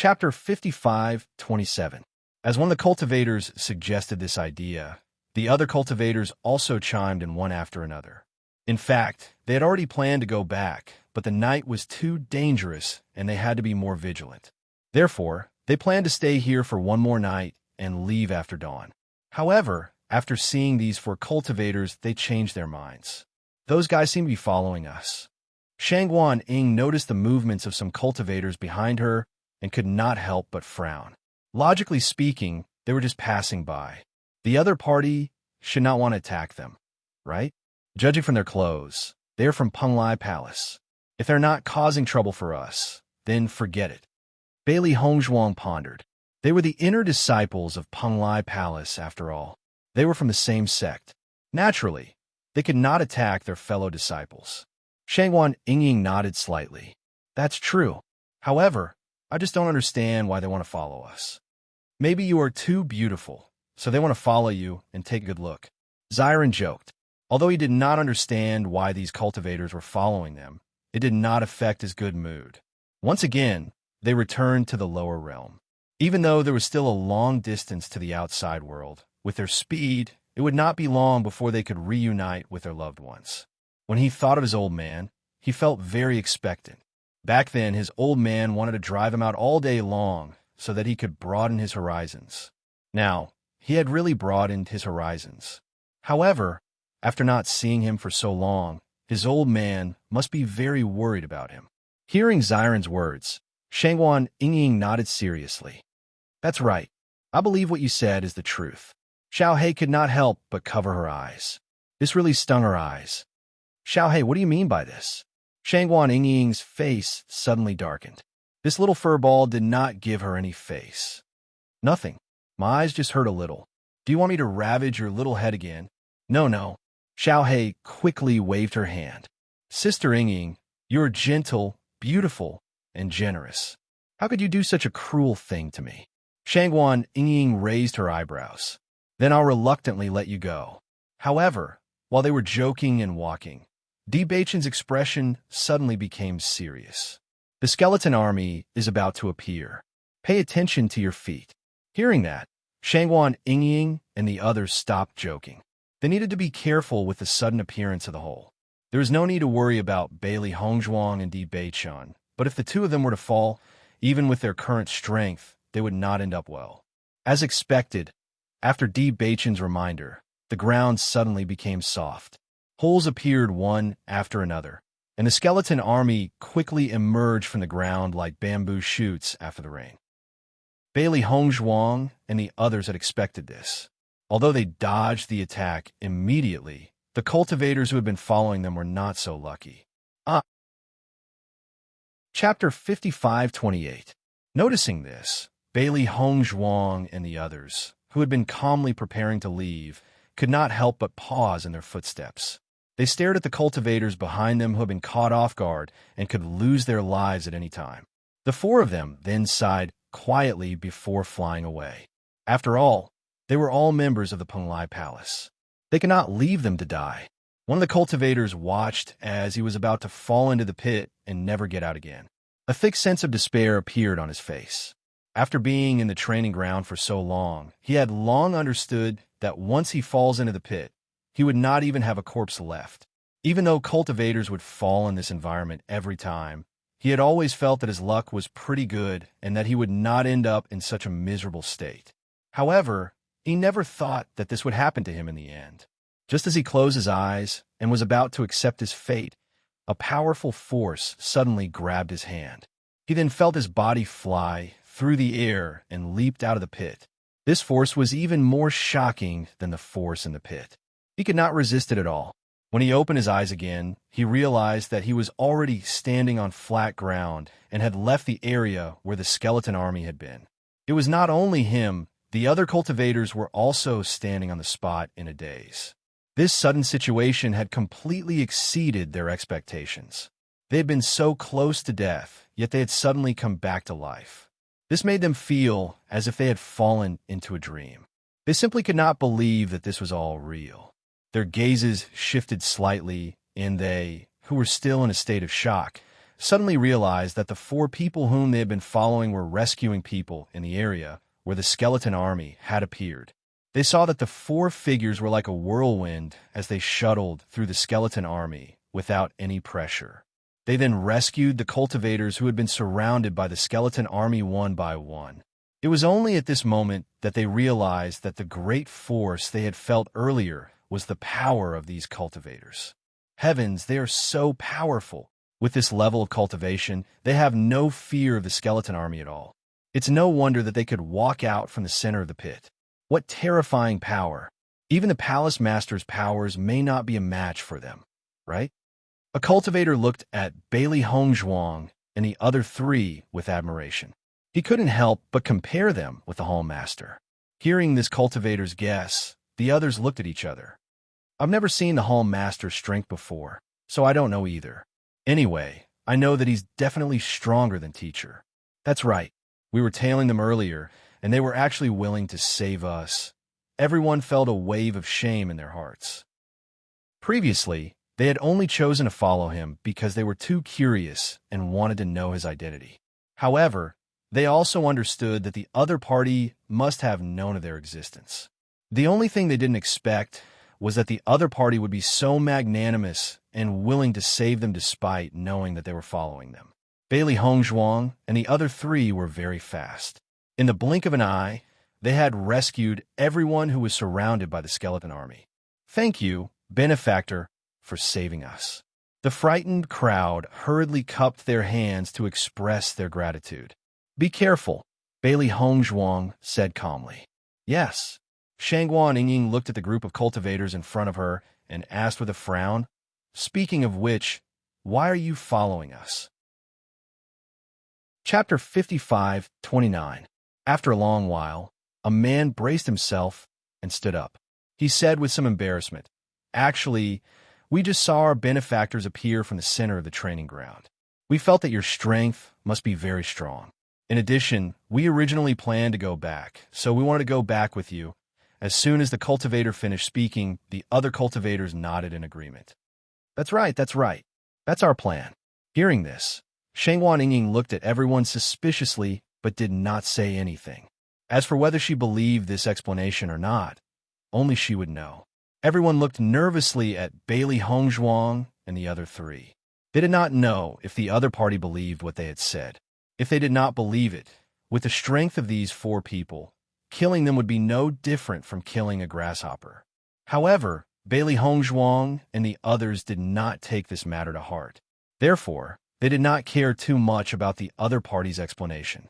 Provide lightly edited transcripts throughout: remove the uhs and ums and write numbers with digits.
Chapter 55:27. As one of the cultivators suggested this idea, the other cultivators also chimed in one after another. In fact, they had already planned to go back, but the night was too dangerous and they had to be more vigilant. Therefore, they planned to stay here for one more night and leave after dawn. However, after seeing these four cultivators, they changed their minds. Those guys seem to be following us. Shangguan Ying noticed the movements of some cultivators behind her and could not help but frown. Logically speaking, they were just passing by. The other party should not want to attack them, right? Judging from their clothes, they are from Penglai Palace. If they're not causing trouble for us, then forget it. Bailey Hongzhuang pondered. They were the inner disciples of Penglai Palace, after all. They were from the same sect. Naturally, they could not attack their fellow disciples. Shangguan Ying nodded slightly. That's true. However, I just don't understand why they want to follow us. Maybe you are too beautiful, so they want to follow you and take a good look. Xiren joked. Although he did not understand why these cultivators were following them, it did not affect his good mood. Once again, they returned to the lower realm. Even though there was still a long distance to the outside world, with their speed, it would not be long before they could reunite with their loved ones. When he thought of his old man, he felt very expectant. Back then, his old man wanted to drive him out all day long so that he could broaden his horizons. Now, he had really broadened his horizons. However, after not seeing him for so long, his old man must be very worried about him. Hearing Xiren's words, Shangguan Ying nodded seriously. That's right. I believe what you said is the truth. Xiaohei could not help but cover her eyes. This really stung her eyes. Xiaohei, what do you mean by this? Shangguan Ying's face suddenly darkened. This little furball did not give her any face. Nothing. My eyes just hurt a little. Do you want me to ravage your little head again? No. Xiaohei quickly waved her hand. Sister Ying, you're gentle, beautiful, and generous. How could you do such a cruel thing to me? Shangguan Ying raised her eyebrows. Then I'll reluctantly let you go. However, while they were joking and walking, Di Beichen's expression suddenly became serious. The skeleton army is about to appear. Pay attention to your feet. Hearing that, Shangguan Ying and the others stopped joking. They needed to be careful with the sudden appearance of the whole. There was no need to worry about Bailey Hongzhuang and Di Beichen, but if the two of them were to fall, even with their current strength, they would not end up well. As expected, after Di Beichen's reminder, the ground suddenly became soft. Holes appeared one after another, and the skeleton army quickly emerged from the ground like bamboo shoots after the rain. Bailey Hongzhuang and the others had expected this. Although they dodged the attack immediately, the cultivators who had been following them were not so lucky. Chapter 55:28. Noticing this, Bailey Hongzhuang and the others, who had been calmly preparing to leave, could not help but pause in their footsteps. They stared at the cultivators behind them who had been caught off guard and could lose their lives at any time. The four of them then sighed quietly before flying away. After all, they were all members of the Penglai Palace. They could not leave them to die. One of the cultivators watched as he was about to fall into the pit and never get out again. A thick sense of despair appeared on his face. After being in the training ground for so long, he had long understood that once he falls into the pit, he would not even have a corpse left. Even though cultivators would fall in this environment every time, he had always felt that his luck was pretty good and that he would not end up in such a miserable state. However, he never thought that this would happen to him in the end. Just as he closed his eyes and was about to accept his fate, a powerful force suddenly grabbed his hand. He then felt his body fly through the air and leaped out of the pit. This force was even more shocking than the force in the pit. He could not resist it at all. When he opened his eyes again, he realized that he was already standing on flat ground and had left the area where the skeleton army had been. It was not only him, the other cultivators were also standing on the spot in a daze. This sudden situation had completely exceeded their expectations. They had been so close to death, yet they had suddenly come back to life. This made them feel as if they had fallen into a dream. They simply could not believe that this was all real. Their gazes shifted slightly, and they, who were still in a state of shock, suddenly realized that the four people whom they had been following were rescuing people in the area where the skeleton army had appeared. They saw that the four figures were like a whirlwind as they shuttled through the skeleton army without any pressure. They then rescued the cultivators who had been surrounded by the skeleton army one by one. It was only at this moment that they realized that the great force they had felt earlier was the power of these cultivators. Heavens, they are so powerful. With this level of cultivation, they have no fear of the skeleton army at all. It's no wonder that they could walk out from the center of the pit. What terrifying power! Even the palace master's powers may not be a match for them, right? A cultivator looked at Bailey Hongzhuang and the other three with admiration. He couldn't help but compare them with the Hall Master. Hearing this cultivator's guess, the others looked at each other. I've never seen the Hall Master's strength before, so I don't know either. Anyway, I know that he's definitely stronger than Teacher. That's right. We were tailing them earlier, and they were actually willing to save us. Everyone felt a wave of shame in their hearts. Previously, they had only chosen to follow him because they were too curious and wanted to know his identity. However, they also understood that the other party must have known of their existence. The only thing they didn't expect was that the other party would be so magnanimous and willing to save them despite knowing that they were following them. Bailey Hongzhuang and the other three were very fast. In the blink of an eye, they had rescued everyone who was surrounded by the skeleton army. Thank you, benefactor, for saving us. The frightened crowd hurriedly cupped their hands to express their gratitude. Be careful, Bailey Hongzhuang said calmly. Yes. Shangguan Yingying looked at the group of cultivators in front of her and asked with a frown, speaking of which, why are you following us? Chapter 55:29. After a long while, a man braced himself and stood up. He said with some embarrassment, actually, we just saw our benefactors appear from the center of the training ground. We felt that your strength must be very strong. In addition, we originally planned to go back, so we wanted to go back with you. As soon as the cultivator finished speaking, the other cultivators nodded in agreement. That's right. That's our plan. Hearing this, Shangguan Yingying looked at everyone suspiciously but did not say anything. As for whether she believed this explanation or not, only she would know. Everyone looked nervously at Bailey Hongzhuang and the other three. They did not know if the other party believed what they had said. If they did not believe it, with the strength of these four people, killing them would be no different from killing a grasshopper. However, Bailey Hongzhuang and the others did not take this matter to heart. Therefore, they did not care too much about the other party's explanation.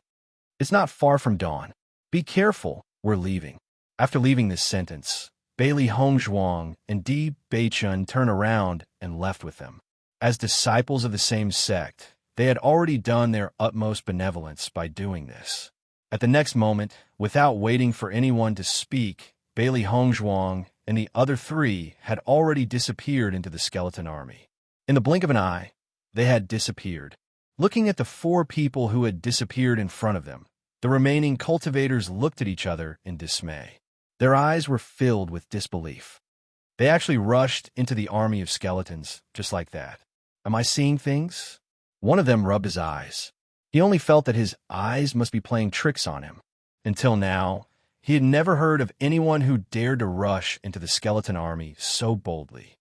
It's not far from dawn. Be careful, we're leaving. After leaving this sentence, Bailey Hongzhuang and Di Beichun turned around and left with them. As disciples of the same sect, they had already done their utmost benevolence by doing this. At the next moment, without waiting for anyone to speak, Bailey Hongzhuang and the other three had already disappeared into the skeleton army. In the blink of an eye, they had disappeared. Looking at the four people who had disappeared in front of them, the remaining cultivators looked at each other in dismay. Their eyes were filled with disbelief. They actually rushed into the army of skeletons, just like that. Am I seeing things? One of them rubbed his eyes. He only felt that his eyes must be playing tricks on him. Until now, he had never heard of anyone who dared to rush into the skeleton army so boldly.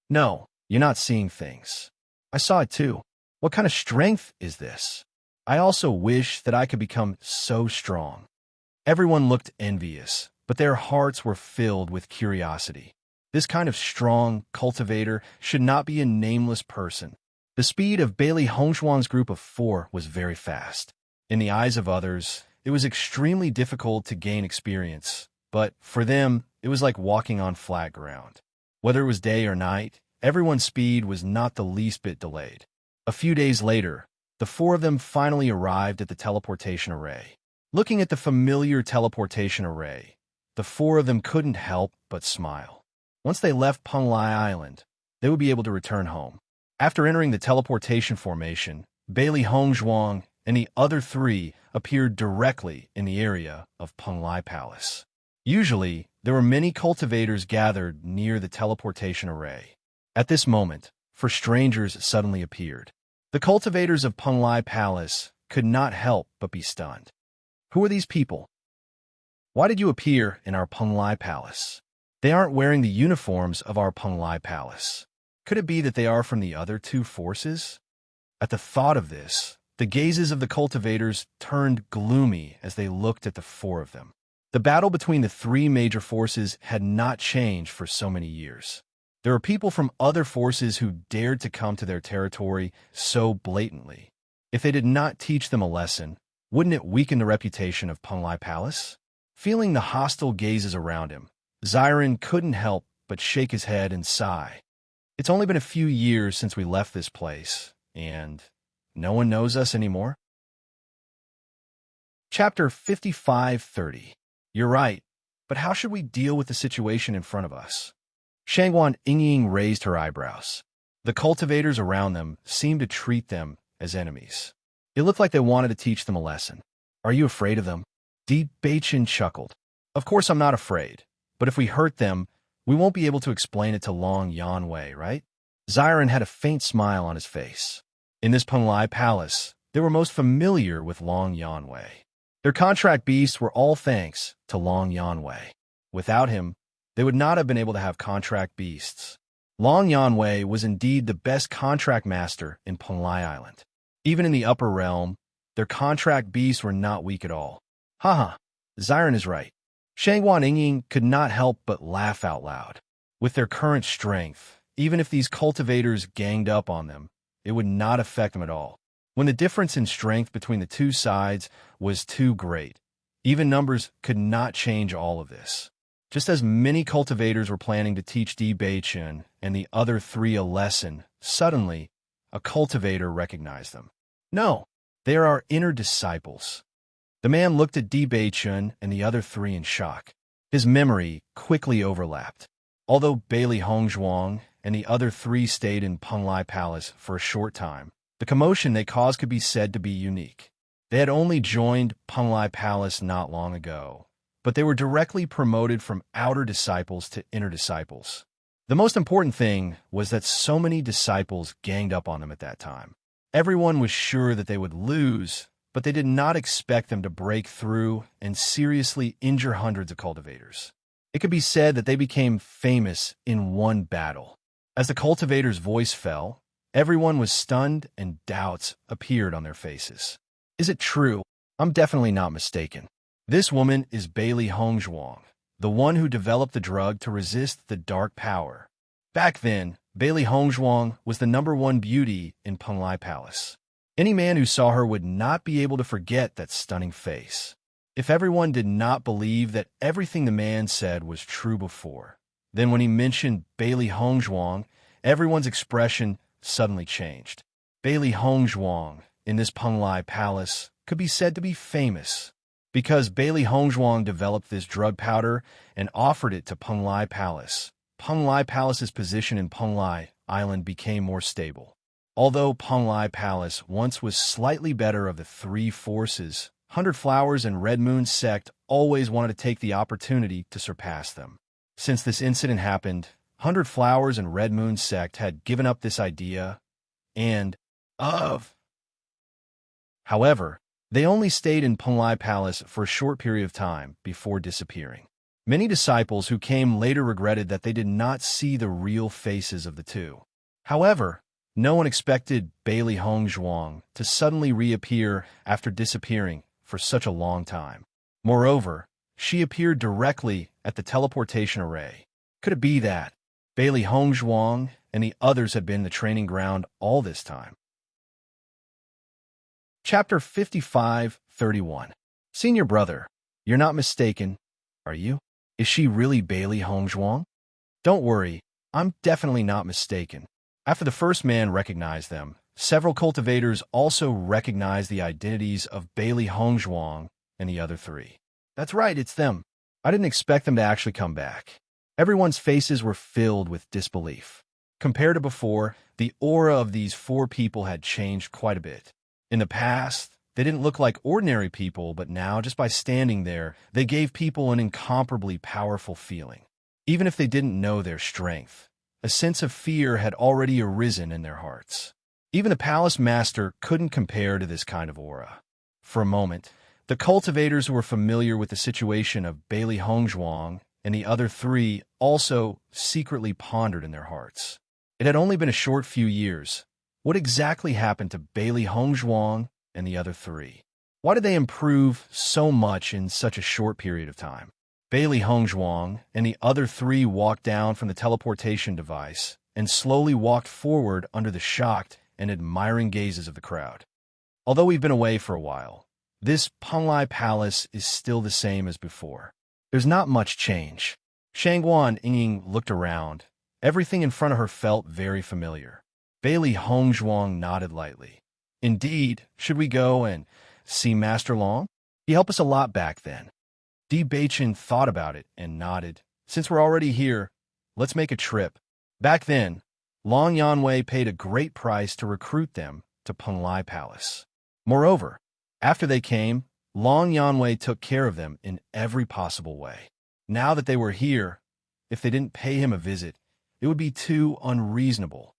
No, you're not seeing things. I saw it too. What kind of strength is this? I also wish that I could become so strong. Everyone looked envious, but their hearts were filled with curiosity. This kind of strong cultivator should not be a nameless person. The speed of Bailey Hongzhuang's group of four was very fast. In the eyes of others, it was extremely difficult to gain experience, but for them, it was like walking on flat ground. Whether it was day or night, everyone's speed was not the least bit delayed. A few days later, the four of them finally arrived at the teleportation array. Looking at the familiar teleportation array, the four of them couldn't help but smile. Once they left Penglai Island, they would be able to return home. After entering the teleportation formation, Bailey Hongzhuang and the other three appeared directly in the area of Penglai Palace. Usually, there were many cultivators gathered near the teleportation array. At this moment, four strangers suddenly appeared. The cultivators of Penglai Palace could not help but be stunned. Who are these people? Why did you appear in our Penglai Palace? They aren't wearing the uniforms of our Penglai Palace. Could it be that they are from the other two forces? At the thought of this, the gazes of the cultivators turned gloomy as they looked at the four of them. The battle between the three major forces had not changed for so many years. There were people from other forces who dared to come to their territory so blatantly. If they did not teach them a lesson, wouldn't it weaken the reputation of Penglai Palace? Feeling the hostile gazes around him, Xiren couldn't help but shake his head and sigh. It's only been a few years since we left this place, and no one knows us anymore. Chapter 55:30. You're right, but how should we deal with the situation in front of us? Shangguan Yingying raised her eyebrows. The cultivators around them seemed to treat them as enemies. It looked like they wanted to teach them a lesson. Are you afraid of them? Di Beichin chuckled. Of course I'm not afraid, but if we hurt them, we won't be able to explain it to Long Yanwei, right? Xiren had a faint smile on his face. In this Penglai Palace, they were most familiar with Long Yanwei. Their contract beasts were all thanks to Long Yanwei. Without him, they would not have been able to have contract beasts. Long Yanwei was indeed the best contract master in Penglai Island. Even in the upper realm, their contract beasts were not weak at all. Haha, Xiren is right. Shangguan Yingying could not help but laugh out loud. With their current strength, even if these cultivators ganged up on them, it would not affect them at all. When the difference in strength between the two sides was too great, even numbers could not change all of this. Just as many cultivators were planning to teach Di Beichin and the other three a lesson, suddenly, a cultivator recognized them. No, they are our inner disciples. The man looked at Di Beichin and the other three in shock. His memory quickly overlapped. Although Bailey Hongzhuang and the other three stayed in Penglai Palace for a short time, the commotion they caused could be said to be unique. They had only joined Penglai Palace not long ago, but they were directly promoted from outer disciples to inner disciples. The most important thing was that so many disciples ganged up on them at that time. Everyone was sure that they would lose, but they did not expect them to break through and seriously injure hundreds of cultivators. It could be said that they became famous in one battle. As the cultivator's voice fell, everyone was stunned and doubts appeared on their faces. Is it true? I'm definitely not mistaken. This woman is Bailey Hongzhuang, the one who developed the drug to resist the dark power. Back then, Bailey Hongzhuang was the #1 beauty in Penglai Palace. Any man who saw her would not be able to forget that stunning face. If everyone did not believe that everything the man said was true before, then when he mentioned Bailey Hongzhuang, everyone's expression suddenly changed. Bailey Hongzhuang in this Penglai Palace could be said to be famous because Bailey Hongzhuang developed this drug powder and offered it to Penglai Palace. Penglai Palace's position in Penglai Island became more stable. Although Penglai Palace once was slightly better of the three forces, 100 Flowers and Red Moon Sect always wanted to take the opportunity to surpass them. Since this incident happened, 100 Flowers and Red Moon Sect had given up this idea However, they only stayed in Penglai Palace for a short period of time before disappearing. Many disciples who came later regretted that they did not see the real faces of the two. However, no one expected Bailey Hongzhuang to suddenly reappear after disappearing for such a long time. Moreover, she appeared directly at the teleportation array. Could it be that Bailey Hongzhuang and the others had been the training ground all this time? Chapter 55:31. Senior brother, you're not mistaken, are you? Is she really Bailey Hongzhuang? Don't worry, I'm definitely not mistaken. After the first man recognized them, several cultivators also recognized the identities of Bailey Hongzhuang and the other three. That's right, it's them. I didn't expect them to actually come back. Everyone's faces were filled with disbelief. Compared to before, the aura of these four people had changed quite a bit. In the past, they didn't look like ordinary people, but now, just by standing there, they gave people an incomparably powerful feeling. Even if they didn't know their strength, a sense of fear had already arisen in their hearts. Even the palace master couldn't compare to this kind of aura. For a moment, the cultivators who were familiar with the situation of Bailey Hongzhuang and the other three also secretly pondered in their hearts. It had only been a short few years. What exactly happened to Bailey Hongzhuang and the other three? Why did they improve so much in such a short period of time? Bailey Hongzhuang and the other three walked down from the teleportation device and slowly walked forward under the shocked and admiring gazes of the crowd. Although we've been away for a while, this Penglai Palace is still the same as before. There's not much change. Shangguan Ying looked around. Everything in front of her felt very familiar. Bailey Hongzhuang nodded lightly. Indeed, should we go and see Master Long? He helped us a lot back then. Di Beichen thought about it and nodded. Since we're already here, let's make a trip. Back then, Long Yanwei paid a great price to recruit them to Penglai Palace. Moreover, after they came, Long Yanwei took care of them in every possible way. Now that they were here, if they didn't pay him a visit, it would be too unreasonable.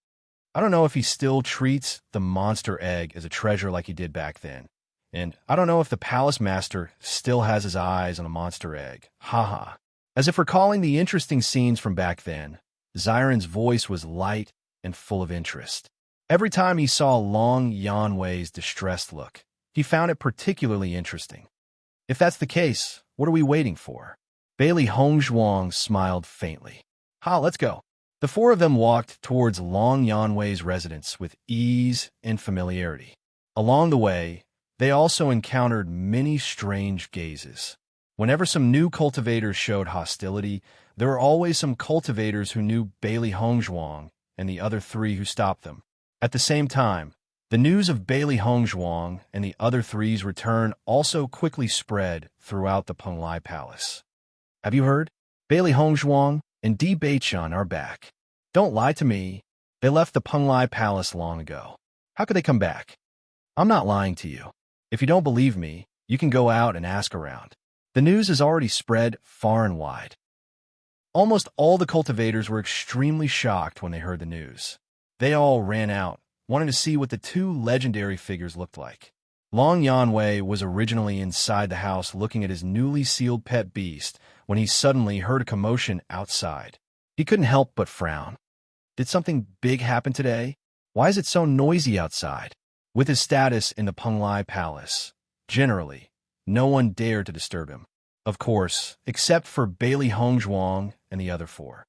I don't know if he still treats the monster egg as a treasure like he did back then. And I don't know if the palace master still has his eyes on the monster egg. Haha. As if recalling the interesting scenes from back then, Xiren's voice was light and full of interest. Every time he saw Long Yanwei's distressed look, he found it particularly interesting. If that's the case, what are we waiting for? Bailey Hongzhuang smiled faintly. Let's go. The four of them walked towards Long Yanwei's residence with ease and familiarity. Along the way, they also encountered many strange gazes. Whenever some new cultivators showed hostility, there were always some cultivators who knew Bailey Hongzhuang and the other three who stopped them. At the same time, the news of Bailey Hongzhuang and the other three's return also quickly spread throughout the Penglai Palace. Have you heard? Bailey Hongzhuang and Di Beichen are back. Don't lie to me. They left the Penglai Palace long ago. How could they come back? I'm not lying to you. If you don't believe me, you can go out and ask around. The news has already spread far and wide. Almost all the cultivators were extremely shocked when they heard the news. They all ran out, wanting to see what the two legendary figures looked like. Long Yanwei was originally inside the house looking at his newly sealed pet beast when he suddenly heard a commotion outside. He couldn't help but frown. Did something big happen today? Why is it so noisy outside? With his status in the Penglai Palace, generally, no one dared to disturb him. Of course, except for Bailey Hongzhuang and the other four.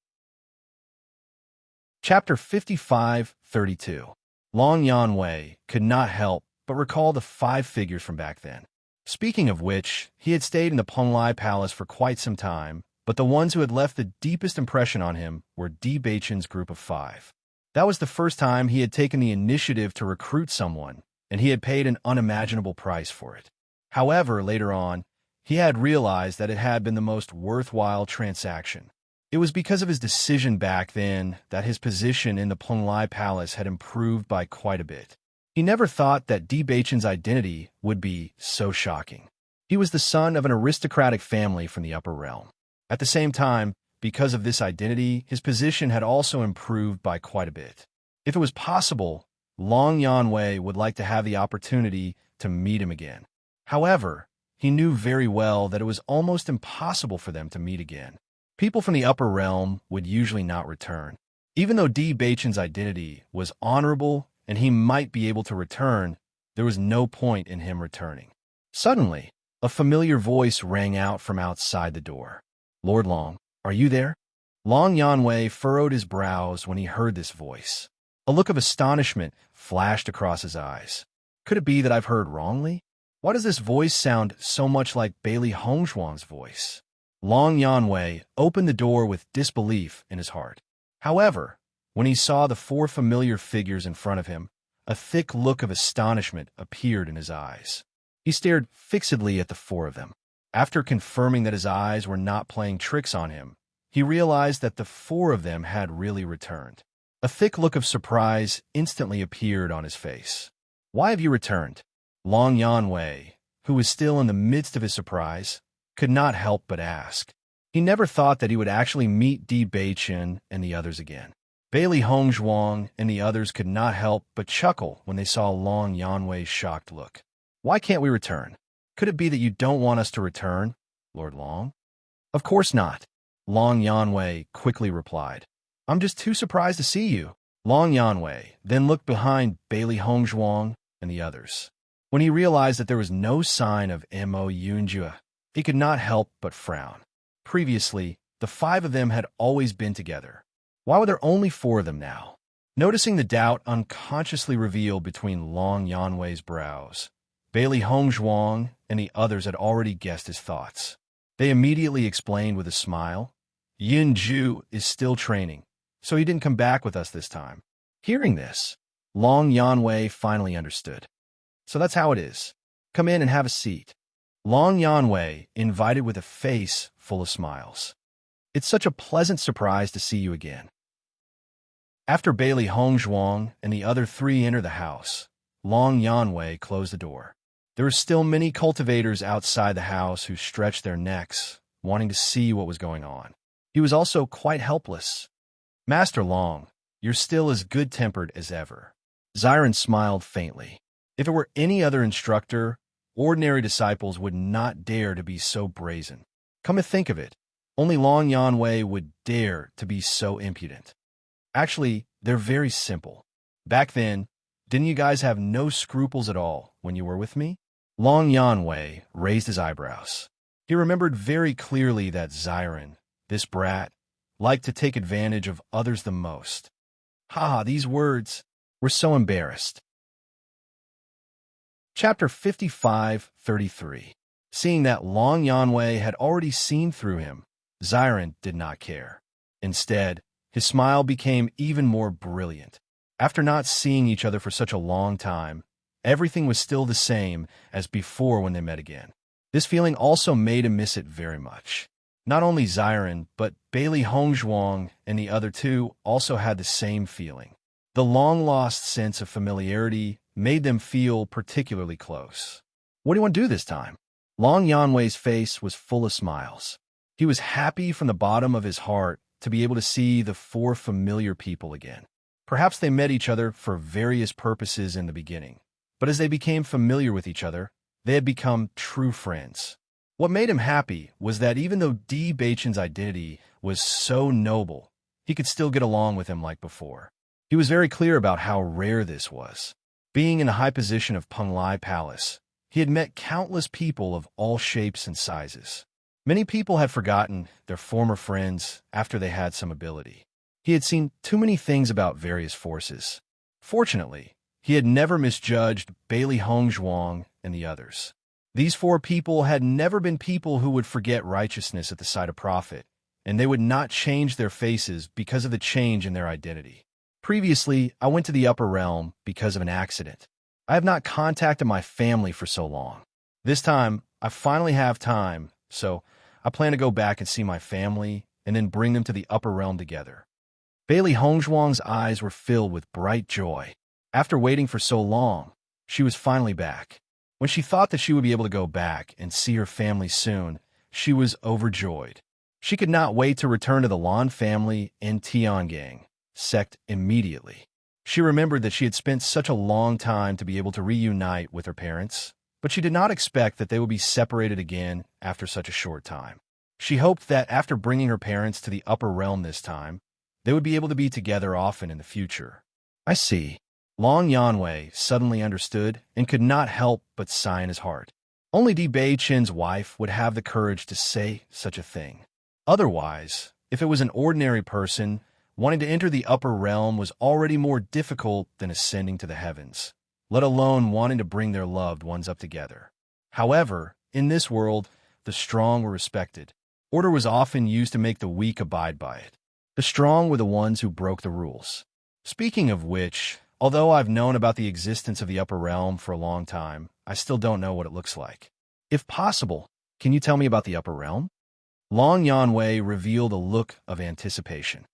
Chapter 55-32. Long Yanwei could not help but recall the five figures from back then. Speaking of which, he had stayed in the Penglai Palace for quite some time, but the ones who had left the deepest impression on him were Di Beichen's group of five. That was the first time he had taken the initiative to recruit someone, and he had paid an unimaginable price for it. However, later on, he had realized that it had been the most worthwhile transaction. It was because of his decision back then that his position in the Penglai Palace had improved by quite a bit. He never thought that Di Beichen's identity would be so shocking. He was the son of an aristocratic family from the upper realm. At the same time, because of this identity, his position had also improved by quite a bit. If it was possible, Long Yanwei would like to have the opportunity to meet him again. However, he knew very well that it was almost impossible for them to meet again. People from the upper realm would usually not return. Even though Di Beichen's identity was honorable and he might be able to return, there was no point in him returning. Suddenly, a familiar voice rang out from outside the door. Lord Long, are you there? Long Yanwei furrowed his brows when he heard this voice. A look of astonishment flashed across his eyes. Could it be that I've heard wrongly? Why does this voice sound so much like Bailey Hongzhuang's voice? Long Yanwei opened the door with disbelief in his heart. However, when he saw the four familiar figures in front of him, a thick look of astonishment appeared in his eyes. He stared fixedly at the four of them. After confirming that his eyes were not playing tricks on him, he realized that the four of them had really returned. A thick look of surprise instantly appeared on his face. Why have you returned? Long Yanwei, who was still in the midst of his surprise, could not help but ask. He never thought that he would actually meet Di Beichen and the others again. Bailey Hongzhuang and the others could not help but chuckle when they saw Long Yanwei's shocked look. Why can't we return? Could it be that you don't want us to return, Lord Long? Of course not, Long Yanwei quickly replied. I'm just too surprised to see you. Long Yanwei then looked behind Bailey Hongzhuang and the others. When he realized that there was no sign of Mo Yunjia, he could not help but frown. Previously, the 5 of them had always been together. Why were there only 4 of them now? Noticing the doubt unconsciously revealed between Long Yanwei's brows, Bailey Hongzhuang and the others had already guessed his thoughts. They immediately explained with a smile, Yunju is still training, so he didn't come back with us this time. Hearing this, Long Yanwei finally understood. So that's how it is. Come in and have a seat. Long Yanwei invited with a face full of smiles. It's such a pleasant surprise to see you again. After Bailey Hongzhuang and the other 3 entered the house, Long Yanwei closed the door. There were still many cultivators outside the house who stretched their necks, wanting to see what was going on. He was also quite helpless. Master Long, you're still as good-tempered as ever. Xiren smiled faintly. If it were any other instructor, ordinary disciples would not dare to be so brazen. Come to think of it, only Long Yanwei would dare to be so impudent. Actually, they're very simple. Back then, didn't you guys have no scruples at all when you were with me? Long Yanwei raised his eyebrows. He remembered very clearly that Xiren, this brat, liked to take advantage of others the most. These words were so embarrassed. Chapter 55:33. Seeing that Long Yanwei had already seen through him, Xiren did not care. Instead, his smile became even more brilliant. After not seeing each other for such a long time, everything was still the same as before when they met again. This feeling also made him miss it very much. Not only Xiren, but Bailey Hongzhuang and the other 2 also had the same feeling. The long-lost sense of familiarity made them feel particularly close. What do you want to do this time? Long Yanwei's face was full of smiles. He was happy from the bottom of his heart to be able to see the 4 familiar people again. Perhaps they met each other for various purposes in the beginning, but as they became familiar with each other, they had become true friends. What made him happy was that even though Di Beichen's identity was so noble, he could still get along with him like before. He was very clear about how rare this was. Being in a high position of Penglai Palace, he had met countless people of all shapes and sizes. Many people had forgotten their former friends after they had some ability. He had seen too many things about various forces. Fortunately, he had never misjudged Bailey Hongzhuang and the others. These 4 people had never been people who would forget righteousness at the sight of profit, and they would not change their faces because of the change in their identity. Previously, I went to the upper realm because of an accident. I have not contacted my family for so long. This time, I finally have time, so I plan to go back and see my family and then bring them to the upper realm together. Bailey Hongzhuang's eyes were filled with bright joy. After waiting for so long, she was finally back. When she thought that she would be able to go back and see her family soon, she was overjoyed. She could not wait to return to the Lan family and Tiangang sect immediately. She remembered that she had spent such a long time to be able to reunite with her parents, but she did not expect that they would be separated again after such a short time. She hoped that after bringing her parents to the upper realm this time, they would be able to be together often in the future. I see. Long Yanwei suddenly understood and could not help but sigh in his heart. Only Di Beichen's wife would have the courage to say such a thing. Otherwise, if it was an ordinary person, wanting to enter the upper realm was already more difficult than ascending to the heavens, let alone wanting to bring their loved ones up together. However, in this world, the strong were respected. Order was often used to make the weak abide by it. The strong were the ones who broke the rules. Speaking of which, although I've known about the existence of the upper realm for a long time, I still don't know what it looks like. If possible, can you tell me about the upper realm? Long Yanwei revealed a look of anticipation.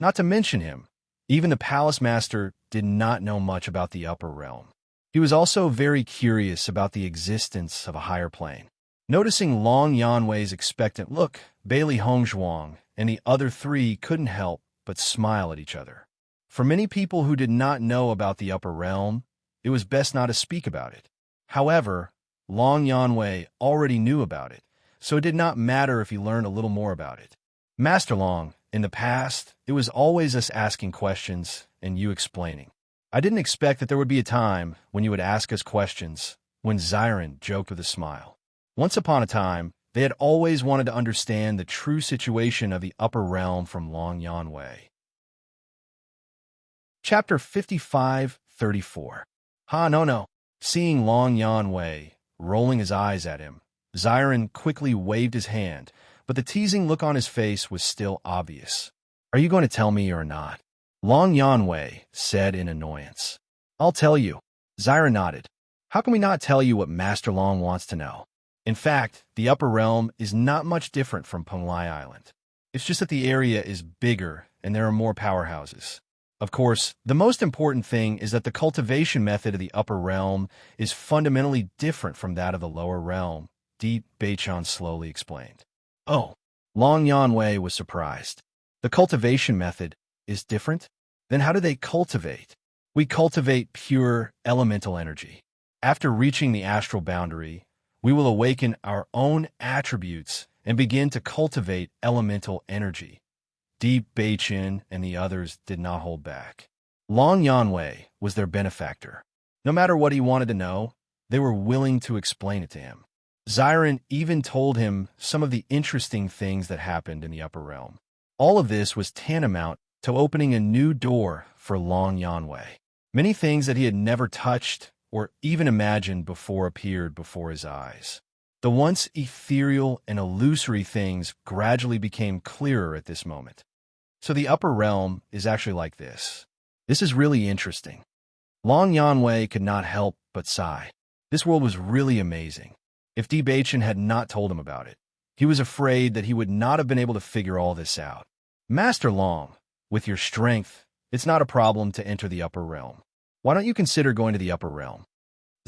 Not to mention him, even the palace master did not know much about the upper realm. He was also very curious about the existence of a higher plane. Noticing Long Yanwei's expectant look, Bailey Hongzhuang and the other 3 couldn't help but smile at each other. For many people who did not know about the upper realm, it was best not to speak about it. However, Long Yanwei already knew about it, so it did not matter if he learned a little more about it. Master Long, in the past, it was always us asking questions and you explaining. I didn't expect that there would be a time when you would ask us questions, when Xiren joked with a smile. Once upon a time, they had always wanted to understand the true situation of the upper realm from Long Yanwei. Chapter 55-34. No. Seeing Long Yanwei, rolling his eyes at him, Xiren quickly waved his hand, but the teasing look on his face was still obvious. Are you going to tell me or not? Long Yanwei said in annoyance. I'll tell you. Xiren nodded. How can we not tell you what Master Long wants to know? In fact, the upper realm is not much different from Penglai Island. It's just that the area is bigger and there are more powerhouses. Of course, the most important thing is that the cultivation method of the upper realm is fundamentally different from that of the lower realm, Deep Beichan slowly explained. Oh, Long Yanwei was surprised. The cultivation method is different? Then how do they cultivate? We cultivate pure elemental energy. After reaching the astral boundary, we will awaken our own attributes and begin to cultivate elemental energy. Deep Beichan and the others did not hold back. Long Yanwei was their benefactor. No matter what he wanted to know, they were willing to explain it to him. Xiren even told him some of the interesting things that happened in the upper realm. All of this was tantamount to opening a new door for Long Yanwei. Many things that he had never touched or even imagined before appeared before his eyes. The once ethereal and illusory things gradually became clearer at this moment. So the upper realm is actually like this. This is really interesting. Long Yanwei could not help but sigh. This world was really amazing. If Di Beichan had not told him about it, he was afraid that he would not have been able to figure all this out. Master Long, with your strength, it's not a problem to enter the upper realm. Why don't you consider going to the upper realm?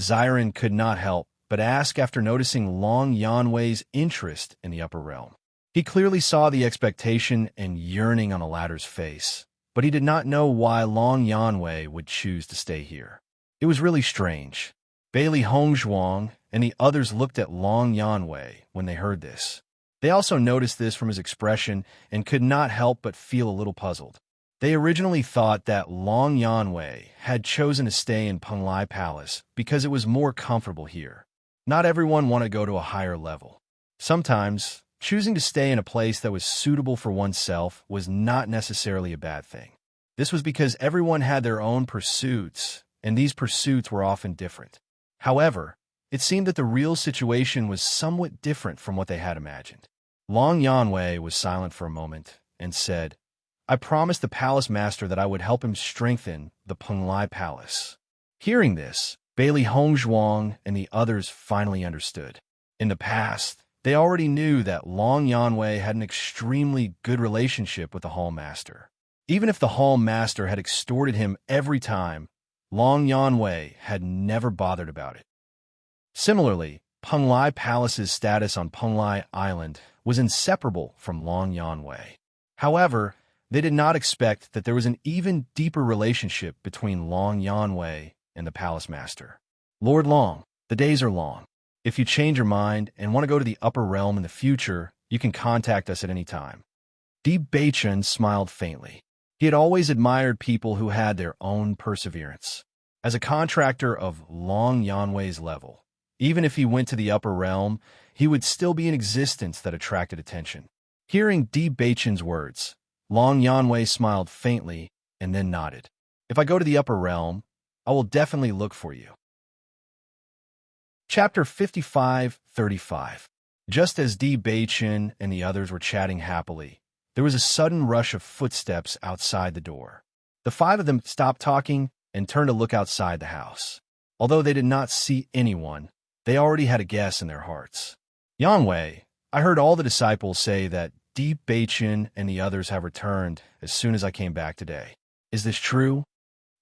Xiren could not help but ask after noticing Long Yanwei's interest in the upper realm. He clearly saw the expectation and yearning on the latter's face, but he did not know why Long Yanwei would choose to stay here. It was really strange. Bailey Hongzhuang and the others looked at Long Yanwei when they heard this. They also noticed this from his expression and could not help but feel a little puzzled. They originally thought that Long Yanwei had chosen to stay in Penglai Palace because it was more comfortable here. Not everyone wanted to go to a higher level. Sometimes, choosing to stay in a place that was suitable for oneself was not necessarily a bad thing. This was because everyone had their own pursuits, and these pursuits were often different. However, it seemed that the real situation was somewhat different from what they had imagined. Long Yanwei was silent for a moment and said, I promised the palace master that I would help him strengthen the Penglai Palace. Hearing this, Bailey Hongzhuang and the others finally understood. In the past, they already knew that Long Yanwei had an extremely good relationship with the Hall Master. Even if the Hall Master had extorted him every time, Long Yanwei had never bothered about it. Similarly, Penglai Palace's status on Penglai Island was inseparable from Long Yanwei. However, they did not expect that there was an even deeper relationship between Long Yanwei and the Palace Master. Lord Long, the days are long. If you change your mind and want to go to the upper realm in the future, you can contact us at any time. Di Beichan smiled faintly. He had always admired people who had their own perseverance. As a contractor of Long Yanwei's level, even if he went to the upper realm, he would still be an existence that attracted attention. Hearing Di Beichan's words, Long Yanwei smiled faintly and then nodded. If I go to the upper realm, I will definitely look for you. Chapter 55-35. Just as Di Beichan and the others were chatting happily, there was a sudden rush of footsteps outside the door. The five of them stopped talking and turned to look outside the house. Although they did not see anyone, they already had a guess in their hearts. Yanwei, I heard all the disciples say that Di Beichan and the others have returned as soon as I came back today. Is this true?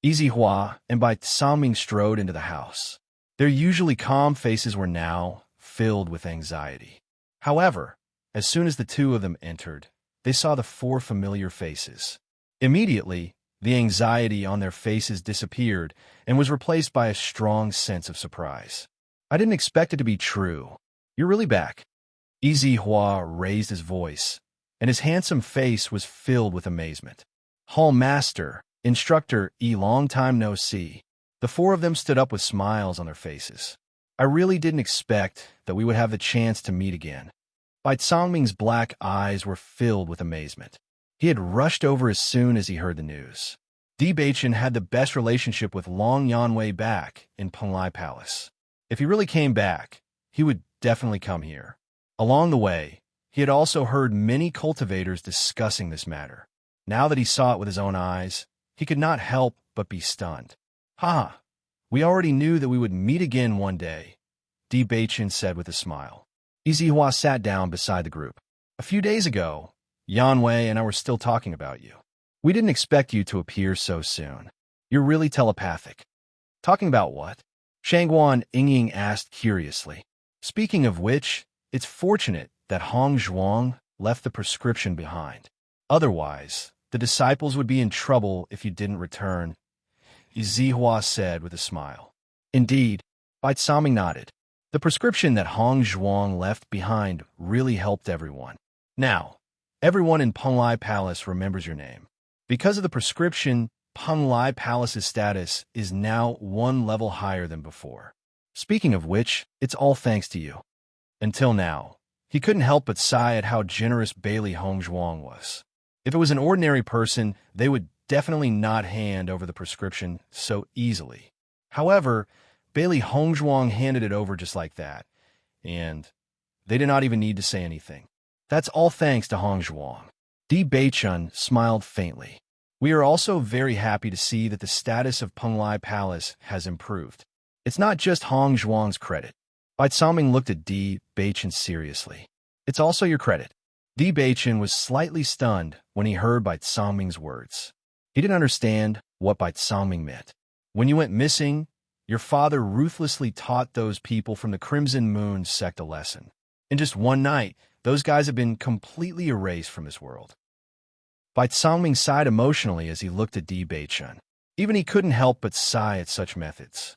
Yizihua and Bai Saming strode into the house. Their usually calm faces were now filled with anxiety. However, as soon as the two of them entered, they saw the four familiar faces. Immediately, the anxiety on their faces disappeared and was replaced by a strong sense of surprise. I didn't expect it to be true. You're really back. Hua raised his voice, and his handsome face was filled with amazement. Hall Master, Instructor long time no see. The four of them stood up with smiles on their faces. I really didn't expect that we would have the chance to meet again. Bai Songming's black eyes were filled with amazement. He had rushed over as soon as he heard the news. Di Baichen had the best relationship with Long Yanwei back in Penglai Palace. If he really came back, he would definitely come here. Along the way, he had also heard many cultivators discussing this matter. Now that he saw it with his own eyes, he could not help but be stunned. "Ha! We already knew that we would meet again one day," Di Baichen said with a smile. Hua sat down beside the group. "A few days ago, Yanwei and I were still talking about you. We didn't expect you to appear so soon. You're really telepathic." "Talking about what?" Shangguan Yingying asked curiously. "Speaking of which, it's fortunate that Hong Zhuang left the prescription behind. Otherwise, the disciples would be in trouble if you didn't return," Hua said with a smile. "Indeed," Bai Saming nodded. "The prescription that Hong Zhuang left behind really helped everyone. Now, everyone in Penglai Palace remembers your name. Because of the prescription, Penglai Palace's status is now one level higher than before. Speaking of which, it's all thanks to you." Until now, he couldn't help but sigh at how generous Bailey Hongzhuang was. If it was an ordinary person, they would definitely not hand over the prescription so easily. However, Bailey Hongzhuang handed it over just like that, and they did not even need to say anything. "That's all thanks to Hongzhuang." Di Baichun smiled faintly. "We are also very happy to see that the status of Penglai Palace has improved. It's not just Hongzhuang's credit." Bai Saming looked at Di Baichun seriously. "It's also your credit." Di Baichun was slightly stunned when he heard Bai Saming's words. He didn't understand what Bai Saming meant. "When you went missing, your father ruthlessly taught those people from the Crimson Moon sect a lesson. In just one night, those guys have been completely erased from this world." Bai Saming sighed emotionally as he looked at Di Baichun. Even he couldn't help but sigh at such methods.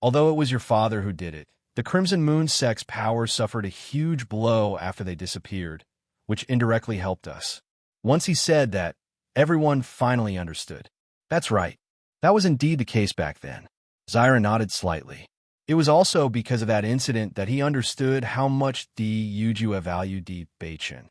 "Although it was your father who did it, the Crimson Moon sect's power suffered a huge blow after they disappeared, which indirectly helped us." Once he said that, everyone finally understood. "That's right. That was indeed the case back then." Zyra nodded slightly. It was also because of that incident that he understood how much Di Yujue valued Di Baichun.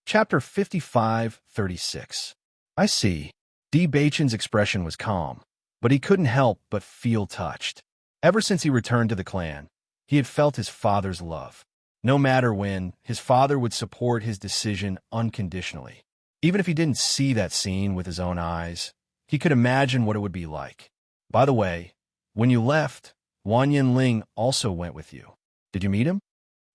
Chapter 55-36. I see. Di Baichun's expression was calm, but he couldn't help but feel touched. Ever since he returned to the clan, he had felt his father's love. No matter when, his father would support his decision unconditionally. Even if he didn't see that scene with his own eyes, he could imagine what it would be like. By the way, when you left, Wan Yinling also went with you. Did you meet him?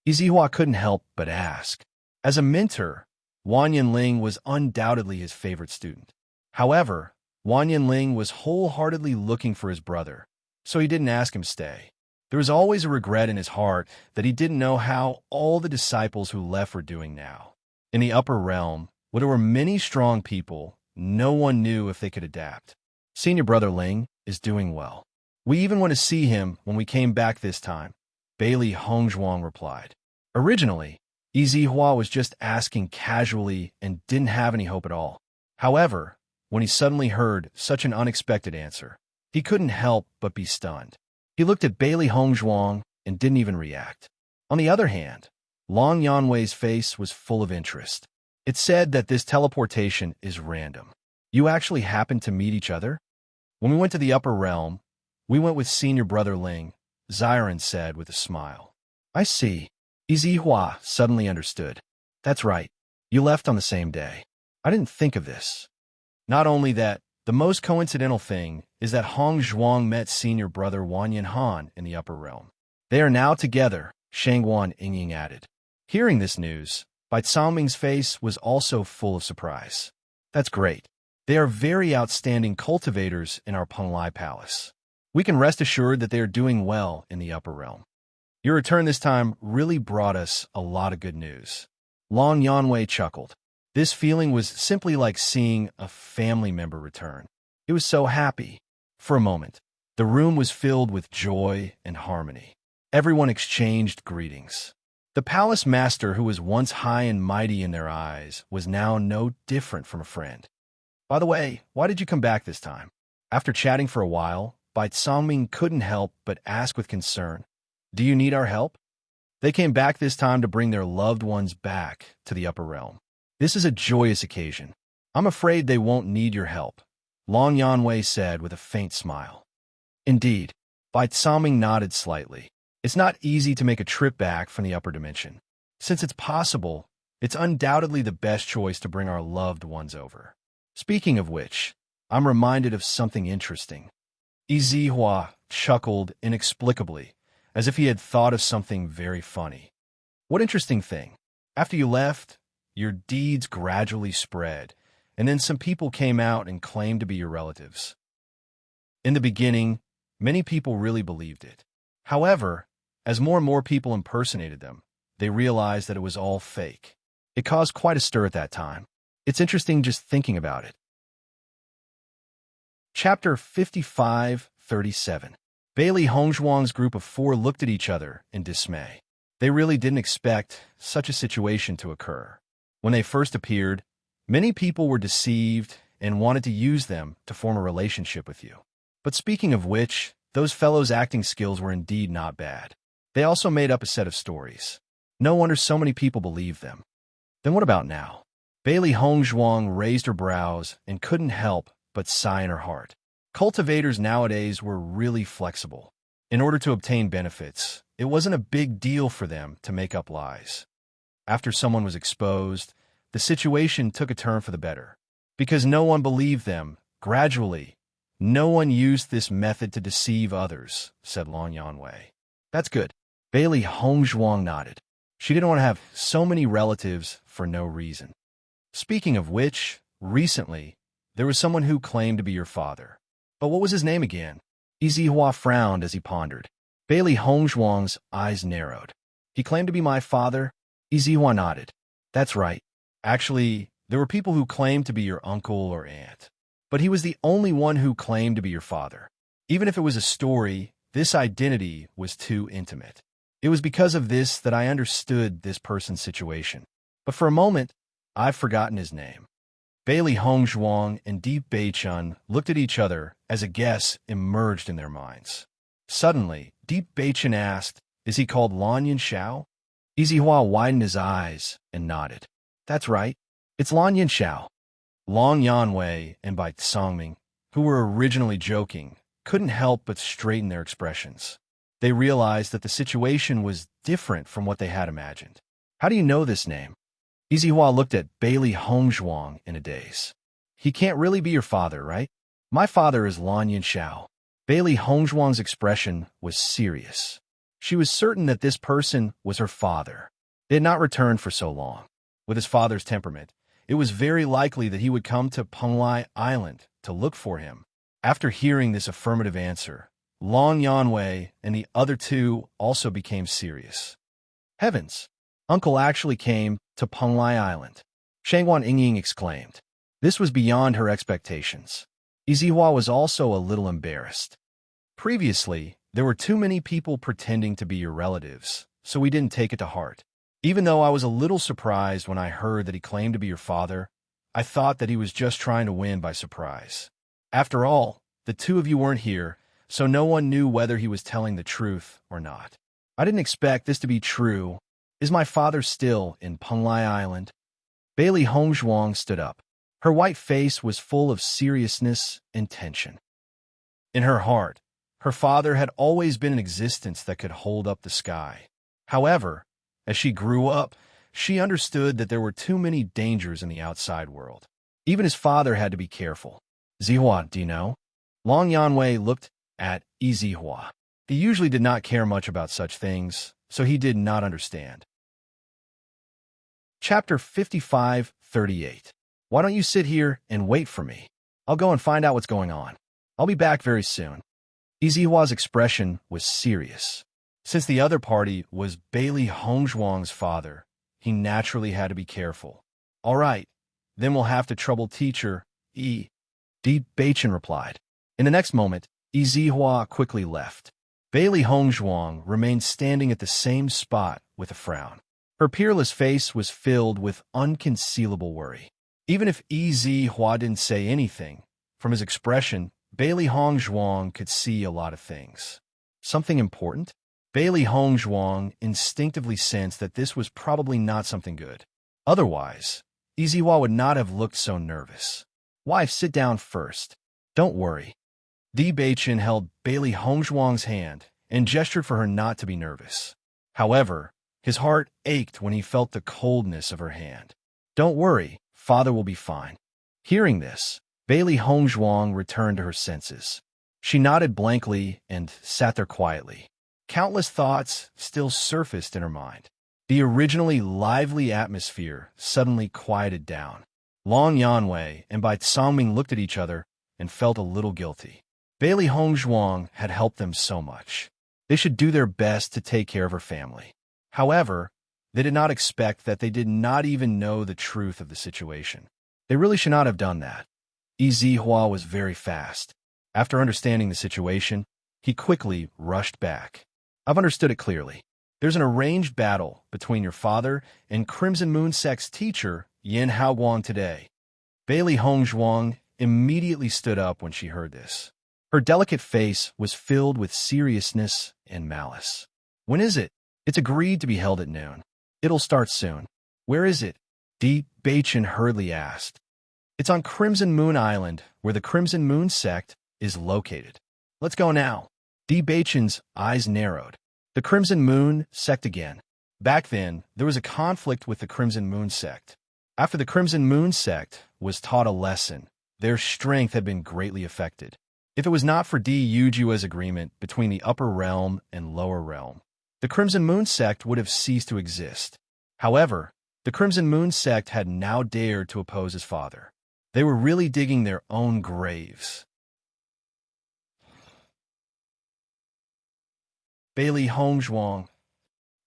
Hua couldn't help but ask. As a mentor, Wan Yinling was undoubtedly his favorite student. However, Wan Yinling was wholeheartedly looking for his brother, so he didn't ask him to stay. There was always a regret in his heart that he didn't know how all the disciples who left were doing now. In the upper realm, where there were many strong people, no one knew if they could adapt. Senior brother Ling is doing well. We even went to see him when we came back this time, Bailey Hongzhuang replied. Originally, Hua was just asking casually and didn't have any hope at all. However, when he suddenly heard such an unexpected answer, he couldn't help but be stunned. He looked at Bailey Hongzhuang and didn't even react. On the other hand, Long Yanwei's face was full of interest. It said that this teleportation is random. You actually happened to meet each other? When we went to the upper realm, we went with senior brother Ling, Zyron said with a smile. I see. Hua suddenly understood. That's right. You left on the same day. I didn't think of this. Not only that, the most coincidental thing is that Hong Zhuang met senior brother Wan Yinhan in the upper realm. They are now together, Shangguan Yingying added. Hearing this news, Bai Caoming's face was also full of surprise. That's great. They are very outstanding cultivators in our Penglai Palace. We can rest assured that they are doing well in the upper realm. Your return this time really brought us a lot of good news. Long Yanwei chuckled. This feeling was simply like seeing a family member return. It was so happy. For a moment, the room was filled with joy and harmony. Everyone exchanged greetings. The palace master, who was once high and mighty in their eyes, was now no different from a friend. By the way, why did you come back this time? After chatting for a while, Bai Songming couldn't help but ask with concern, "Do you need our help?" They came back this time to bring their loved ones back to the upper realm. This is a joyous occasion. I'm afraid they won't need your help, Long Yanwei said with a faint smile. Indeed, Bai Songming nodded slightly. It's not easy to make a trip back from the upper dimension. Since it's possible, it's undoubtedly the best choice to bring our loved ones over. Speaking of which, I'm reminded of something interesting. Izihua chuckled inexplicably, as if he had thought of something very funny. What interesting thing? After you left, your deeds gradually spread, and then some people came out and claimed to be your relatives. In the beginning, many people really believed it. However, as more and more people impersonated them, they realized that it was all fake. It caused quite a stir at that time. It's interesting just thinking about it. Chapter 55:37. Bailey Hongzhuang's group of 4 looked at each other in dismay. They really didn't expect such a situation to occur. When they first appeared, many people were deceived and wanted to use them to form a relationship with you. But speaking of which, those fellows' acting skills were indeed not bad. They also made up a set of stories. No wonder so many people believed them. Then what about now? Bailey Hongzhuang raised her brows and couldn't help but sigh in her heart. Cultivators nowadays were really flexible. In order to obtain benefits, it wasn't a big deal for them to make up lies. After someone was exposed, the situation took a turn for the better. Because no one believed them, gradually, no one used this method to deceive others, said Long Yanwei. That's good. Bailey Hongzhuang nodded. She didn't want to have so many relatives for no reason. Speaking of which, recently, there was someone who claimed to be your father. But what was his name again? Izihua frowned as he pondered. Bailey Hongzhuang's eyes narrowed. He claimed to be my father? Izihua nodded. That's right. Actually, there were people who claimed to be your uncle or aunt. But he was the only one who claimed to be your father. Even if it was a story, this identity was too intimate. It was because of this that I understood this person's situation. But for a moment, I've forgotten his name. Bailey Hongzhuang and Deep Beichun looked at each other as a guess emerged in their minds. Suddenly, Deep Beichun asked, "Is he called Lan Yinshao?" Izihua widened his eyes and nodded. That's right. It's Lan Yinshao. Long Yanwei and Bai Songming, who were originally joking, couldn't help but straighten their expressions. They realized that the situation was different from what they had imagined. How do you know this name? Izihua looked at Bailey Hongzhuang in a daze. He can't really be your father, right? My father is Lan Yinshao. Bailey Hongzhuang's expression was serious. She was certain that this person was her father. They had not returned for so long. With his father's temperament, it was very likely that he would come to Penglai Island to look for him. After hearing this affirmative answer, Long Yanwei and the other 2 also became serious. Heavens! Uncle actually came to Penglai Island. Shangguan Yingying exclaimed. This was beyond her expectations. Izihua was also a little embarrassed. Previously, there were too many people pretending to be your relatives, so we didn't take it to heart. Even though I was a little surprised when I heard that he claimed to be your father, I thought that he was just trying to win by surprise. After all, the 2 of you weren't here, so no one knew whether he was telling the truth or not. I didn't expect this to be true. Is my father still in Penglai Island? Bailey Hongzhuang stood up. Her white face was full of seriousness and tension. In her heart, her father had always been an existence that could hold up the sky. However, as she grew up, she understood that there were too many dangers in the outside world. Even his father had to be careful. Zihua, do you know? Long Yanwei looked at Izihua. He usually did not care much about such things, so he did not understand. Chapter 55:38. Why don't you sit here and wait for me? I'll go and find out what's going on. I'll be back very soon. Izihua's expression was serious. Since the other party was Bailey Hongzhuang's father, he naturally had to be careful. All right, then we'll have to trouble teacher, E. Di Beichen replied. In the next moment, Izihua quickly left. Bailey Hongzhuang remained standing at the same spot with a frown. Her peerless face was filled with unconcealable worry. Even if Izihua didn't say anything, from his expression, Bailey Hongzhuang could see a lot of things. Something important? Bailey Hongzhuang instinctively sensed that this was probably not something good. Otherwise, Izihua would not have looked so nervous. Wife, sit down first. Don't worry. Di Beichen held Bailey Hongzhuang's hand and gestured for her not to be nervous. However, his heart ached when he felt the coldness of her hand. Don't worry, father will be fine. Hearing this, Bailey Hongzhuang returned to her senses. She nodded blankly and sat there quietly. Countless thoughts still surfaced in her mind. The originally lively atmosphere suddenly quieted down. Long Yanwei and Bai Tsangming looked at each other and felt a little guilty. Bailey Hongzhuang had helped them so much. They should do their best to take care of her family. However, they did not expect that they did not even know the truth of the situation. They really should not have done that. Izihua was very fast. After understanding the situation, he quickly rushed back. I've understood it clearly. There's an arranged battle between your father and Crimson Moon Sect's teacher, Yin Haoguang, today. Bailey Hongzhuang immediately stood up when she heard this. Her delicate face was filled with seriousness and malice. When is it? It's agreed to be held at noon. It'll start soon. Where is it? Di Beichen hurriedly asked. It's on Crimson Moon Island, where the Crimson Moon Sect is located. Let's go now. Di Beichen's eyes narrowed. The Crimson Moon Sect again. Back then, there was a conflict with the Crimson Moon Sect. After the Crimson Moon Sect was taught a lesson, their strength had been greatly affected. If it was not for Di Yujua's agreement between the Upper Realm and Lower Realm, the Crimson Moon Sect would have ceased to exist. However, the Crimson Moon Sect had now dared to oppose his father. They were really digging their own graves. Bailey Hongzhuang.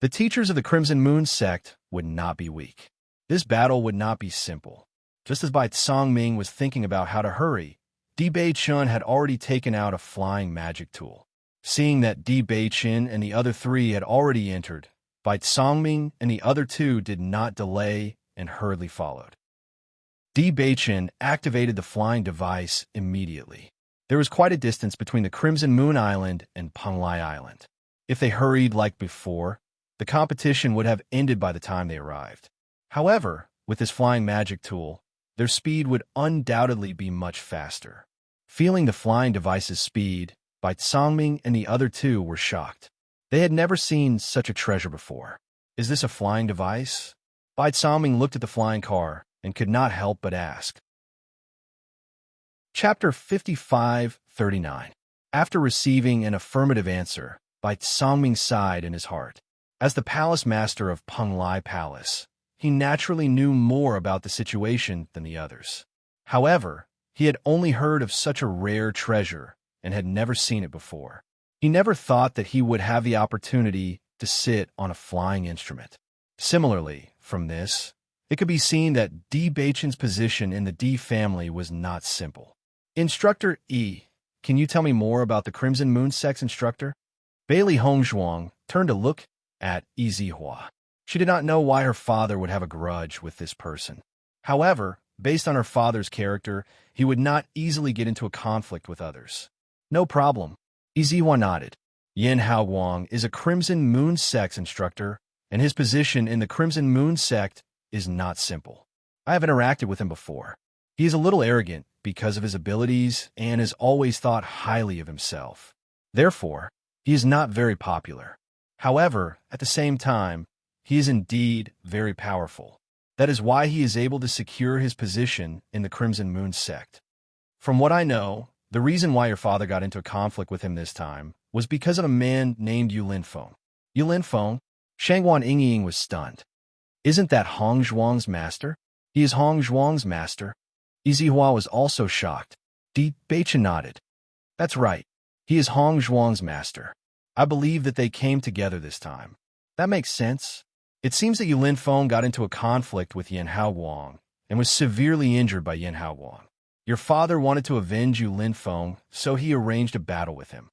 The teachers of the Crimson Moon Sect would not be weak. This battle would not be simple. Just as Bai Tsangming was thinking about how to hurry, Di Beichen had already taken out a flying magic tool. Seeing that Di Beichen and the other three had already entered, Bai Tsangming and the other two did not delay and hurriedly followed. Di Beichen activated the flying device immediately. There was quite a distance between the Crimson Moon Island and Penglai Island. If they hurried like before, the competition would have ended by the time they arrived. However, with this flying magic tool, their speed would undoubtedly be much faster. Feeling the flying device's speed, Bai Tsangming and the other two were shocked. They had never seen such a treasure before. Is this a flying device? Bai Tsangming looked at the flying car and could not help but ask. Chapter 55-39. After receiving an affirmative answer, Bai Tsangming sighed in his heart. As the palace master of Penglai Palace, he naturally knew more about the situation than the others. However, he had only heard of such a rare treasure and had never seen it before. He never thought that he would have the opportunity to sit on a flying instrument. Similarly, from this, it could be seen that Di Beichen's position in the Di family was not simple. Instructor E, can you tell me more about the Crimson Moon Sect's instructor? Bailey Hongzhuang turned to look at Izihua. She did not know why her father would have a grudge with this person. However, based on her father's character, he would not easily get into a conflict with others. No problem. Izihua nodded. Yin Haoguang is a Crimson Moon Sect's instructor, and his position in the Crimson Moon Sect is not simple. I have interacted with him before. He is a little arrogant because of his abilities and has always thought highly of himself. Therefore, he is not very popular. However, at the same time, he is indeed very powerful. That is why he is able to secure his position in the Crimson Moon Sect. From what I know, the reason why your father got into a conflict with him this time was because of a man named Yulinfeng. Yulinfeng? Shangguan Yingying was stunned. Isn't that Hongzhuang's master? He is Hongzhuang's master. Izihua was also shocked. Di Beichen nodded. That's right. He is Hongzhuang's master. I believe that they came together this time. That makes sense. It seems that Yulinfeng got into a conflict with Yin Haoguang, and was severely injured by Yin Haowang. Your father wanted to avenge Yu Linfeng, so he arranged a battle with him.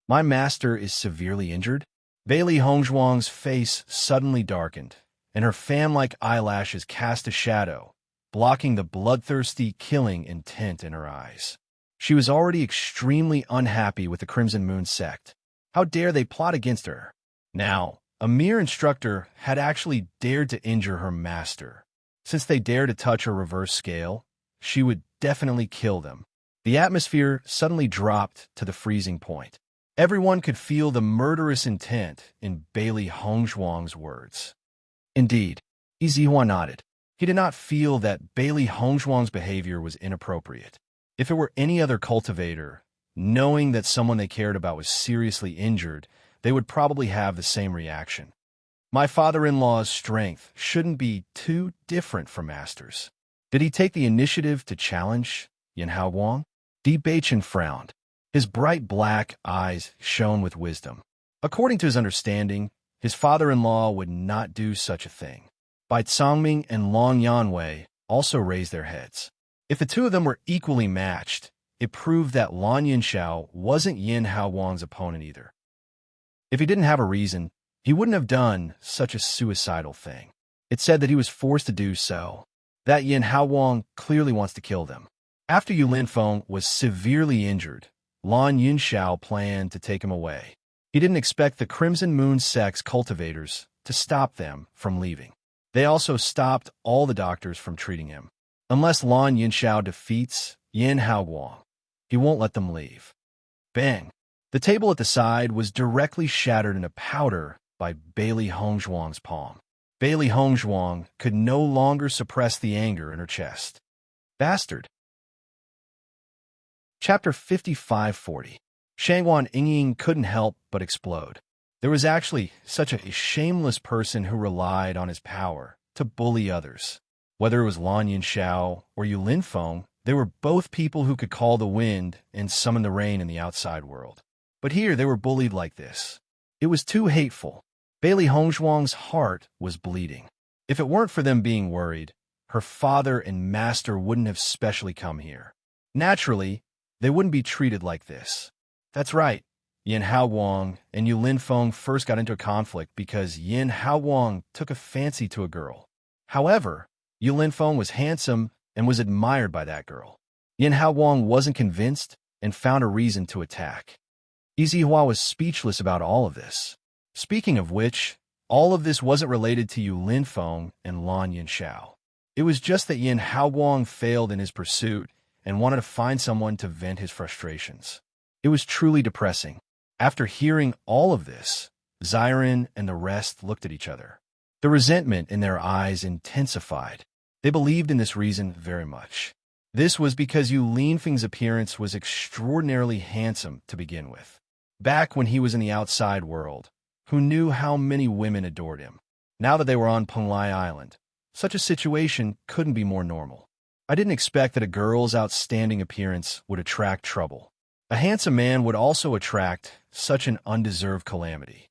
My master is severely injured? Bailey Hongzhuang's face suddenly darkened, and her fan-like eyelashes cast a shadow, blocking the bloodthirsty, killing intent in her eyes. She was already extremely unhappy with the Crimson Moon sect. How dare they plot against her? Now, a mere instructor had actually dared to injure her master. Since they dared to touch her reverse scale, she would definitely kill them. The atmosphere suddenly dropped to the freezing point. Everyone could feel the murderous intent in Bailey Hongzhuang's words. Indeed, Izihua nodded. He did not feel that Bailey Hongzhuang's behavior was inappropriate. If it were any other cultivator, knowing that someone they cared about was seriously injured, they would probably have the same reaction. My father-in-law's strength shouldn't be too different from Master's. Did he take the initiative to challenge Yin Haowang? Di Beichen frowned. His bright black eyes shone with wisdom. According to his understanding, his father-in-law would not do such a thing. Bai Cangming and Long Yanwei also raised their heads. If the two of them were equally matched, it proved that Lan Yinxiao wasn't Yin Haowang's opponent either. If he didn't have a reason, he wouldn't have done such a suicidal thing. It said that he was forced to do so. That Yin Haowang clearly wants to kill them. After Yu Linfeng was severely injured, Lan Yinxiao planned to take him away. He didn't expect the Crimson Moon sect's cultivators to stop them from leaving. They also stopped all the doctors from treating him. Unless Lan Yinxiao defeats Yin Haowang, he won't let them leave. Bang! The table at the side was directly shattered into powder by Bailey Hongzhuang's palm. Bailey Hongzhuang could no longer suppress the anger in her chest. Bastard! Chapter 5540. Shangwan Yingying couldn't help but explode. There was actually such a shameless person who relied on his power to bully others. Whether it was Lan Yinxiao or Yu Linfeng, they were both people who could call the wind and summon the rain in the outside world. But here they were bullied like this. It was too hateful. Bailey Hongzhuang's heart was bleeding. If it weren't for them being worried, her father and master wouldn't have specially come here. Naturally, they wouldn't be treated like this. That's right. Yin Haowang and Yu Linfeng first got into a conflict because Yin Haowang took a fancy to a girl. However, Yu Linfeng was handsome and was admired by that girl. Yin Haowang wasn't convinced and found a reason to attack. Izihua was speechless about all of this. Speaking of which, all of this wasn't related to Yu Linfeng and Lan Yinxiao. It was just that Yin Haowang failed in his pursuit and wanted to find someone to vent his frustrations. It was truly depressing. After hearing all of this, Xiren and the rest looked at each other. The resentment in their eyes intensified. They believed in this reason very much. This was because Yu Linfeng's appearance was extraordinarily handsome to begin with. Back when he was in the outside world, who knew how many women adored him? Now that they were on Penglai Island, such a situation couldn't be more normal. I didn't expect that a girl's outstanding appearance would attract trouble. A handsome man would also attract such an undeserved calamity.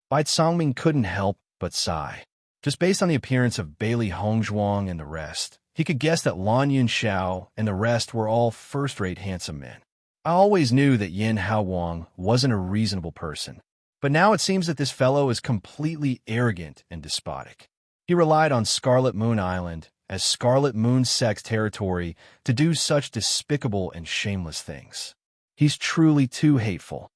Bai Cangming couldn't help but sigh. Just based on the appearance of Bailey Hongzhuang and the rest, he could guess that Lan Yinxiao and the rest were all first-rate handsome men. I always knew that Yin Haowang wasn't a reasonable person, but now it seems that this fellow is completely arrogant and despotic. He relied on Scarlet Moon Island as Scarlet Moon sect's territory to do such despicable and shameless things. He's truly too hateful.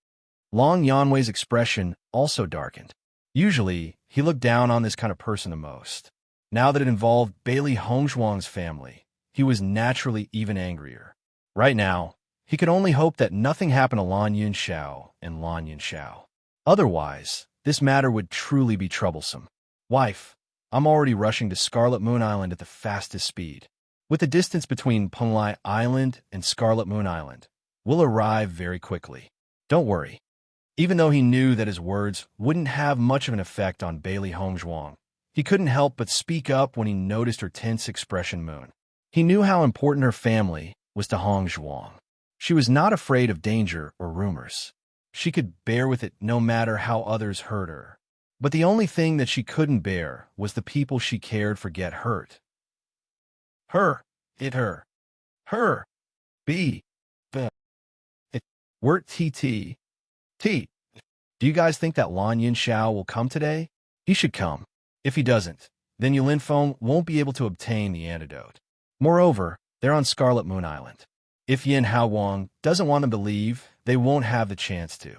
Long Yanwei's expression also darkened. Usually, he looked down on this kind of person the most. Now that it involved Bailey Hongzhuang's family, he was naturally even angrier. Right now, he could only hope that nothing happened to Lan Yinxiao and Lan Yinxiao. Otherwise, this matter would truly be troublesome. Wife, I'm already rushing to Scarlet Moon Island at the fastest speed. With the distance between Penglai Island and Scarlet Moon Island, we'll arrive very quickly. Don't worry. Even though he knew that his words wouldn't have much of an effect on Bailey Hongzhuang, he couldn't help but speak up when he noticed her tense expression moon. He knew how important her family was to Hongzhuang. She was not afraid of danger or rumors. She could bear with it no matter how others hurt her. But the only thing that she couldn't bear was the people she cared for get hurt. Her, it her, be, the, it, wort tt, t. Do you guys think that Lan Yin Xiao will come today? He should come. If he doesn't, then Yulin Feng won't be able to obtain the antidote. Moreover, they're on Scarlet Moon Island. If Yin Haowang doesn't want them to leave, they won't have the chance to.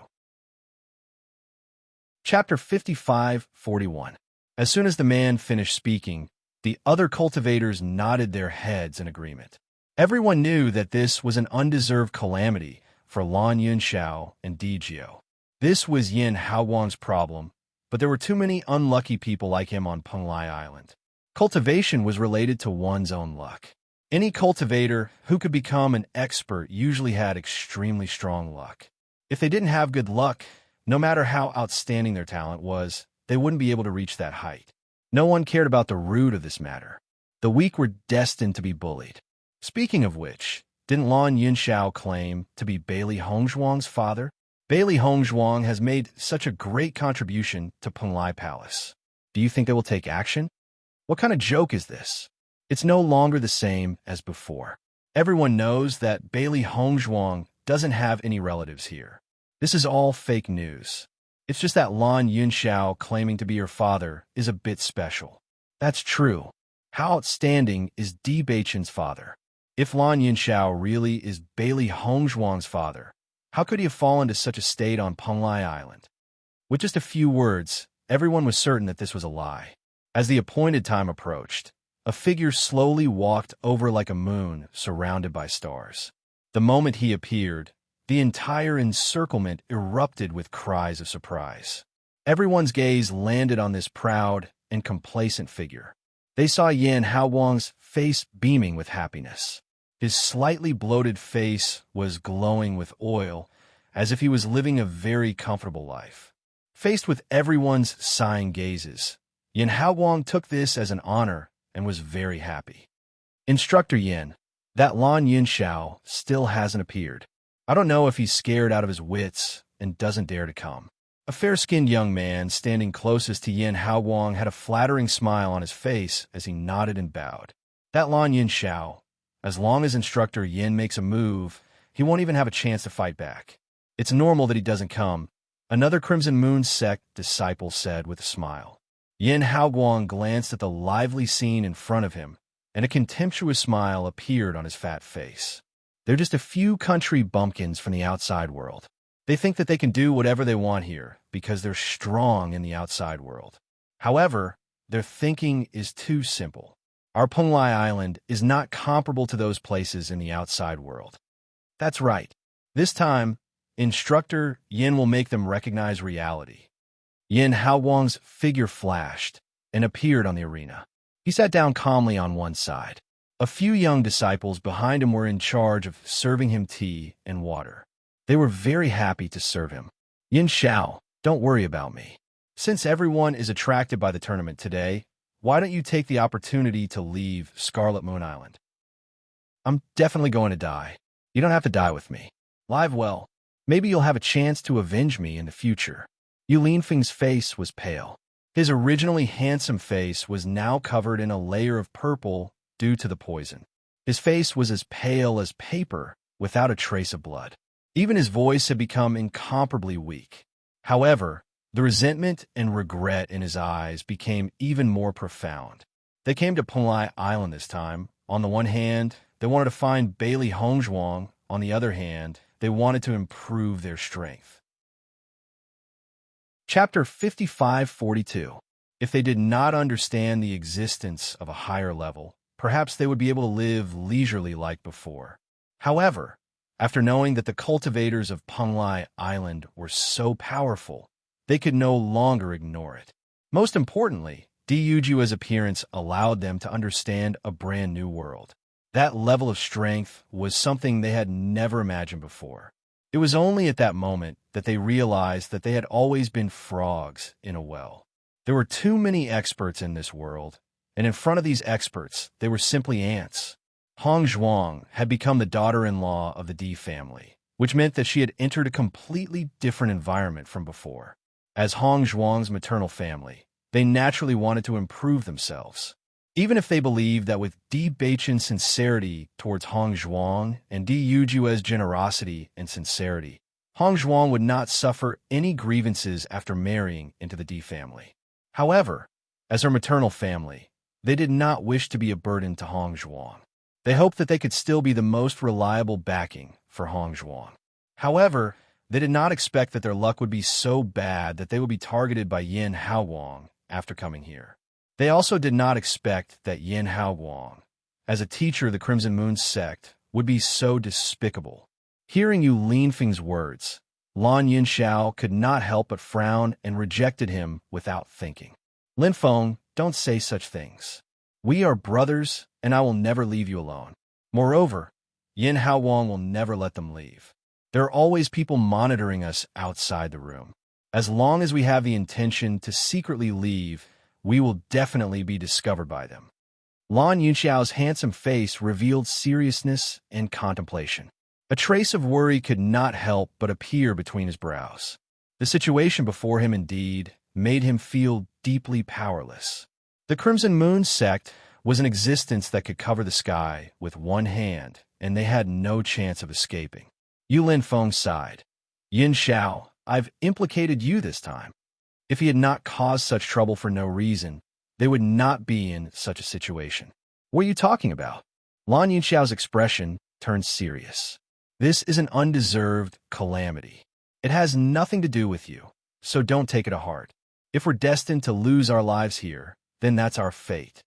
Chapter 55-41. As soon as the man finished speaking, the other cultivators nodded their heads in agreement. Everyone knew that this was an undeserved calamity for Lan Yin Xiao and Dijio. This was Yin Haowang's problem, but there were too many unlucky people like him on Penglai Island. Cultivation was related to one's own luck. Any cultivator who could become an expert usually had extremely strong luck. If they didn't have good luck, no matter how outstanding their talent was, they wouldn't be able to reach that height. No one cared about the root of this matter. The weak were destined to be bullied. Speaking of which, didn't Lan Yunxiao claim to be Bailey Hongzhuang's father? Bailey Hongzhuang has made such a great contribution to Penglai Palace. Do you think they will take action? What kind of joke is this? It's no longer the same as before. Everyone knows that Bailey Hongzhuang doesn't have any relatives here. This is all fake news. It's just that Lan Yunxiao claiming to be her father is a bit special. That's true. How outstanding is Di Beichen's father? If Lan Yunxiao really is Bailey Hongzhuang's father, how could he have fallen to such a state on Penglai Island? With just a few words, everyone was certain that this was a lie. As the appointed time approached, a figure slowly walked over like a moon surrounded by stars. The moment he appeared, the entire encirclement erupted with cries of surprise. Everyone's gaze landed on this proud and complacent figure. They saw Yin Haowang's face beaming with happiness. His slightly bloated face was glowing with oil, as if he was living a very comfortable life. Faced with everyone's sighing gazes, Yin Haowang took this as an honor and was very happy. Instructor Yin, that Lan Yunxiao still hasn't appeared. I don't know if he's scared out of his wits and doesn't dare to come. A fair-skinned young man standing closest to Yin Haowang had a flattering smile on his face as he nodded and bowed. That Lan Yunxiao, as long as Instructor Yin makes a move, he won't even have a chance to fight back. It's normal that he doesn't come, another Crimson Moon sect disciple said with a smile. Yin Haowang glanced at the lively scene in front of him, and a contemptuous smile appeared on his fat face. They're just a few country bumpkins from the outside world. They think that they can do whatever they want here because they're strong in the outside world. However, their thinking is too simple. Our Penglai Island is not comparable to those places in the outside world. That's right. This time, Instructor Yin will make them recognize reality. Yin Haowang's figure flashed and appeared on the arena. He sat down calmly on one side. A few young disciples behind him were in charge of serving him tea and water. They were very happy to serve him. Yin Xiao, don't worry about me. Since everyone is attracted by the tournament today, why don't you take the opportunity to leave Scarlet Moon Island? I'm definitely going to die. You don't have to die with me. Live well. Maybe you'll have a chance to avenge me in the future. Yu Linfeng's face was pale. His originally handsome face was now covered in a layer of purple due to the poison. His face was as pale as paper, without a trace of blood. Even his voice had become incomparably weak. However, the resentment and regret in his eyes became even more profound. They came to Penglai Island this time. On the one hand, they wanted to find Bailey Hongzhuang. On the other hand, they wanted to improve their strength. Chapter 55-42. If they did not understand the existence of a higher level, perhaps they would be able to live leisurely like before. However, after knowing that the cultivators of Penglai Island were so powerful, they could no longer ignore it. Most importantly, Di Yujua's appearance allowed them to understand a brand new world. That level of strength was something they had never imagined before. It was only at that moment that they realized that they had always been frogs in a well. There were too many experts in this world, and in front of these experts, they were simply ants. Hongzhuang had become the daughter-in-law of the Di family, which meant that she had entered a completely different environment from before. As Hongzhuang's maternal family, they naturally wanted to improve themselves. Even if they believed that with Di Beichen's sincerity towards Hong Zhuang and Di Yujue's generosity and sincerity, Hong Zhuang would not suffer any grievances after marrying into the Di family. However, as her maternal family, they did not wish to be a burden to Hong Zhuang. They hoped that they could still be the most reliable backing for Hong Zhuang. However, they did not expect that their luck would be so bad that they would be targeted by Yin Haowang after coming here. They also did not expect that Yin Haowang, as a teacher of the Crimson Moon sect, would be so despicable. Hearing Yu Linfeng's words, Lan Yunxiao could not help but frown and rejected him without thinking. Linfeng, don't say such things. We are brothers, and I will never leave you alone. Moreover, Yin Haowang will never let them leave. There are always people monitoring us outside the room. As long as we have the intention to secretly leave, we will definitely be discovered by them. Lan Yunxiao's handsome face revealed seriousness and contemplation. A trace of worry could not help but appear between his brows. The situation before him indeed made him feel deeply powerless. The Crimson Moon sect was an existence that could cover the sky with one hand, and they had no chance of escaping. Yu Linfeng sighed. Yin Xiao, I've implicated you this time. If he had not caused such trouble for no reason, they would not be in such a situation. What are you talking about? Lan Yunxiao's expression turned serious. This is an undeserved calamity. It has nothing to do with you, so don't take it to heart. If we're destined to lose our lives here, then that's our fate.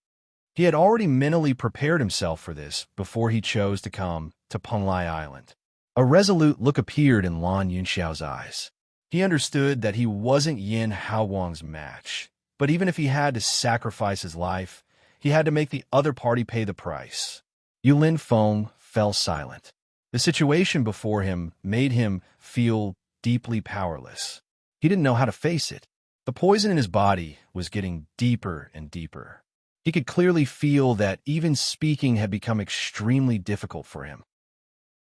He had already mentally prepared himself for this before he chose to come to Penglai Island. A resolute look appeared in Lan Yunxiao's eyes. He understood that he wasn't Yin Haowang's match, but even if he had to sacrifice his life, he had to make the other party pay the price. Yu Linfeng fell silent. The situation before him made him feel deeply powerless. He didn't know how to face it. The poison in his body was getting deeper and deeper. He could clearly feel that even speaking had become extremely difficult for him.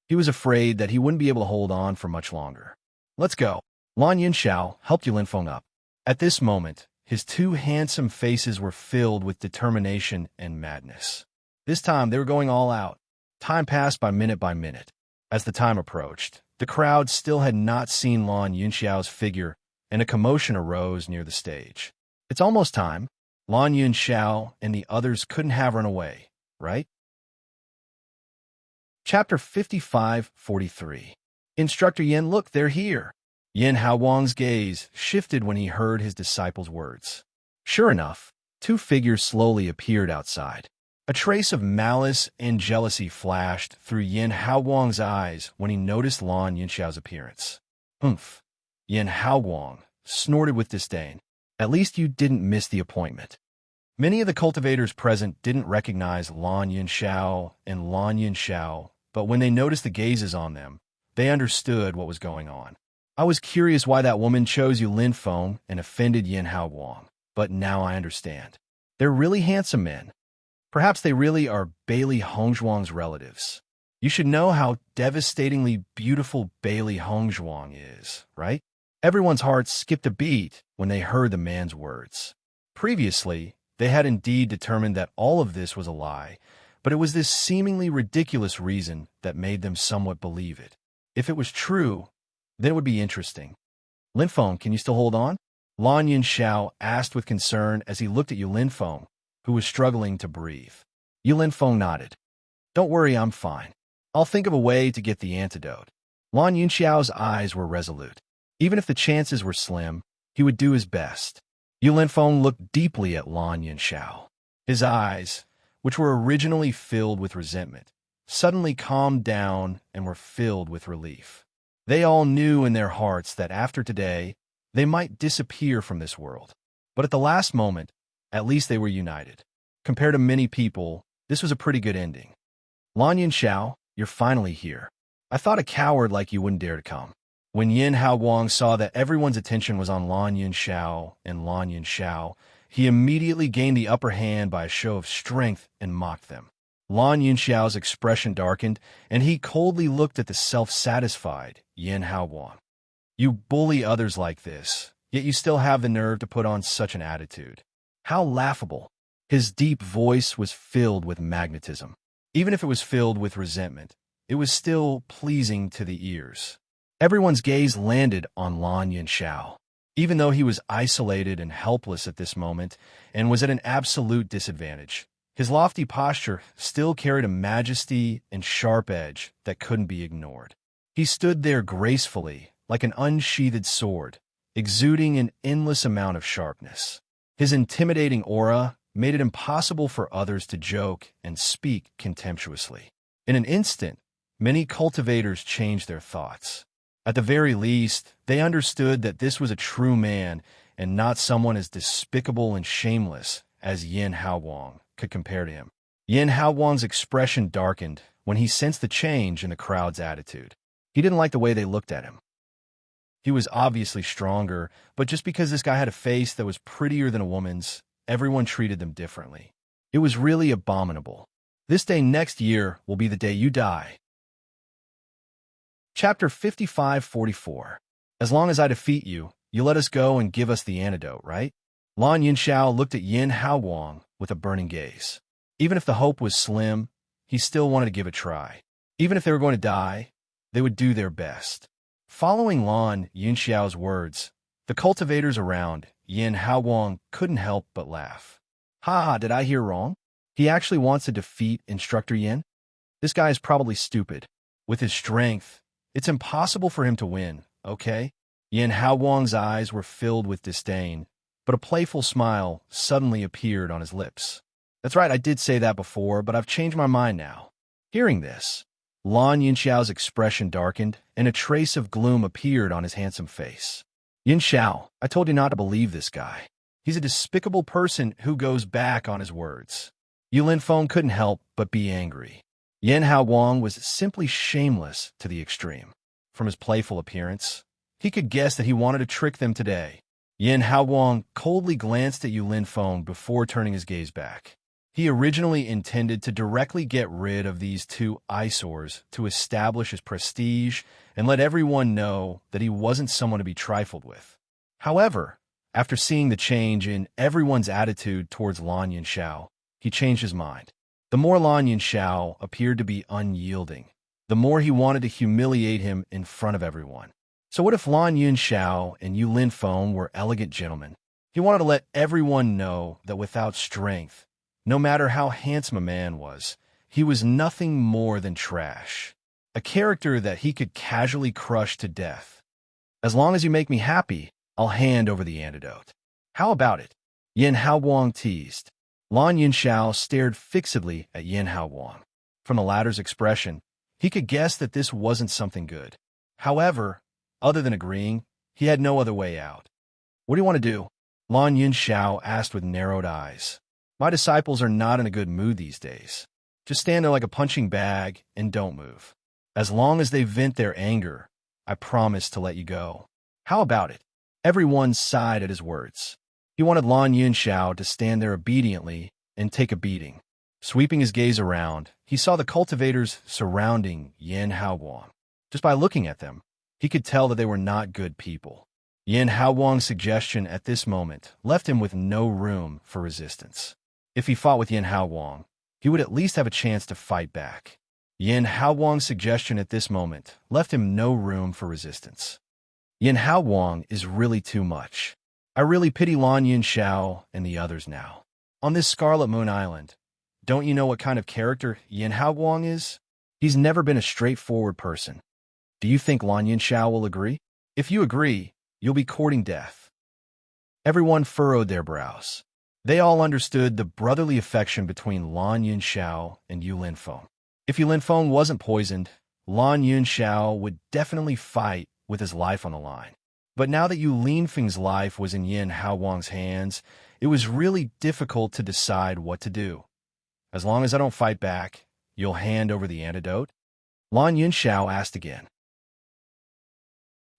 He was afraid that he wouldn't be able to hold on for much longer. Let's go. Lan Yunxiao helped Yu Linfeng up. At this moment, his two handsome faces were filled with determination and madness. This time, they were going all out. Time passed by minute. As the time approached, the crowd still had not seen Lan Yunxiao's figure, and a commotion arose near the stage. It's almost time. Lan Yunxiao and the others couldn't have run away, right? Chapter 55-43. Instructor Yin, look, they're here. Yin Haowang's gaze shifted when he heard his disciple's words. Sure enough, two figures slowly appeared outside. A trace of malice and jealousy flashed through Yin Haowang's eyes when he noticed Lan Yunxiao's appearance. Humph! Yin Haowang snorted with disdain. At least you didn't miss the appointment. Many of the cultivators present didn't recognize Lan Yunxiao and Lan Yunxiao, but when they noticed the gazes on them, they understood what was going on. I was curious why that woman chose Yu Linfeng and offended Yin Haowang, but now I understand. They're really handsome men. Perhaps they really are Bailey Hongzhuang's relatives. You should know how devastatingly beautiful Bailey Hongzhuang is, right? Everyone's hearts skipped a beat when they heard the man's words. Previously, they had indeed determined that all of this was a lie, but it was this seemingly ridiculous reason that made them somewhat believe it. If it was true, then it would be interesting. Linfeng, can you still hold on? Lan Yunxiao asked with concern as he looked at Yu Linfeng, who was struggling to breathe. Yu Linfeng nodded. Don't worry, I'm fine. I'll think of a way to get the antidote. Lan Yunxiao's eyes were resolute. Even if the chances were slim, he would do his best. Yu Linfeng looked deeply at Lan Yunxiao. His eyes, which were originally filled with resentment, suddenly calmed down and were filled with relief. They all knew in their hearts that after today, they might disappear from this world. But at the last moment, at least they were united. Compared to many people, this was a pretty good ending. Lan Yunxiao, you're finally here. I thought a coward like you wouldn't dare to come. When Yin Haowang saw that everyone's attention was on Lan Yunxiao and Lan Yunxiao, he immediately gained the upper hand by a show of strength and mocked them. Lan Yunxiao's expression darkened, and he coldly looked at the self-satisfied Yin Haowang. You bully others like this, yet you still have the nerve to put on such an attitude. How laughable. His deep voice was filled with magnetism. Even if it was filled with resentment, it was still pleasing to the ears. Everyone's gaze landed on Lan Yunxiao. Even though he was isolated and helpless at this moment and was at an absolute disadvantage, his lofty posture still carried a majesty and sharp edge that couldn't be ignored. He stood there gracefully, like an unsheathed sword, exuding an endless amount of sharpness. His intimidating aura made it impossible for others to joke and speak contemptuously. In an instant, many cultivators changed their thoughts. At the very least, they understood that this was a true man and not someone as despicable and shameless as Yin Haowang could compare to him. Yin Haowang's expression darkened when he sensed the change in the crowd's attitude. He didn't like the way they looked at him. He was obviously stronger, but just because this guy had a face that was prettier than a woman's, everyone treated them differently. It was really abominable. This day next year will be the day you die. Chapter 55-44. As long as I defeat you, you let us go and give us the antidote, right? Lan Yunxiao looked at Yin Haowang with a burning gaze. Even if the hope was slim, he still wanted to give a try. Even if they were going to die, they would do their best. Following Lan Yunxiao's words, the cultivators around Yin Haowang couldn't help but laugh. Ha, did I hear wrong? He actually wants to defeat Instructor Yin? This guy is probably stupid. With his strength, it's impossible for him to win, okay? Yin Haowang's eyes were filled with disdain, but a playful smile suddenly appeared on his lips. That's right, I did say that before, but I've changed my mind now. Hearing this, Lan Yunxiao's expression darkened, and a trace of gloom appeared on his handsome face. Yunxiao, I told you not to believe this guy. He's a despicable person who goes back on his words. Yu Linfeng couldn't help but be angry. Yin Haowang was simply shameless to the extreme. From his playful appearance, he could guess that he wanted to trick them today. Yin Haowang coldly glanced at Yu Linfeng before turning his gaze back. He originally intended to directly get rid of these two eyesores to establish his prestige and let everyone know that he wasn't someone to be trifled with. However, after seeing the change in everyone's attitude towards Lan Yunxiao, he changed his mind. The more Lan Yunxiao appeared to be unyielding, the more he wanted to humiliate him in front of everyone. So what if Lan Yunxiao and Yu Linfeng were elegant gentlemen? He wanted to let everyone know that without strength, no matter how handsome a man was, he was nothing more than trash. A character that he could casually crush to death. As long as you make me happy, I'll hand over the antidote. How about it? Yin Haowang teased. Lan Yunxiao stared fixedly at Yin Haowang. From the latter's expression, he could guess that this wasn't something good. However, other than agreeing, he had no other way out. What do you want to do? Lan Yunxiao asked with narrowed eyes. My disciples are not in a good mood these days. Just stand there like a punching bag and don't move. As long as they vent their anger, I promise to let you go. How about it? Everyone sighed at his words. He wanted Lan Yunxiao to stand there obediently and take a beating. Sweeping his gaze around, he saw the cultivators surrounding Yin Haowang. Just by looking at them, he could tell that they were not good people. Yin Haowang's suggestion at this moment left him with no room for resistance. If he fought with Yin Haowang, he would at least have a chance to fight back. Yin Haowang's suggestion at this moment left him no room for resistance. Yin Haowang is really too much. I really pity Lan Yunxiao and the others now. On this Scarlet Moon Island, don't you know what kind of character Yin Haowang is? He's never been a straightforward person. Do you think Lan Yunxiao will agree? If you agree, you'll be courting death. Everyone furrowed their brows. They all understood the brotherly affection between Lan Yunxiao and Yu Linfeng. If Yu Linfeng wasn't poisoned, Lan Yunxiao would definitely fight with his life on the line. But now that Yu Linfeng's life was in Yin Haowang's hands, it was really difficult to decide what to do. As long as I don't fight back, you'll hand over the antidote? Lan Yunxiao asked again.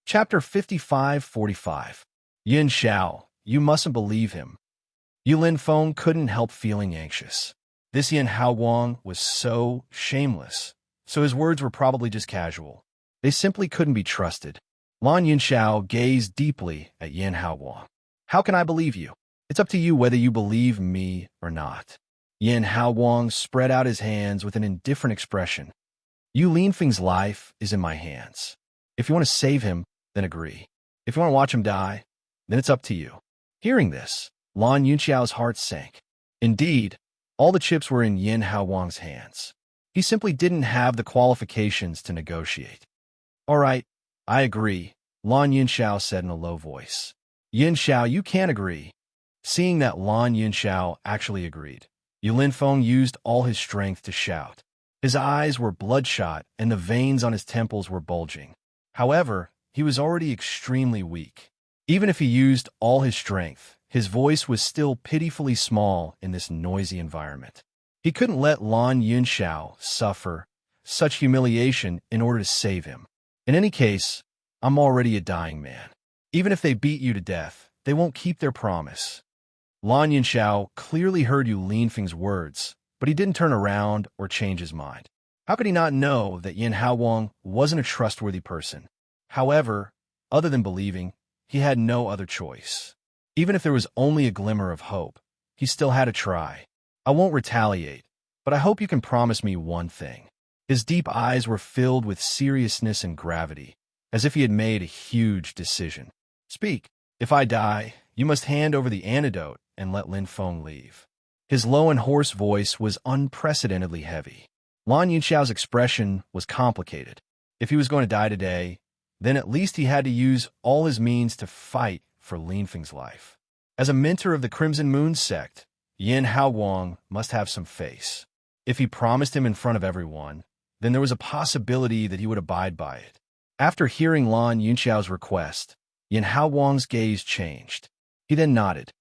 Chapter 55-45. Yunxiao, you mustn't believe him. Yu Linfeng couldn't help feeling anxious. This Yin Haowang was so shameless, so his words were probably just casual. They simply couldn't be trusted. Lan Yunxiao gazed deeply at Yin Haowang. How can I believe you? It's up to you whether you believe me or not. Yin Haowang spread out his hands with an indifferent expression. Yu Linfeng's life is in my hands. If you want to save him, then agree. If you want to watch him die, then it's up to you. Hearing this, Lan Yunxiao's heart sank. Indeed, all the chips were in Yin Haowang's hands. He simply didn't have the qualifications to negotiate. All right, I agree, Lan Yunxiao said in a low voice. Yin Xiao, you can't agree. Seeing that Lan Yunxiao actually agreed, Yu Linfeng used all his strength to shout. His eyes were bloodshot and the veins on his temples were bulging. However, he was already extremely weak. Even if he used all his strength, his voice was still pitifully small in this noisy environment. He couldn't let Lan Yunxiao suffer such humiliation in order to save him. In any case, I'm already a dying man. Even if they beat you to death, they won't keep their promise. Lan Yunxiao clearly heard Yu Linfeng's words, but he didn't turn around or change his mind. How could he not know that Yin Haowang wasn't a trustworthy person? However, other than believing, he had no other choice. Even if there was only a glimmer of hope, he still had to try. I won't retaliate, but I hope you can promise me one thing. His deep eyes were filled with seriousness and gravity, as if he had made a huge decision. Speak. If I die, you must hand over the antidote and let Linfeng leave. His low and hoarse voice was unprecedentedly heavy. Lan Yunxiao's expression was complicated. If he was going to die today, then at least he had to use all his means to fight for Linfeng's life. As a mentor of the Crimson Moon sect, Yin Haowang must have some face. If he promised him in front of everyone, then there was a possibility that he would abide by it. After hearing Lan Yunxiao's request, Yin Haowang's gaze changed. He then nodded.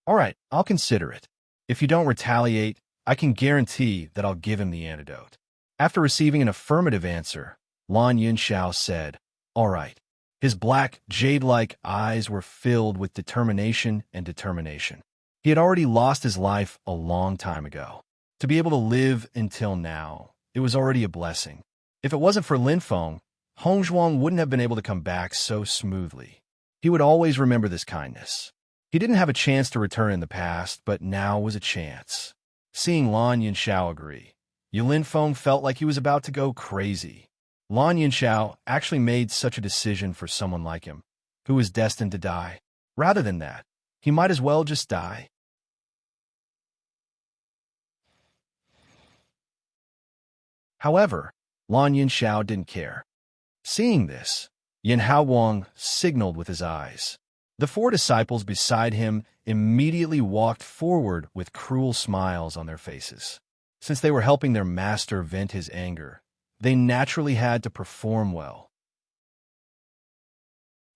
All right, I'll consider it. If you don't retaliate, I can guarantee that I'll give him the antidote. After receiving an affirmative answer, Lan Yunxiao said, all right. His black, jade-like eyes were filled with determination and determination. He had already lost his life a long time ago. To be able to live until now, it was already a blessing. If it wasn't for Linfeng, Hongzhuang wouldn't have been able to come back so smoothly. He would always remember this kindness. He didn't have a chance to return in the past, but now was a chance. Seeing Lan Yunxiao agree, Yu Linfeng felt like he was about to go crazy. Lan Yunxiao actually made such a decision for someone like him, who was destined to die. Rather than that, he might as well just die. However, Lan Yunxiao didn't care. Seeing this, Yin Haowang signaled with his eyes. The four disciples beside him immediately walked forward with cruel smiles on their faces. Since they were helping their master vent his anger, they naturally had to perform well.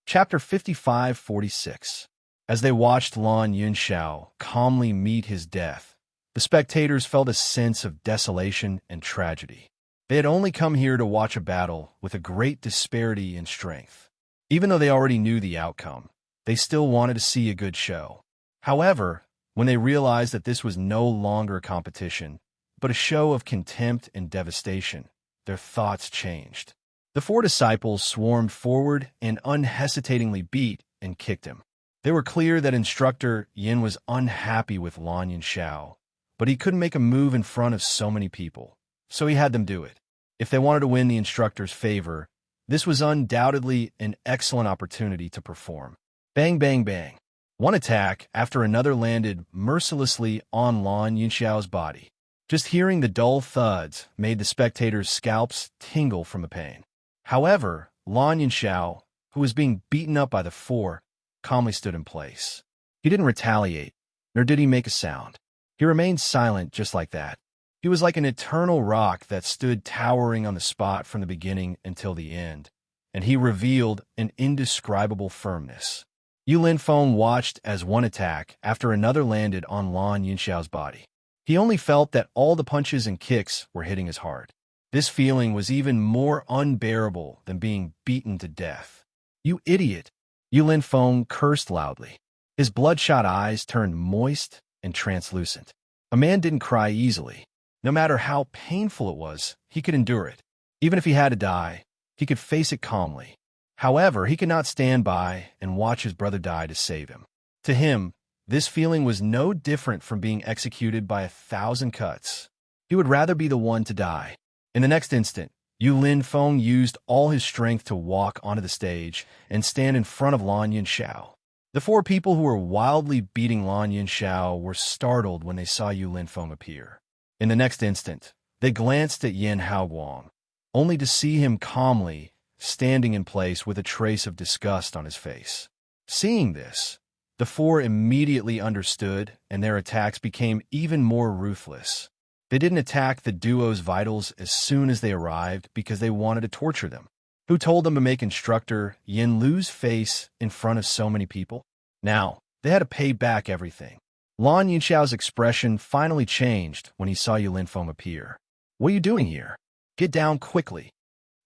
Chapter 55-46. As they watched Lan Yunxiao calmly meet his death, the spectators felt a sense of desolation and tragedy. They had only come here to watch a battle with a great disparity in strength. Even though they already knew the outcome, they still wanted to see a good show. However, when they realized that this was no longer a competition, but a show of contempt and devastation, their thoughts changed. The four disciples swarmed forward and unhesitatingly beat and kicked him. They were clear that instructor Yin was unhappy with Lan Yunxiao, but he couldn't make a move in front of so many people, so he had them do it. If they wanted to win the instructor's favor, this was undoubtedly an excellent opportunity to perform. Bang, bang, bang. One attack after another landed mercilessly on Lan Yunxiao's body. Just hearing the dull thuds made the spectators' scalps tingle from the pain. However, Lan Yunxiao, who was being beaten up by the four, calmly stood in place. He didn't retaliate, nor did he make a sound. He remained silent just like that. He was like an eternal rock that stood towering on the spot from the beginning until the end, and he revealed an indescribable firmness. Yu Linfeng watched as one attack after another landed on Lan Yunxiao's body. He only felt that all the punches and kicks were hitting his heart. This feeling was even more unbearable than being beaten to death. You idiot! Yu Linfeng cursed loudly. His bloodshot eyes turned moist and translucent. A man didn't cry easily. No matter how painful it was, he could endure it. Even if he had to die, he could face it calmly. However, he could not stand by and watch his brother die to save him. To him, This feeling was no different from being executed by 1,000 cuts. He would rather be the one to die. In the next instant, Yu Linfeng used all his strength to walk onto the stage and stand in front of Lan Yunxiao. The four people who were wildly beating Lan Yunxiao were startled when they saw Yu Linfeng appear. In the next instant, they glanced at Yin Haoguang, only to see him calmly standing in place with a trace of disgust on his face. Seeing this, the four immediately understood, and their attacks became even more ruthless. They didn't attack the duo's vitals as soon as they arrived because they wanted to torture them. Who told them to make instructor Yin Lu's face in front of so many people? Now, they had to pay back everything. Lan Yunxiao's expression finally changed when he saw Yu Linfeng appear. "What are you doing here? Get down quickly."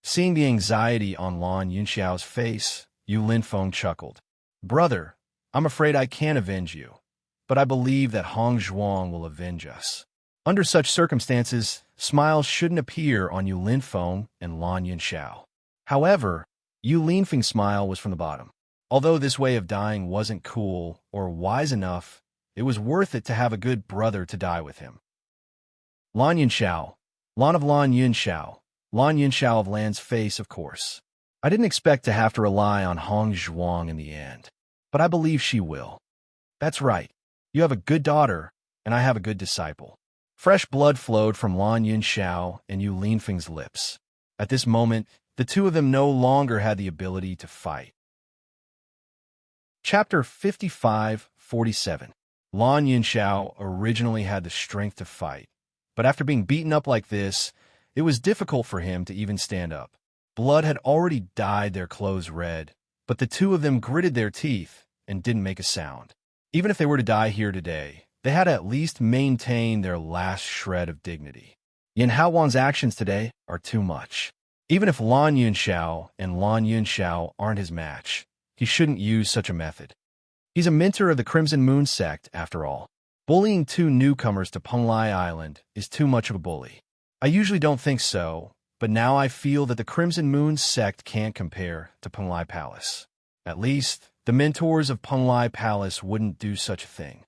Seeing the anxiety on Lan Yunxiao's face, Yu Linfeng chuckled. "Brother, I'm afraid I can't avenge you, but I believe that Hong Zhuang will avenge us." Under such circumstances, smiles shouldn't appear on Yu Linfeng and Lan Yunxiao. However, Yu Linfeng's smile was from the bottom. Although this way of dying wasn't cool or wise enough, it was worth it to have a good brother to die with him. Lan Yunxiao, Lan of Lan Yunxiao, Lan Yunxiao of Lan's face, of course. I didn't expect to have to rely on Hong Zhuang in the end, but I believe she will. That's right. You have a good daughter, and I have a good disciple. Fresh blood flowed from Lan Yunxiao and Yu Linfeng's lips. At this moment, the two of them no longer had the ability to fight. Chapter 55-47. Lan Yunxiao originally had the strength to fight, but after being beaten up like this, it was difficult for him to even stand up. Blood had already dyed their clothes red, but the two of them gritted their teeth and didn't make a sound. Even if they were to die here today, they had to at least maintain their last shred of dignity. Yin Haoguang's actions today are too much. Even if Lan Yunxiao and Lan Yunxiao aren't his match, he shouldn't use such a method. He's a mentor of the Crimson Moon sect, after all. Bullying two newcomers to Penglai Island is too much of a bully. I usually don't think so, but now I feel that the Crimson Moon sect can't compare to Penglai Palace. At least, the mentors of Penglai Palace wouldn't do such a thing.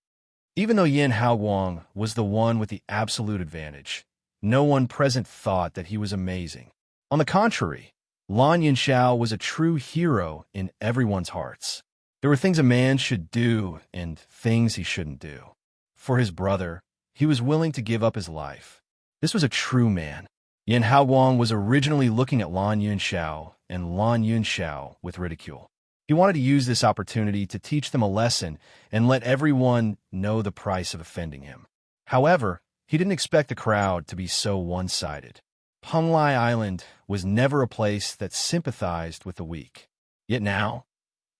Even though Yin Haoguang was the one with the absolute advantage, no one present thought that he was amazing. On the contrary, Lan Yunxiao was a true hero in everyone's hearts. There were things a man should do and things he shouldn't do. For his brother, he was willing to give up his life. This was a true man. Yin Haoguang was originally looking at Lan Yunxiao and Lan Yunxiao with ridicule. He wanted to use this opportunity to teach them a lesson and let everyone know the price of offending him. However, he didn't expect the crowd to be so one-sided. Penglai Island was never a place that sympathized with the weak. Yet now,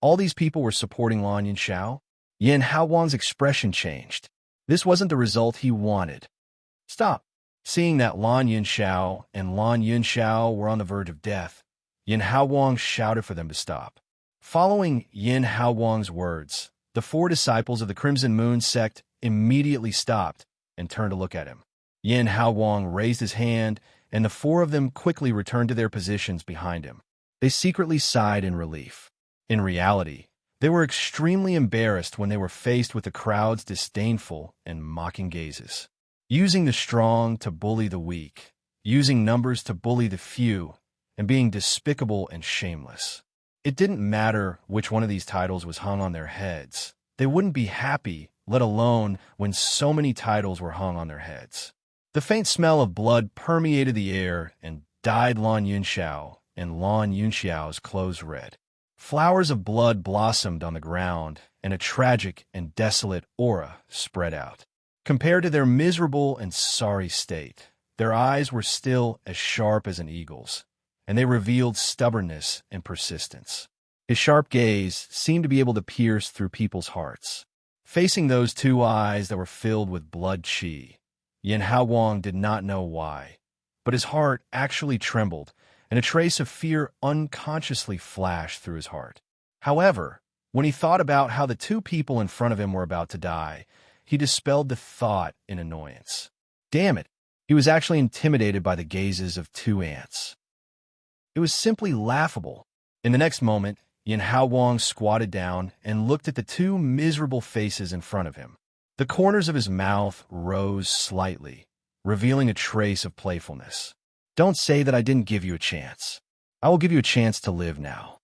all these people were supporting Lan Yunxiao. Yin Haoguang's expression changed. This wasn't the result he wanted. "Stop." Seeing that Lan Yunxiao and Lan Yunxiao were on the verge of death, Yin Haoguang shouted for them to stop. Following Yin Haoguang's words, the four disciples of the Crimson Moon sect immediately stopped and turned to look at him. Yin Haoguang raised his hand, and the four of them quickly returned to their positions behind him. They secretly sighed in relief. In reality, they were extremely embarrassed when they were faced with the crowd's disdainful and mocking gazes. Using the strong to bully the weak, using numbers to bully the few, and being despicable and shameless. It didn't matter which one of these titles was hung on their heads. They wouldn't be happy, let alone when so many titles were hung on their heads. The faint smell of blood permeated the air and dyed Lan Yunxiao and Lan Yunxiao's clothes red. Flowers of blood blossomed on the ground, and a tragic and desolate aura spread out. Compared to their miserable and sorry state, their eyes were still as sharp as an eagle's, and they revealed stubbornness and persistence. His sharp gaze seemed to be able to pierce through people's hearts. Facing those two eyes that were filled with blood qi, Yin Haoguang did not know why, but his heart actually trembled, and a trace of fear unconsciously flashed through his heart. However, when he thought about how the two people in front of him were about to die, he dispelled the thought in annoyance. Damn it, he was actually intimidated by the gazes of two ants. It was simply laughable. In the next moment, Yin Hao Wang squatted down and looked at the two miserable faces in front of him. The corners of his mouth rose slightly, revealing a trace of playfulness. "Don't say that I didn't give you a chance. I will give you a chance to live now."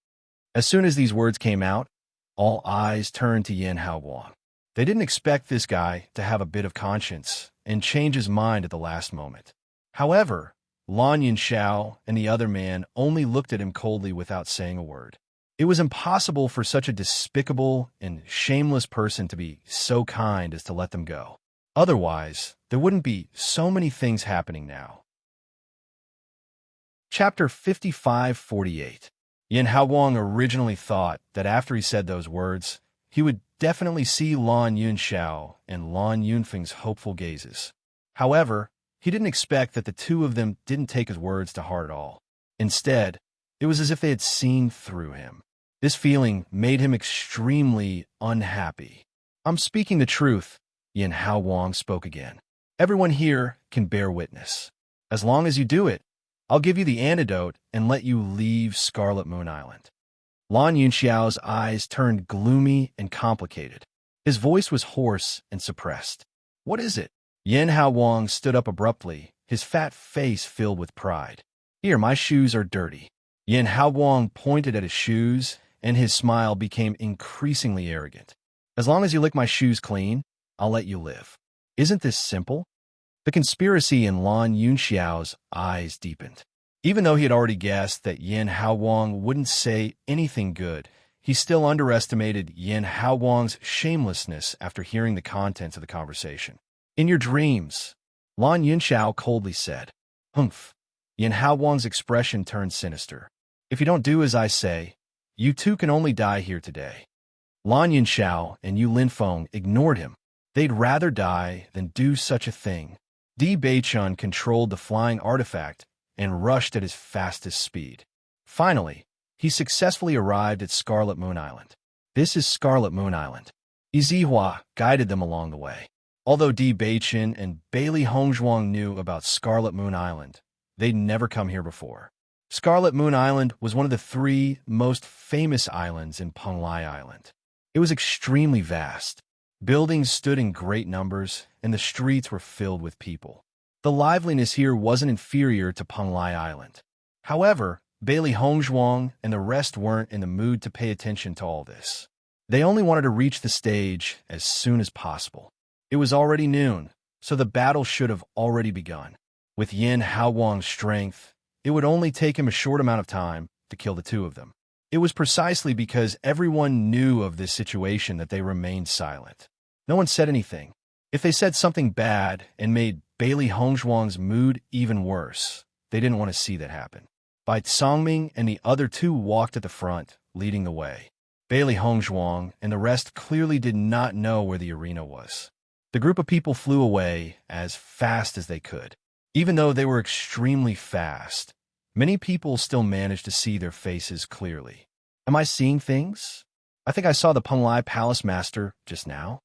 As soon as these words came out, all eyes turned to Yin Hao Wang. They didn't expect this guy to have a bit of conscience and change his mind at the last moment. However, Lan Yunxiao and the other man only looked at him coldly without saying a word. It was impossible for such a despicable and shameless person to be so kind as to let them go. Otherwise, there wouldn't be so many things happening now. Chapter 55-48. Yin Hao Wang originally thought that after he said those words, he would definitely see Lan Yunxiao and Lan Yunfeng's hopeful gazes. However, he didn't expect that the two of them didn't take his words to heart at all. Instead, it was as if they had seen through him. This feeling made him extremely unhappy. "I'm speaking the truth," Yin Hao Wang spoke again. "Everyone here can bear witness. As long as you do it, I'll give you the antidote and let you leave Scarlet Moon Island." Lan Yunxiao's eyes turned gloomy and complicated. His voice was hoarse and suppressed. "What is it?" Yin Hao Wang stood up abruptly, his fat face filled with pride. "Here, my shoes are dirty." Yin Hao Wang pointed at his shoes, and his smile became increasingly arrogant. "As long as you lick my shoes clean, I'll let you live. Isn't this simple?" The conspiracy in Lan Yunxiao's eyes deepened. Even though he had already guessed that Yin Hao Wang wouldn't say anything good, he still underestimated Yin Hao Wang's shamelessness after hearing the contents of the conversation. "In your dreams," Lan Yunxiao coldly said. "Humph." Yin Hao Wang's expression turned sinister. "If you don't do as I say, you two can only die here today." Lan Yunxiao and Yu Linfeng ignored him. They'd rather die than do such a thing. Di Beichun controlled the flying artifact and rushed at his fastest speed. Finally, he successfully arrived at Scarlet Moon Island. "This is Scarlet Moon Island." Izihua guided them along the way. Although Di Beichun and Bailey Hongzhuang knew about Scarlet Moon Island, they'd never come here before. Scarlet Moon Island was one of the 3 most famous islands in Penglai Island. It was extremely vast. Buildings stood in great numbers, and the streets were filled with people. The liveliness here wasn't inferior to Penglai Island. However, Bailey Hongzhuang and the rest weren't in the mood to pay attention to all this. They only wanted to reach the stage as soon as possible. It was already noon, so the battle should have already begun. With Yin Hao Wang's strength, it would only take him a short amount of time to kill the two of them. It was precisely because everyone knew of this situation that they remained silent. No one said anything. If they said something bad and made Bailey Hongzhuang's mood even worse, they didn't want to see that happen. Bai Songming and the other two walked at the front, leading the way. Bailey Hongzhuang and the rest clearly did not know where the arena was. The group of people flew away as fast as they could. Even though they were extremely fast, many people still managed to see their faces clearly. Am I seeing things? I think I saw the Penglai Palace Master just now.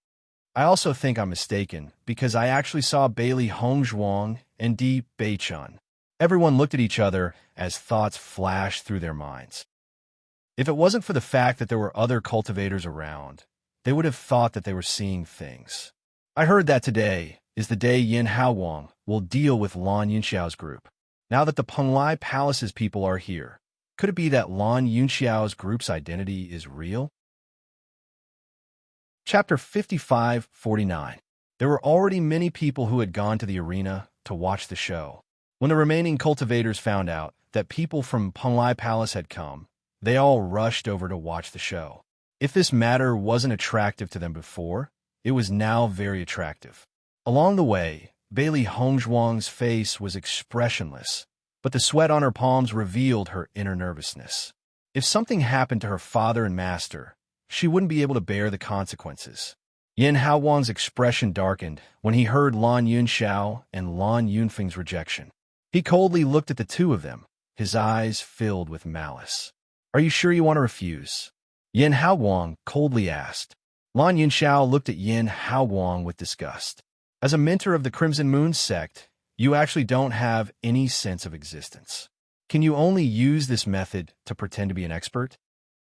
I also think I'm mistaken, because I actually saw Bailey Hongzhuang and Di Beichun. Everyone looked at each other as thoughts flashed through their minds. If it wasn't for the fact that there were other cultivators around, they would have thought that they were seeing things. I heard that today is the day Yin Hao Wang will deal with Lan Yunxiao's group. Now that the Penglai Palace's people are here, could it be that Lan Yunxiao's group's identity is real? Chapter 55-49. There were already many people who had gone to the arena to watch the show. When the remaining cultivators found out that people from Penglai Palace had come, they all rushed over to watch the show. If this matter wasn't attractive to them before, it was now very attractive. Along the way, Bailey Hongzhuang's face was expressionless, but the sweat on her palms revealed her inner nervousness. If something happened to her father and master, she wouldn't be able to bear the consequences. Yin Hao Wang's expression darkened when he heard Lan Yunxiao and Lan Yunfeng's rejection. He coldly looked at the two of them, his eyes filled with malice. "Are you sure you want to refuse?" Yin Hao Wang coldly asked. Lan Yunxiao looked at Yin Hao Wang with disgust. As a mentor of the Crimson Moon sect, you actually don't have any sense of existence. Can you only use this method to pretend to be an expert?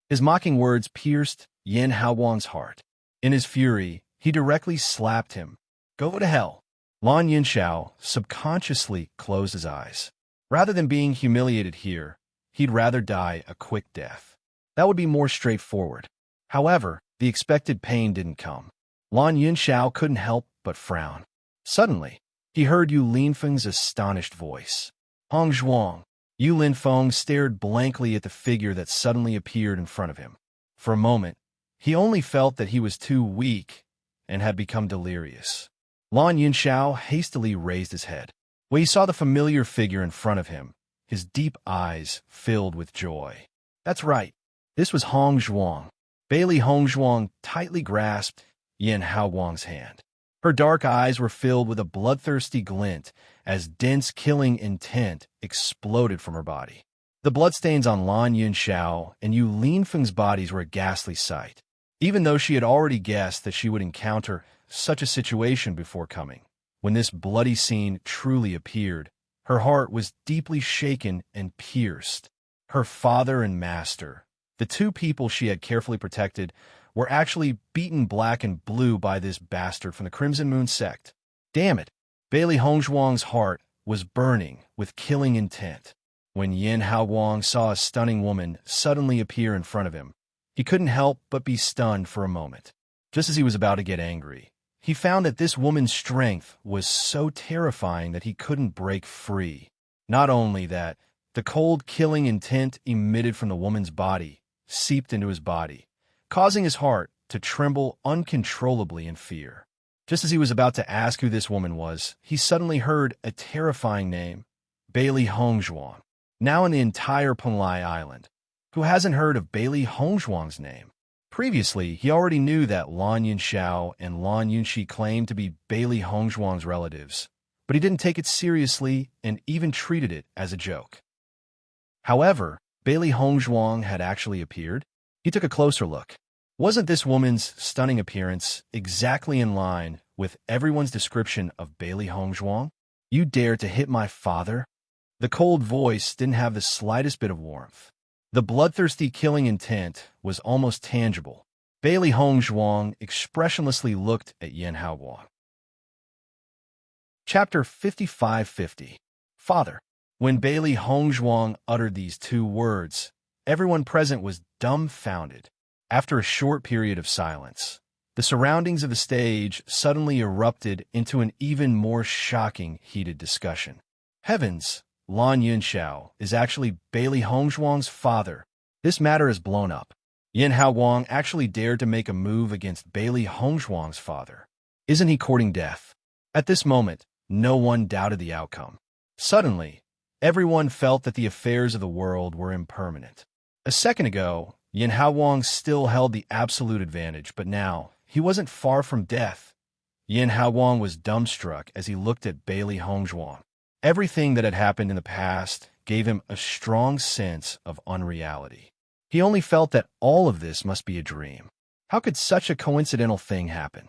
His mocking words pierced Yin Haowang's heart. In his fury, he directly slapped him. Go to hell. Lan Yinshao subconsciously closed his eyes. Rather than being humiliated here, he'd rather die a quick death. That would be more straightforward. However, the expected pain didn't come. Lan Yinshao couldn't help but frown. Suddenly, he heard Yu Linfeng's astonished voice. Hong Zhuang. Yu Linfeng stared blankly at the figure that suddenly appeared in front of him. For a moment, he only felt that he was too weak and had become delirious. Lan Yinshao hastily raised his head. When he saw the familiar figure in front of him, his deep eyes filled with joy. That's right. This was Hong Zhuang. Bailey Hong Zhuang tightly grasped Yin Haowang's hand. Her dark eyes were filled with a bloodthirsty glint as dense killing intent exploded from her body. The bloodstains on Lan Yinshao and Yu Linfeng's bodies were a ghastly sight. Even though she had already guessed that she would encounter such a situation before coming, when this bloody scene truly appeared, her heart was deeply shaken and pierced. Her father and master, the two people she had carefully protected, were actually beaten black and blue by this bastard from the Crimson Moon sect. Damn it! Bailey Hongzhuang's heart was burning with killing intent. When Yin Haowang saw a stunning woman suddenly appear in front of him, he couldn't help but be stunned for a moment. Just as he was about to get angry, he found that this woman's strength was so terrifying that he couldn't break free. Not only that, the cold killing intent emitted from the woman's body seeped into his body, causing his heart to tremble uncontrollably in fear. Just as he was about to ask who this woman was, he suddenly heard a terrifying name, Bailey Hongzhuang. Now in the entire Penglai Island, who hasn't heard of Bailey Hongzhuang's name? Previously, he already knew that Lan Yinshao and Lan Yunxi claimed to be Bailey Hongzhuang's relatives, but he didn't take it seriously and even treated it as a joke. However, Bailey Hongzhuang had actually appeared. He took a closer look. Wasn't this woman's stunning appearance exactly in line with everyone's description of Bailey Hongzhuang? You dare to hit my father? The cold voice didn't have the slightest bit of warmth. The bloodthirsty killing intent was almost tangible. Bailey Hongzhuang expressionlessly looked at Yin Haowang. Chapter 5550. Father. When Bailey Hongzhuang uttered these two words, everyone present was dumbfounded. After a short period of silence, the surroundings of the stage suddenly erupted into an even more shocking, heated discussion. Heavens! Lan Yinshao is actually Bailey Hongzhuang's father. This matter is blown up. Yin Haowang actually dared to make a move against Bailey Hongzhuang's father. Isn't he courting death? At this moment, no one doubted the outcome. Suddenly, everyone felt that the affairs of the world were impermanent. A second ago, Yin Haowang still held the absolute advantage, but now, he wasn't far from death. Yin Haowang was dumbstruck as he looked at Bailey Hongzhuang. Everything that had happened in the past gave him a strong sense of unreality. He only felt that all of this must be a dream. How could such a coincidental thing happen?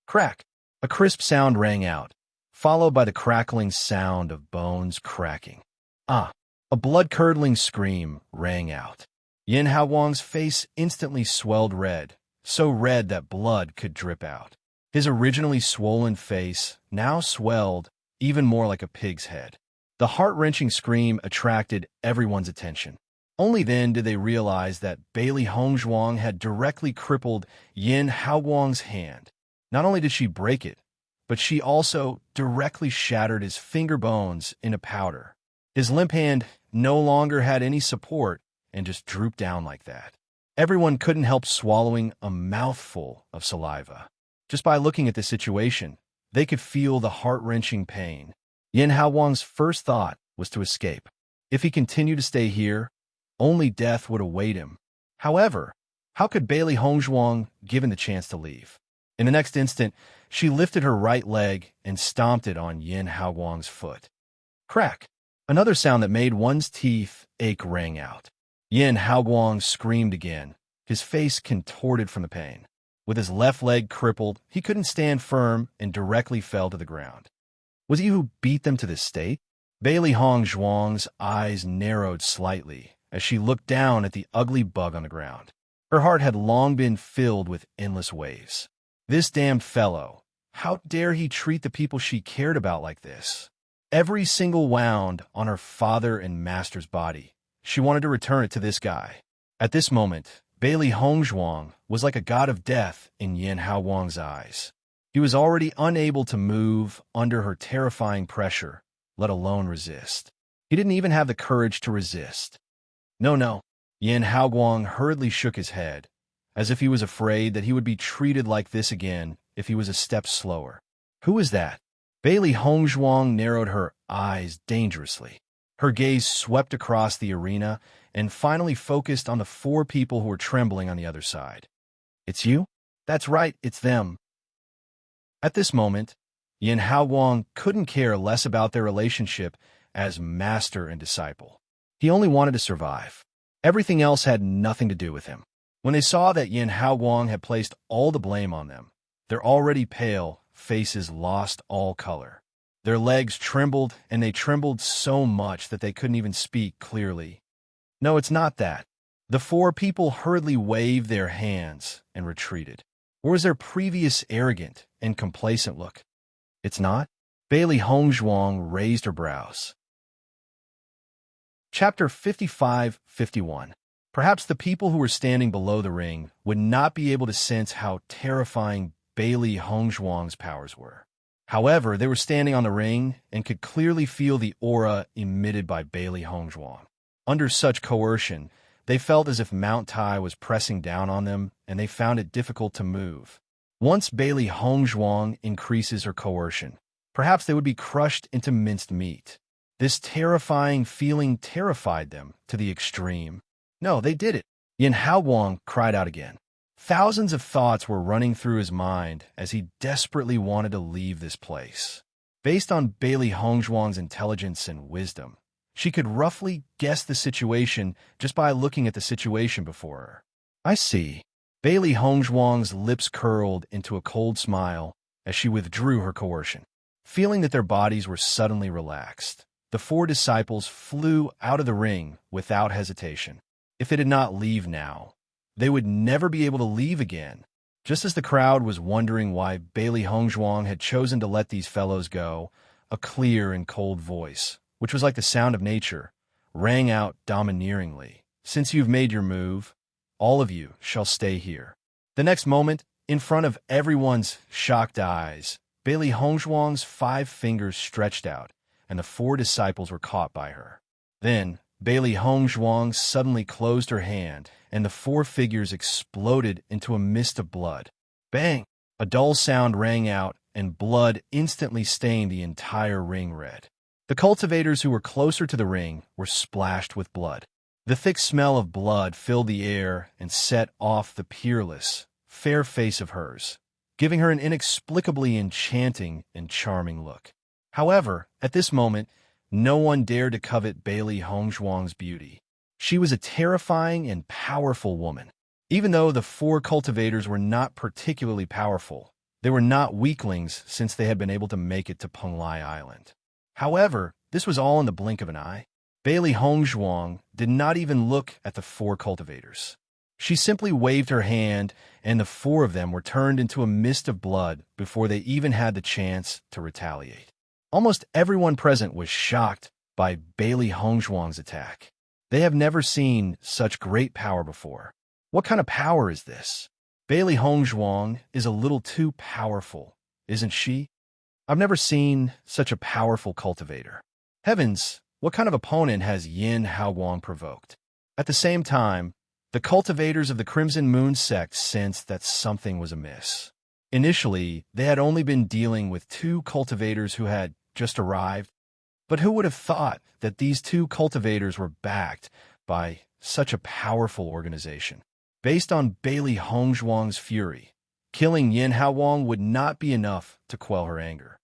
Crack! A crisp sound rang out, followed by the crackling sound of bones cracking. Ah! A blood-curdling scream rang out. Yin Haowang's face instantly swelled red, so red that blood could drip out. His originally swollen face now swelled even more like a pig's head. The heart-wrenching scream attracted everyone's attention. Only then did they realize that Bailey Hongzhuang had directly crippled Yin Haowang's hand. Not only did she break it, but she also directly shattered his finger bones into powder. His limp hand no longer had any support and just drooped down like that. Everyone couldn't help swallowing a mouthful of saliva. Just by looking at the situation, they could feel the heart-wrenching pain. Yin Haowang's first thought was to escape. If he continued to stay here, only death would await him. However, how could Bailey Hongzhuang given the chance to leave? In the next instant, she lifted her right leg and stomped it on Yin Haowang's foot. Crack! Another sound that made one's teeth ache rang out. Yin Haowang screamed again, his face contorted from the pain. With his left leg crippled, he couldn't stand firm and directly fell to the ground. Was he who beat them to this state? Bailey Hongzhuang's eyes narrowed slightly as she looked down at the ugly bug on the ground. Her heart had long been filled with endless waves. This damned fellow, how dare he treat the people she cared about like this? Every single wound on her father and master's body, she wanted to return it to this guy. At this moment, Bailey Hongzhuang was like a god of death in Yin Haowang's eyes. He was already unable to move under her terrifying pressure, let alone resist. He didn't even have the courage to resist. No. Yin Haowang hurriedly shook his head, as if he was afraid that he would be treated like this again if he was a step slower. Who is that? Bailey Hongzhuang narrowed her eyes dangerously. Her gaze swept across the arena and finally focused on the 4 people who were trembling on the other side. It's you? That's right, it's them. At this moment, Yin Haowang couldn't care less about their relationship as master and disciple. He only wanted to survive. Everything else had nothing to do with him. When they saw that Yin Haowang had placed all the blame on them, their already pale faces lost all color. Their legs trembled, and they trembled so much that they couldn't even speak clearly. No, it's not that. The 4 people hurriedly waved their hands and retreated. Or was their previous arrogant and complacent look? It's not? Bailey Hongzhuang raised her brows. Chapter 55-51. Perhaps the people who were standing below the ring would not be able to sense how terrifying Bailey Hongzhuang's powers were. However, they were standing on the ring and could clearly feel the aura emitted by Bailey Hongzhuang. Under such coercion, they felt as if Mount Tai was pressing down on them, and they found it difficult to move. Once Bailey Hongzhuang increases her coercion, perhaps they would be crushed into minced meat. This terrifying feeling terrified them to the extreme. No, they did it. Yin Haowang cried out again. Thousands of thoughts were running through his mind as he desperately wanted to leave this place. Based on Bailey Hongzhuang's intelligence and wisdom, she could roughly guess the situation just by looking at the situation before her. I see. Bailey Hongzhuang's lips curled into a cold smile as she withdrew her coercion. Feeling that their bodies were suddenly relaxed, the 4 disciples flew out of the ring without hesitation. If they did not leave now, they would never be able to leave again. Just as the crowd was wondering why Bailey Hongzhuang had chosen to let these fellows go, a clear and cold voice, which was like the sound of nature, rang out domineeringly. Since you've made your move, all of you shall stay here. The next moment, in front of everyone's shocked eyes, Bailey Hongzhuang's 5 fingers stretched out, and the 4 disciples were caught by her. Then, Bailey Hongzhuang suddenly closed her hand, and the 4 figures exploded into a mist of blood. Bang! A dull sound rang out, and blood instantly stained the entire ring red. The cultivators who were closer to the ring were splashed with blood. The thick smell of blood filled the air and set off the peerless, fair face of hers, giving her an inexplicably enchanting and charming look. However, at this moment, no one dared to covet Bailey Hongzhuang's beauty. She was a terrifying and powerful woman. Even though the 4 cultivators were not particularly powerful, they were not weaklings since they had been able to make it to Penglai Island. However, this was all in the blink of an eye. Bailey Hongzhuang did not even look at the 4 cultivators. She simply waved her hand, and the 4 of them were turned into a mist of blood before they even had the chance to retaliate. Almost everyone present was shocked by Bailey Hongzhuang's attack. They have never seen such great power before. What kind of power is this? Bailey Hongzhuang is a little too powerful, isn't she? I've never seen such a powerful cultivator. Heavens, what kind of opponent has Yin Haowang provoked? At the same time, the cultivators of the Crimson Moon sect sensed that something was amiss. Initially, they had only been dealing with 2 cultivators who had just arrived, but who would have thought that these 2 cultivators were backed by such a powerful organization? Based on Bailey Hongzhuang's fury, killing Yin Haowang would not be enough to quell her anger.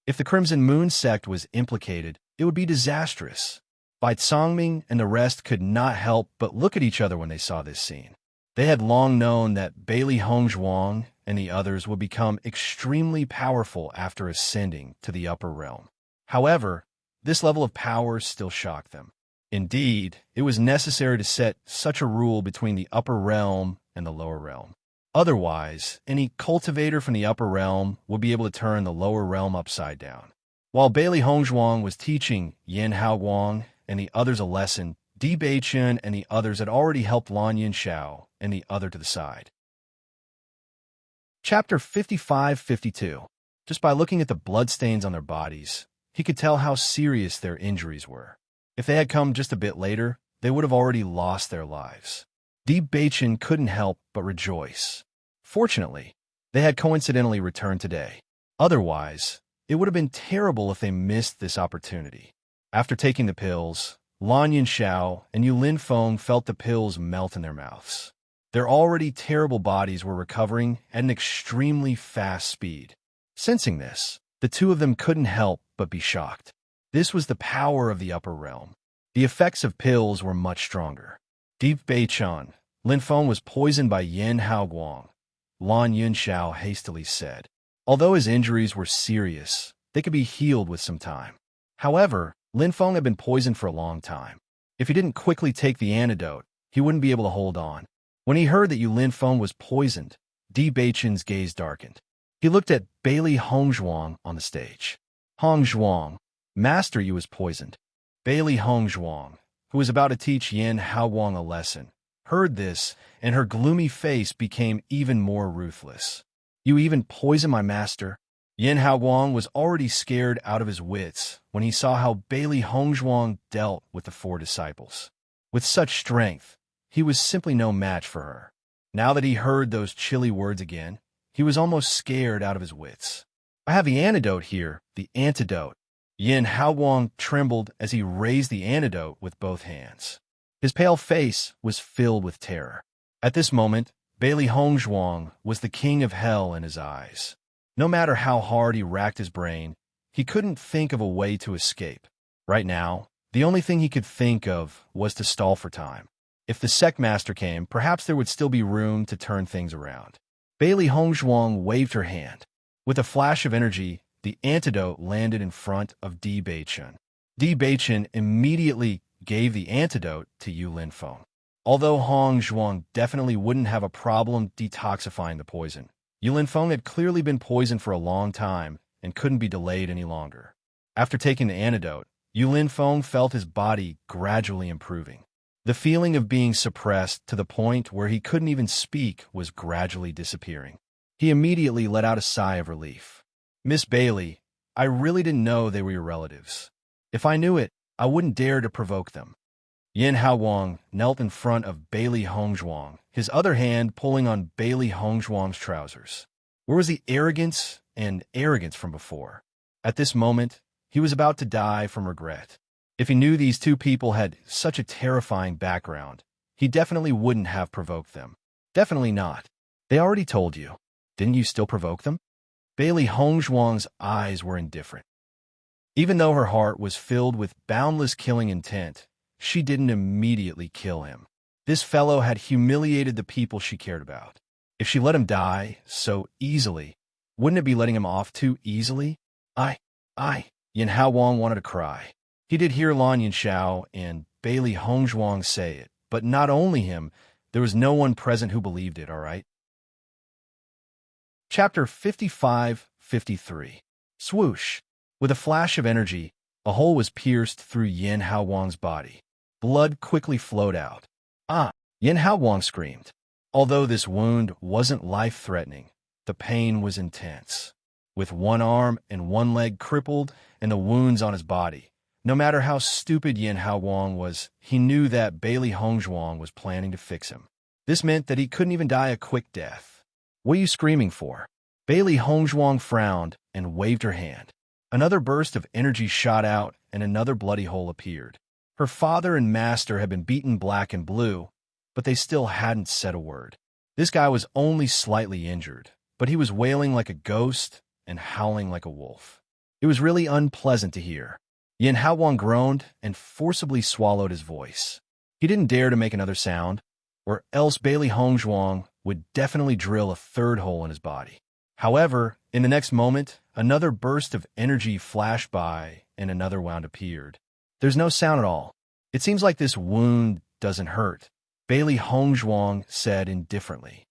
If the Crimson Moon sect was implicated, it would be disastrous. Bai Congming and the rest could not help but look at each other when they saw this scene. They had long known that Bailey Hongzhuang and the others would become extremely powerful after ascending to the upper realm. However, this level of power still shocked them. Indeed, it was necessary to set such a rule between the upper realm and the lower realm. Otherwise, any cultivator from the upper realm would be able to turn the lower realm upside down. While Bailey Hongzhuang was teaching Yin Haoguang and the others a lesson, Di Beichen and the others had already helped Lan Yinxiao and the other to the side. Chapter 55-52. Just by looking at the bloodstains on their bodies, he could tell how serious their injuries were. If they had come just a bit later, they would have already lost their lives. Di Beichen couldn't help but rejoice. Fortunately, they had coincidentally returned today. Otherwise, it would have been terrible if they missed this opportunity. After taking the pills, Lan Yinxiao and Yu Linfeng felt the pills melt in their mouths. Their already terrible bodies were recovering at an extremely fast speed. Sensing this, the two of them couldn't help but be shocked. This was the power of the upper realm. The effects of pills were much stronger. Di Beichen, Linfeng was poisoned by Yin Haoguang, Lan Yinxiao hastily said. Although his injuries were serious, they could be healed with some time. However, Linfeng had been poisoned for a long time. If he didn't quickly take the antidote, he wouldn't be able to hold on. When he heard that Yu Linfeng was poisoned, Di Beichen's gaze darkened. He looked at Bailey Hongzhuang on the stage. Hongzhuang, Master Yu was poisoned. Bailey Hongzhuang, who was about to teach Yin Haoguang a lesson, heard this, and her gloomy face became even more ruthless. You even poisoned my master? Yin Haoguang was already scared out of his wits when he saw how Bailey Hongzhuang dealt with the four disciples. With such strength, he was simply no match for her. Now that he heard those chilly words again, he was almost scared out of his wits. I have the antidote here, the antidote. Yin Haoguang trembled as he raised the antidote with both hands. His pale face was filled with terror. At this moment, Bailey Hongzhuang was the king of hell in his eyes. No matter how hard he racked his brain, he couldn't think of a way to escape. Right now, the only thing he could think of was to stall for time. If the sect master came, perhaps there would still be room to turn things around. Bailey Hongzhuang waved her hand. With a flash of energy, the antidote landed in front of Di Beichen. Di Beichen immediately gave the antidote to Yu Linfeng. Although Hongzhuang definitely wouldn't have a problem detoxifying the poison, Yu Linfeng had clearly been poisoned for a long time and couldn't be delayed any longer. After taking the antidote, Yu Linfeng felt his body gradually improving. The feeling of being suppressed to the point where he couldn't even speak was gradually disappearing. He immediately let out a sigh of relief. Miss Bailey, I really didn't know they were your relatives. If I knew it, I wouldn't dare to provoke them. Yin Haoguang knelt in front of Bailey Hongzhuang, his other hand pulling on Bailey Hongzhuang's trousers. Where was the arrogance from before? At this moment, he was about to die from regret. If he knew these two people had such a terrifying background, he definitely wouldn't have provoked them. Definitely not. They already told you. Didn't you still provoke them? Bailey Hongzhuang's eyes were indifferent. Even though her heart was filled with boundless killing intent, she didn't immediately kill him. This fellow had humiliated the people she cared about. If she let him die so easily, wouldn't it be letting him off too easily? Yin Haoguang wanted to cry. He did hear Lan Yinxiao and Bailey Hongzhuang say it, but not only him, there was no one present who believed it, all right? Chapter 55-53. Swoosh. With a flash of energy, a hole was pierced through Yin Haoguang's body. Blood quickly flowed out. Yin Haoguang screamed. Although this wound wasn't life-threatening, the pain was intense. With one arm and one leg crippled and the wounds on his body, no matter how stupid Yin Haoguang was, he knew that Bailey Hongzhuang was planning to fix him. This meant that he couldn't even die a quick death. What are you screaming for? Bailey Hongzhuang frowned and waved her hand. Another burst of energy shot out and another bloody hole appeared. Her father and master had been beaten black and blue, but they still hadn't said a word. This guy was only slightly injured, but he was wailing like a ghost and howling like a wolf. It was really unpleasant to hear. Yin Haoguang groaned and forcibly swallowed his voice. He didn't dare to make another sound, or else Bailey Hongzhuang would definitely drill a third hole in his body. However, in the next moment, another burst of energy flashed by and another wound appeared. There's no sound at all. It seems like this wound doesn't hurt, Bailey Hongzhuang said indifferently.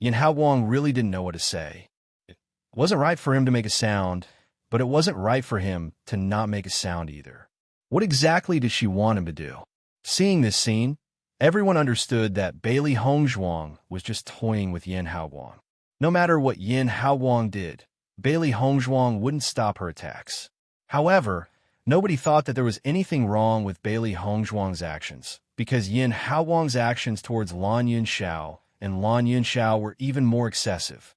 Yin Haowang really didn't know what to say. It wasn't right for him to make a sound, but it wasn't right for him to not make a sound either. What exactly did she want him to do? Seeing this scene, everyone understood that Bailey Hongzhuang was just toying with Yin Haowang. No matter what Yin Haowang did, Bailey Hongzhuang wouldn't stop her attacks. However, nobody thought that there was anything wrong with Bailey Hongzhuang's actions, because Yin Haowang's actions towards Lan Yunxiao and Lan Yunxiao were even more excessive.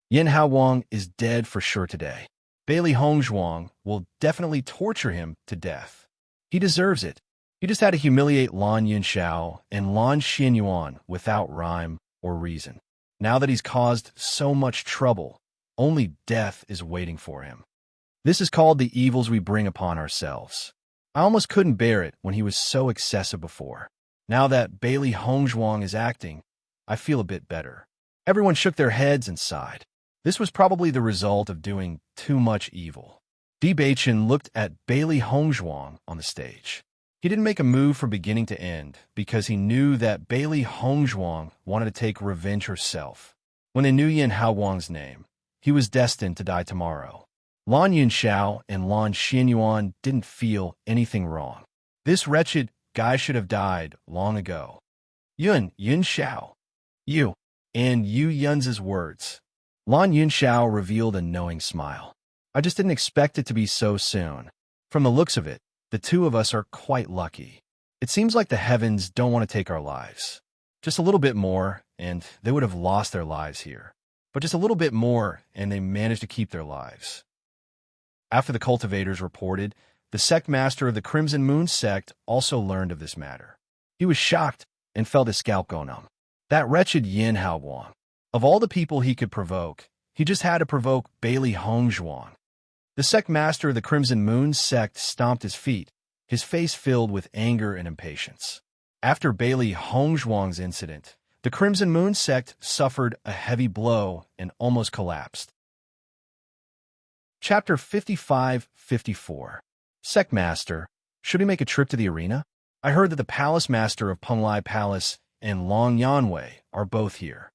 Yin Haowang is dead for sure today. Bailey Hongzhuang will definitely torture him to death. He deserves it. He just had to humiliate Lan Yunxiao and Lan Xinyuan without rhyme or reason. Now that he's caused so much trouble, only death is waiting for him. This is called the evils we bring upon ourselves. I almost couldn't bear it when he was so excessive before. Now that Bailey Hongzhuang is acting, I feel a bit better. Everyone shook their heads and sighed. This was probably the result of doing too much evil. Di Beichen looked at Bailey Hongzhuang on the stage. He didn't make a move from beginning to end because he knew that Bailey Hongzhuang wanted to take revenge herself. When they knew Yin Haowang's name, he was destined to die tomorrow. Lan Yunxiao and Lan Xinyuan didn't feel anything wrong. This wretched guy should have died long ago. Yunxiao. You. And Yu Yun's words. Lan Yunxiao revealed a knowing smile. I just didn't expect it to be so soon. From the looks of it, the two of us are quite lucky. It seems like the heavens don't want to take our lives. Just a little bit more, and they would have lost their lives here. But just a little bit more, and they managed to keep their lives. After the cultivators reported, the sect master of the Crimson Moon sect also learned of this matter. He was shocked and felt his scalp go numb. That wretched Yin Haowang. Of all the people he could provoke, he just had to provoke Bailey Hongzhuang. The sect master of the Crimson Moon sect stomped his feet, his face filled with anger and impatience. After Bailey Hongzhuang's incident, the Crimson Moon sect suffered a heavy blow and almost collapsed. Chapter 55-54. Sect Master, should he make a trip to the arena? I heard that the Palace Master of Penglai Palace and Long Yanwei are both here.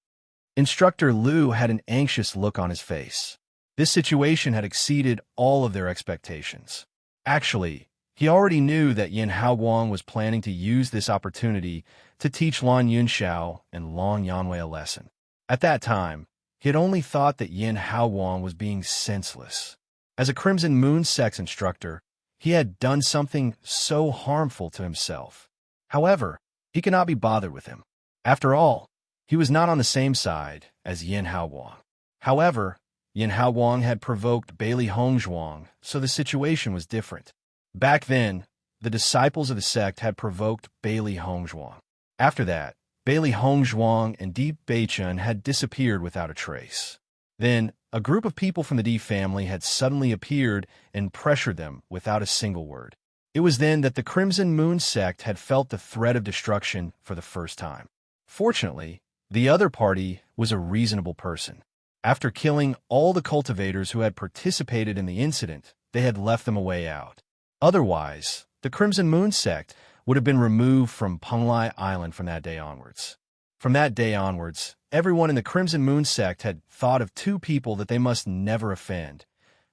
Instructor Liu had an anxious look on his face. This situation had exceeded all of their expectations. Actually, he already knew that Yin Haowang was planning to use this opportunity to teach Lan Yunxiao and Long Yanwei a lesson. At that time, he had only thought that Yin Haowang was being senseless. As a Crimson Moon Sect's instructor, he had done something so harmful to himself. However, he could not be bothered with him. After all, he was not on the same side as Yin Haowang. However, Yin Haowang had provoked Bailey Hongzhuang, so the situation was different. Back then, the disciples of the sect had provoked Bailey Hongzhuang. After that, Bailey Hongzhuang and Di Beichen had disappeared without a trace. Then, a group of people from the Di family had suddenly appeared and pressured them without a single word. It was then that the Crimson Moon sect had felt the threat of destruction for the first time. Fortunately, the other party was a reasonable person. After killing all the cultivators who had participated in the incident, they had left them a way out. Otherwise, the Crimson Moon sect would have been removed from Penglai Island from that day onwards. From that day onwards, everyone in the Crimson Moon sect had thought of two people that they must never offend,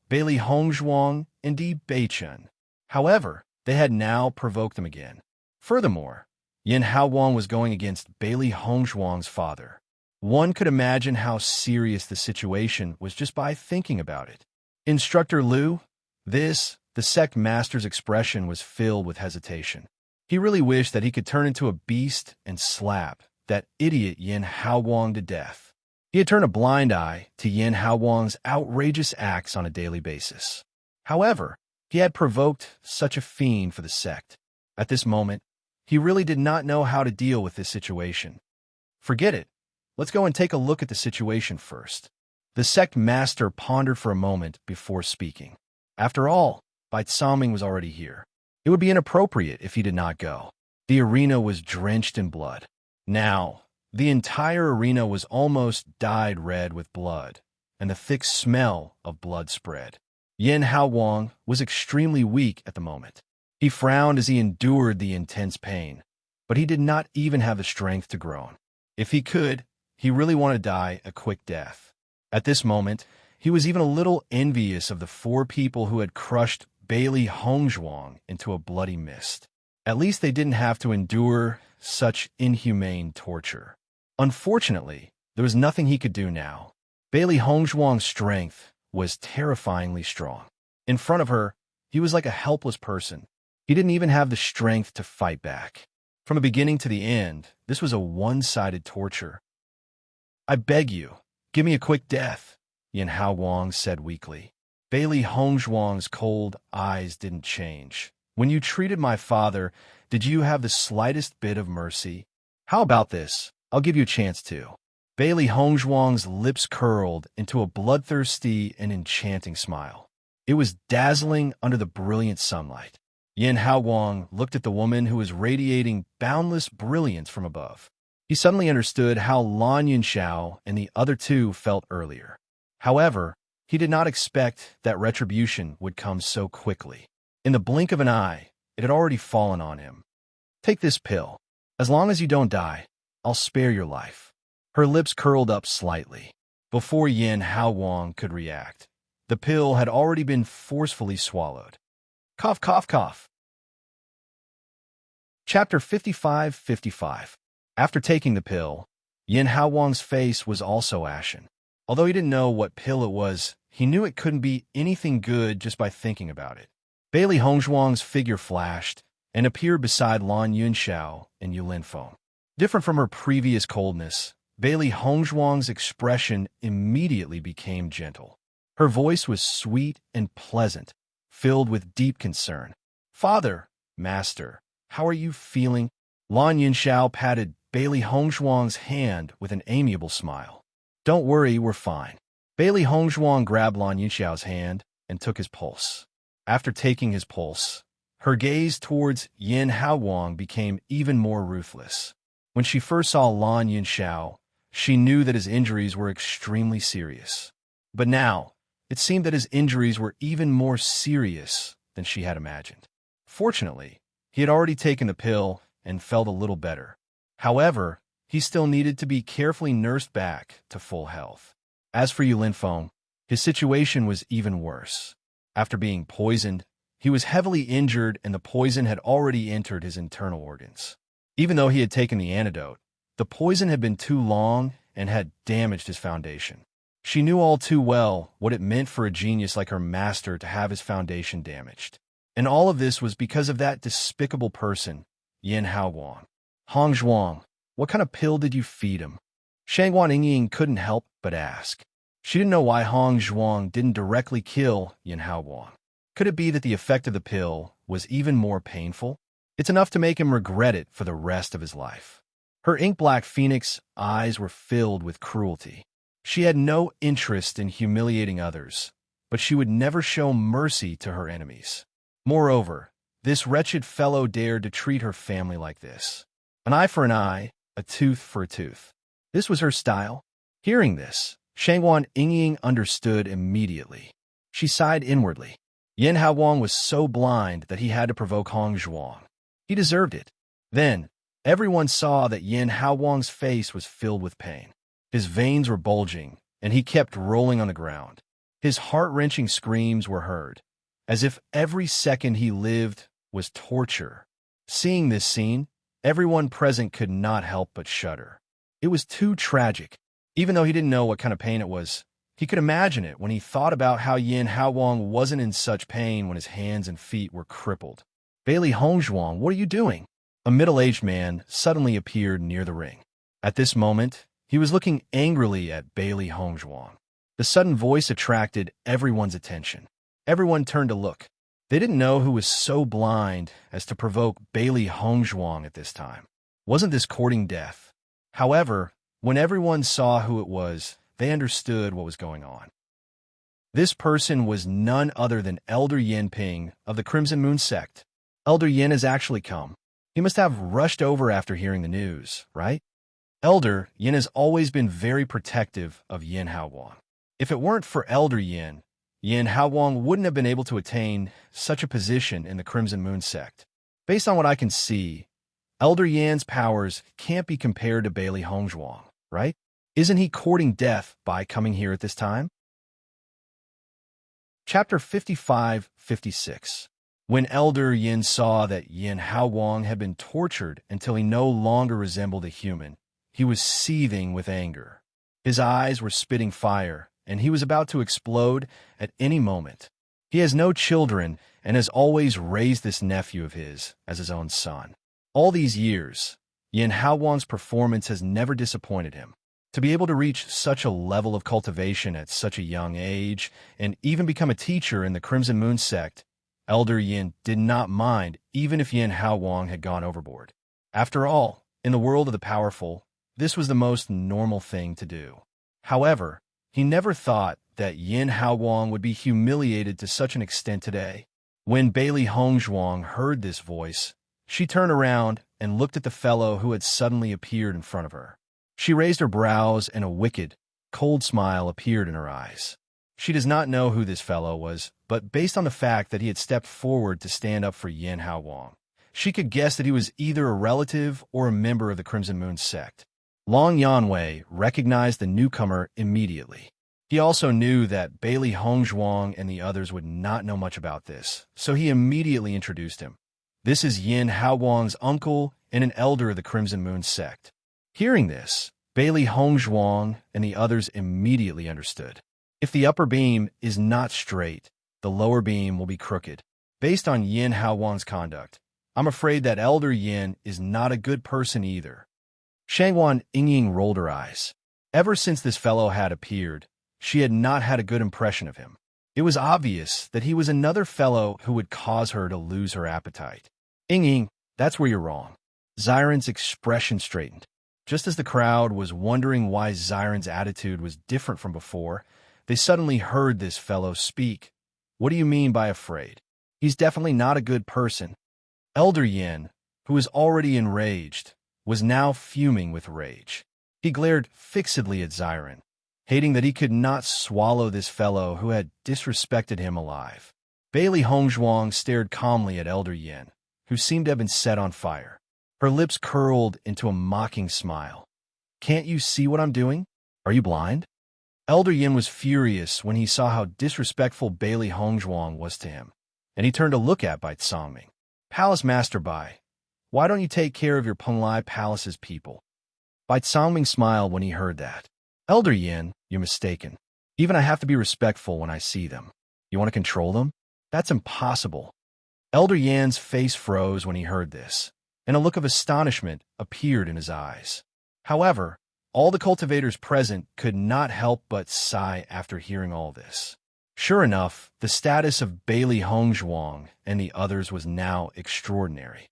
Bailey Hongzhuang and Di Beichen. However, they had now provoked them again. Furthermore, Yin Haowang was going against Bailey Hongzhuang's father. One could imagine how serious the situation was just by thinking about it. Instructor Liu, the sect master's expression was filled with hesitation. He really wished that he could turn into a beast and slap that idiot Yin Haowang to death. He had turned a blind eye to Yin Haowang's outrageous acts on a daily basis. However, he had provoked such a fiend for the sect. At this moment, he really did not know how to deal with this situation. Forget it. Let's go and take a look at the situation first. The sect master pondered for a moment before speaking. After all, Bai Tsaming was already here. It would be inappropriate if he did not go. The arena was drenched in blood. Now, the entire arena was almost dyed red with blood, and the thick smell of blood spread. Yin Haowang was extremely weak at the moment. He frowned as he endured the intense pain, but he did not even have the strength to groan. If he could, he really wanted to die a quick death. At this moment, he was even a little envious of the 4 people who had crushed Bailey Hongzhuang into a bloody mist. At least they didn't have to endure such inhumane torture. Unfortunately, there was nothing he could do now. Bailey Hongzhuang's strength was terrifyingly strong. In front of her, he was like a helpless person. He didn't even have the strength to fight back. From the beginning to the end, this was a one-sided torture. "I beg you, give me a quick death," Yin Haowang said weakly. Bailey Hongzhuang's cold eyes didn't change. "When you treated my father, did you have the slightest bit of mercy? How about this? I'll give you a chance to." Bailey Hongzhuang's lips curled into a bloodthirsty and enchanting smile. It was dazzling under the brilliant sunlight. Yin Haowang looked at the woman who was radiating boundless brilliance from above. He suddenly understood how Lan Yunxiao and the other 2 felt earlier. However, he did not expect that retribution would come so quickly. In the blink of an eye, it had already fallen on him. "Take this pill. As long as you don't die, I'll spare your life." Her lips curled up slightly. Before Yin Haowang could react, the pill had already been forcefully swallowed. Cough, cough, cough. Chapter 55:55. After taking the pill, Yin Haowang's face was also ashen. Although he didn't know what pill it was, he knew it couldn't be anything good just by thinking about it. Bailey Hongzhuang's figure flashed and appeared beside Lan Yunxiao and Yulinfeng. Different from her previous coldness, Bailey Hongzhuang's expression immediately became gentle. Her voice was sweet and pleasant, filled with deep concern. "Father, Master, how are you feeling?" Lan Yunxiao patted Bailey Hongzhuang's hand with an amiable smile. "Don't worry, we're fine." Bailey Hongzhuang grabbed Lan Yunxiao's hand and took his pulse. After taking his pulse, her gaze towards Yin Haowang became even more ruthless. When she first saw Lan Yunxiao, she knew that his injuries were extremely serious. But now, it seemed that his injuries were even more serious than she had imagined. Fortunately, he had already taken the pill and felt a little better. However, he still needed to be carefully nursed back to full health. As for Yulinfeng, his situation was even worse. After being poisoned, he was heavily injured and the poison had already entered his internal organs. Even though he had taken the antidote, the poison had been too long and had damaged his foundation. She knew all too well what it meant for a genius like her master to have his foundation damaged. And all of this was because of that despicable person, Yin Haowang. "Hongzhuang, what kind of pill did you feed him?" Shangguan Yingying couldn't help but ask. She didn't know why Hongzhuang didn't directly kill Yin Haowang. Could it be that the effect of the pill was even more painful? It's enough to make him regret it for the rest of his life. Her ink-black phoenix eyes were filled with cruelty. She had no interest in humiliating others, but she would never show mercy to her enemies. Moreover, this wretched fellow dared to treat her family like this. An eye for an eye, a tooth for a tooth. This was her style. Hearing this, Shangguan Yingying understood immediately. She sighed inwardly. Yin Haowang was so blind that he had to provoke Hongzhuang. He deserved it. Then, everyone saw that Yin Haowang's face was filled with pain. His veins were bulging, and he kept rolling on the ground. His heart-wrenching screams were heard, as if every second he lived was torture. Seeing this scene, everyone present could not help but shudder. It was too tragic. Even though he didn't know what kind of pain it was, he could imagine it when he thought about how Yin Haowang wasn't in such pain when his hands and feet were crippled. "Bailey Hongzhuang, what are you doing?" A middle-aged man suddenly appeared near the ring. At this moment, he was looking angrily at Bailey Hongzhuang. The sudden voice attracted everyone's attention. Everyone turned to look. They didn't know who was so blind as to provoke Bailey Hongzhuang at this time. Wasn't this courting death? However, when everyone saw who it was, they understood what was going on. This person was none other than Elder Yin Ping of the Crimson Moon sect. Elder Yin has actually come. He must have rushed over after hearing the news, right? Elder Yin has always been very protective of Yin Haowang. If it weren't for Elder Yin, Yin Haowang wouldn't have been able to attain such a position in the Crimson Moon sect. Based on what I can see, Elder Yan's powers can't be compared to Bailey Hongzhuang, right? Isn't he courting death by coming here at this time? Chapter 55-56. When Elder Yin saw that Yin Haowang had been tortured until he no longer resembled a human, he was seething with anger. His eyes were spitting fire, and he was about to explode at any moment. He has no children and has always raised this nephew of his as his own son. All these years, Yin Haowang's performance has never disappointed him. To be able to reach such a level of cultivation at such a young age, and even become a teacher in the Crimson Moon sect, Elder Yin did not mind even if Yin Haowang had gone overboard. After all, in the world of the powerful, this was the most normal thing to do. However, he never thought that Yin Haowang would be humiliated to such an extent today. When Bailey Hongzhuang heard this voice, she turned around and looked at the fellow who had suddenly appeared in front of her. She raised her brows and a wicked, cold smile appeared in her eyes. She does not know who this fellow was, but based on the fact that he had stepped forward to stand up for Yin Haowang, she could guess that he was either a relative or a member of the Crimson Moon sect. Long Yanwei recognized the newcomer immediately. He also knew that Bailey Hongzhuang and the others would not know much about this, so he immediately introduced him. This is Yin Haowang's uncle and an elder of the Crimson Moon sect. Hearing this, Bailey Hongzhuang and the others immediately understood. If the upper beam is not straight, the lower beam will be crooked. Based on Yin Haowang's conduct, I'm afraid that Elder Yin is not a good person either. Shangwan Yingying rolled her eyes. Ever since this fellow had appeared, she had not had a good impression of him. It was obvious that he was another fellow who would cause her to lose her appetite. Yingying, that's where you're wrong. Xiren's expression straightened. Just as the crowd was wondering why Xiren's attitude was different from before, they suddenly heard this fellow speak. What do you mean by afraid? He's definitely not a good person. Elder Yin, who was already enraged, was now fuming with rage. He glared fixedly at Xiren, hating that he could not swallow this fellow who had disrespected him alive. Bailey Hongzhuang stared calmly at Elder Yin, who seemed to have been set on fire. Her lips curled into a mocking smile. Can't you see what I'm doing? Are you blind? Elder Yin was furious when he saw how disrespectful Bailey Hongzhuang was to him, and he turned to look at Bai Tsangming. Palace Master Bai, why don't you take care of your Penglai Palace's people? Bai Tsangming smiled when he heard that. Elder Yin, you're mistaken. Even I have to be respectful when I see them. You want to control them? That's impossible. Elder Yan's face froze when he heard this, and a look of astonishment appeared in his eyes. However, all the cultivators present could not help but sigh after hearing all this. Sure enough, the status of Bailey Hongzhuang and the others was now extraordinary.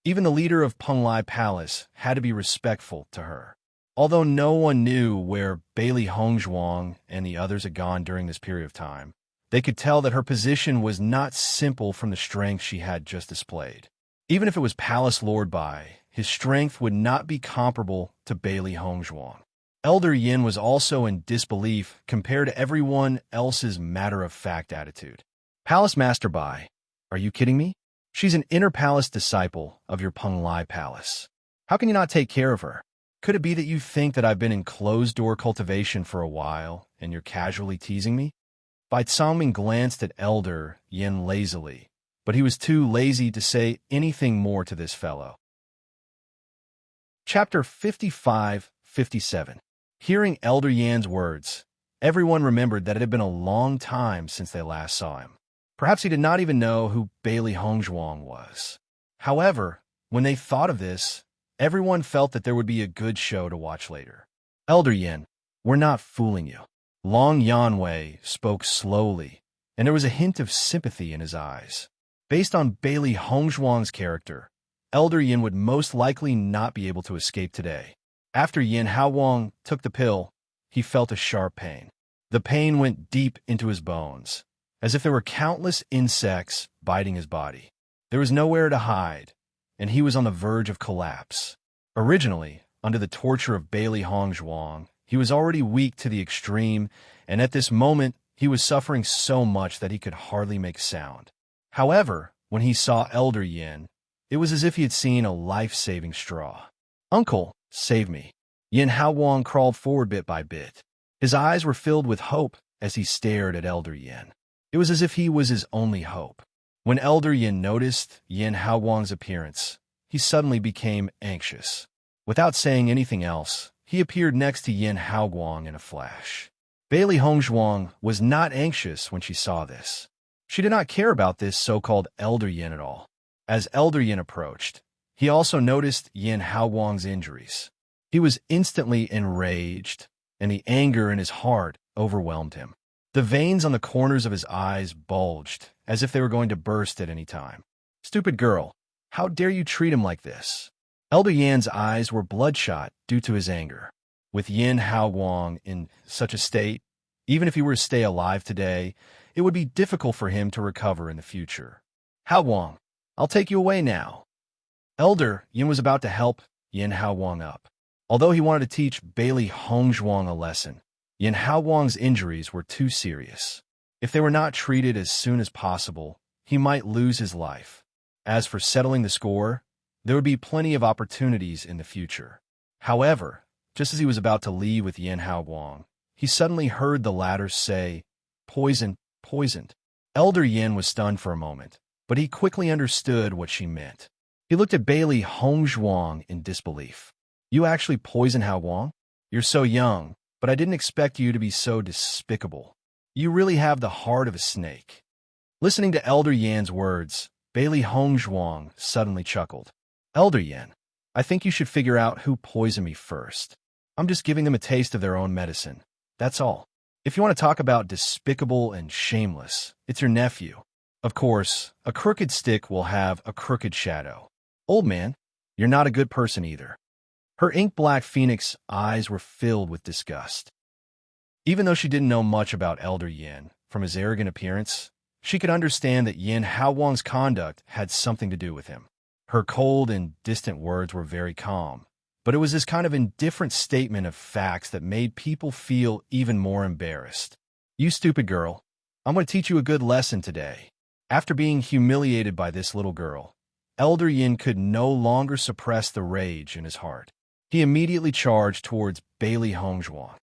Even the leader of Penglai Palace had to be respectful to her. Although no one knew where Bailey Hongzhuang and the others had gone during this period of time, they could tell that her position was not simple from the strength she had just displayed. Even if it was Palace Lord Bai, his strength would not be comparable to Bailey Hongzhuang. Elder Yin was also in disbelief compared to everyone else's matter-of-fact attitude. Palace Master Bai, are you kidding me? She's an inner palace disciple of your Penglai Palace. How can you not take care of her? Could it be that you think that I've been in closed-door cultivation for a while and you're casually teasing me? Bai Tsangming glanced at Elder Yin lazily, but he was too lazy to say anything more to this fellow. Chapter 55-57. Hearing Elder Yan's words, everyone remembered that it had been a long time since they last saw him. Perhaps he did not even know who Bailey Hongzhuang was. However, when they thought of this, everyone felt that there would be a good show to watch later. Elder Yin, we're not fooling you. Long Yanwei spoke slowly, and there was a hint of sympathy in his eyes. Based on Bailey Hongzhuang's character, Elder Yin would most likely not be able to escape today. After Yin Haowang took the pill, he felt a sharp pain. The pain went deep into his bones, as if there were countless insects biting his body. There was nowhere to hide, and he was on the verge of collapse. Originally, under the torture of Bailey Hongzhuang, he was already weak to the extreme, and at this moment, He was suffering so much that he could hardly make sound. However, when he saw Elder Yin, it was as if he had seen a life-saving straw. "Uncle, save me." Yin Haowang crawled forward bit by bit. His eyes were filled with hope as he stared at Elder Yin. It was as if he was his only hope. When Elder Yin noticed Yin Haowang's appearance, he suddenly became anxious. Without saying anything else, he appeared next to Yin Haowang in a flash. Bailey Hongzhuang was not anxious when she saw this. She did not care about this so-called Elder Yin at all. As Elder Yin approached, he also noticed Yin Haowang's injuries. He was instantly enraged, and the anger in his heart overwhelmed him. The veins on the corners of his eyes bulged, as if they were going to burst at any time. "Stupid girl, how dare you treat him like this?" Elder Yan's eyes were bloodshot due to his anger. With Yin Haowang in such a state, even if he were to stay alive today, it would be difficult for him to recover in the future. "Haowang, I'll take you away now." Elder Yin was about to help Yin Haowang up. Although he wanted to teach Bailey Hongzhuang a lesson, Yin Haowang's injuries were too serious. If they were not treated as soon as possible, he might lose his life. As for settling the score, there would be plenty of opportunities in the future. However, just as he was about to leave with Yin Haowang, he suddenly heard the latter say, "Poison, poisoned." Elder Yin was stunned for a moment, but he quickly understood what she meant. He looked at Bailey Hongzhuang in disbelief. "You actually poisoned Haowang? You're so young, but I didn't expect you to be so despicable. You really have the heart of a snake." Listening to Elder Yan's words, Bailey Hongzhuang suddenly chuckled. "Elder Yan, I think you should figure out who poisoned me first. I'm just giving them a taste of their own medicine. That's all. If you want to talk about despicable and shameless, it's your nephew. Of course, a crooked stick will have a crooked shadow. Old man, you're not a good person either." Her ink-black phoenix eyes were filled with disgust. Even though she didn't know much about Elder Yin, from his arrogant appearance, she could understand that Yin Haowang's conduct had something to do with him. Her cold and distant words were very calm, but it was this kind of indifferent statement of facts that made people feel even more embarrassed. "You stupid girl, I'm going to teach you a good lesson today." After being humiliated by this little girl, Elder Yin could no longer suppress the rage in his heart. He immediately charged towards Bailey Hongzhuang.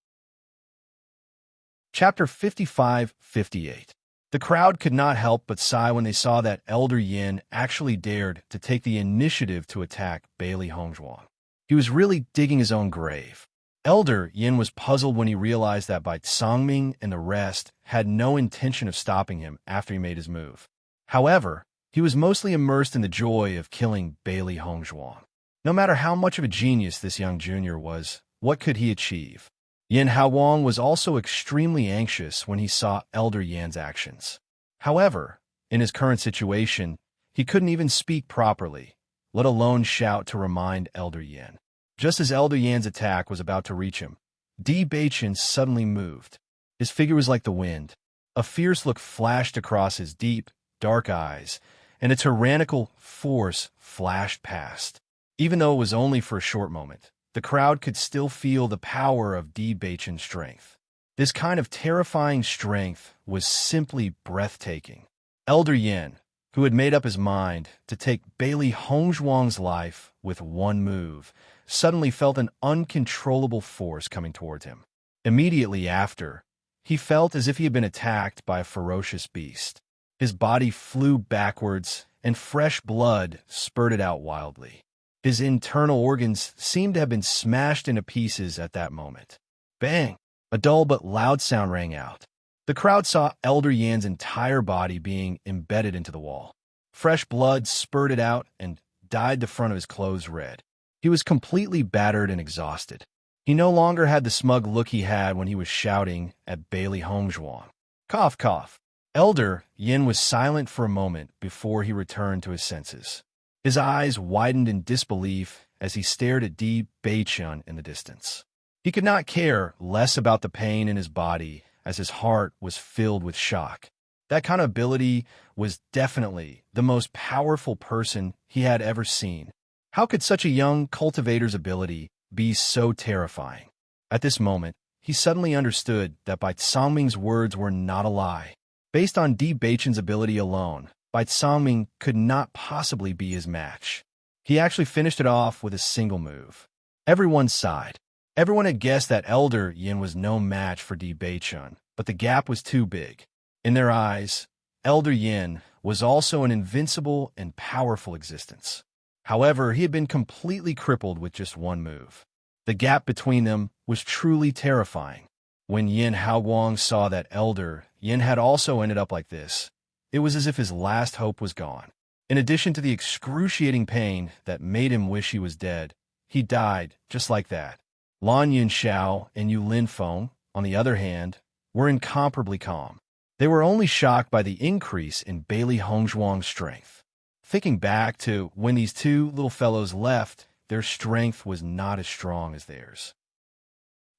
Chapter 55-58. The crowd could not help but sigh when they saw that Elder Yin actually dared to take the initiative to attack Bailey Hongzhuang. He was really digging his own grave. Elder Yin was puzzled when he realized that Bai Tsangming and the rest had no intention of stopping him after he made his move. However, he was mostly immersed in the joy of killing Bailey Hongzhuang. No matter how much of a genius this young junior was, what could he achieve? Yin Haowang was also extremely anxious when he saw Elder Yan's actions. However, in his current situation, he couldn't even speak properly, let alone shout to remind Elder Yin. Just as Elder Yan's attack was about to reach him, Di Beichen suddenly moved. His figure was like the wind. A fierce look flashed across his deep, dark eyes, and a tyrannical force flashed past. Even though it was only for a short moment, the crowd could still feel the power of Di Beichen's strength. This kind of terrifying strength was simply breathtaking. Elder Yin, who had made up his mind to take Bailey Hongzhuang's life with one move, suddenly felt an uncontrollable force coming towards him. Immediately after, he felt as if he had been attacked by a ferocious beast. His body flew backwards, and fresh blood spurted out wildly. His internal organs seemed to have been smashed into pieces at that moment. Bang! A dull but loud sound rang out. The crowd saw Elder Yan's entire body being embedded into the wall. Fresh blood spurted out and dyed the front of his clothes red. He was completely battered and exhausted. He no longer had the smug look he had when he was shouting at Bailey Hongzhuang. Cough, cough. Elder Yin was silent for a moment before he returned to his senses. His eyes widened in disbelief as he stared at Di Beichen in the distance. He could not care less about the pain in his body as his heart was filled with shock. That kind of ability was definitely the most powerful person he had ever seen. How could such a young cultivator's ability be so terrifying? At this moment, he suddenly understood that Bai Songming's words were not a lie. Based on Di Beichen's ability alone, Bai Songming could not possibly be his match. He actually finished it off with a single move. Everyone sighed. Everyone had guessed that Elder Yin was no match for Di Beichen, but the gap was too big. In their eyes, Elder Yin was also an invincible and powerful existence. However, he had been completely crippled with just one move. The gap between them was truly terrifying. When Yin Haoguang saw that Elder Yin had also ended up like this, it was as if his last hope was gone. In addition to the excruciating pain that made him wish he was dead, he died just like that. Lan Yunxiao and Yu Linfeng, on the other hand, were incomparably calm. They were only shocked by the increase in Bailey Hongzhuang's strength. Thinking back to when these two little fellows left, their strength was not as strong as theirs.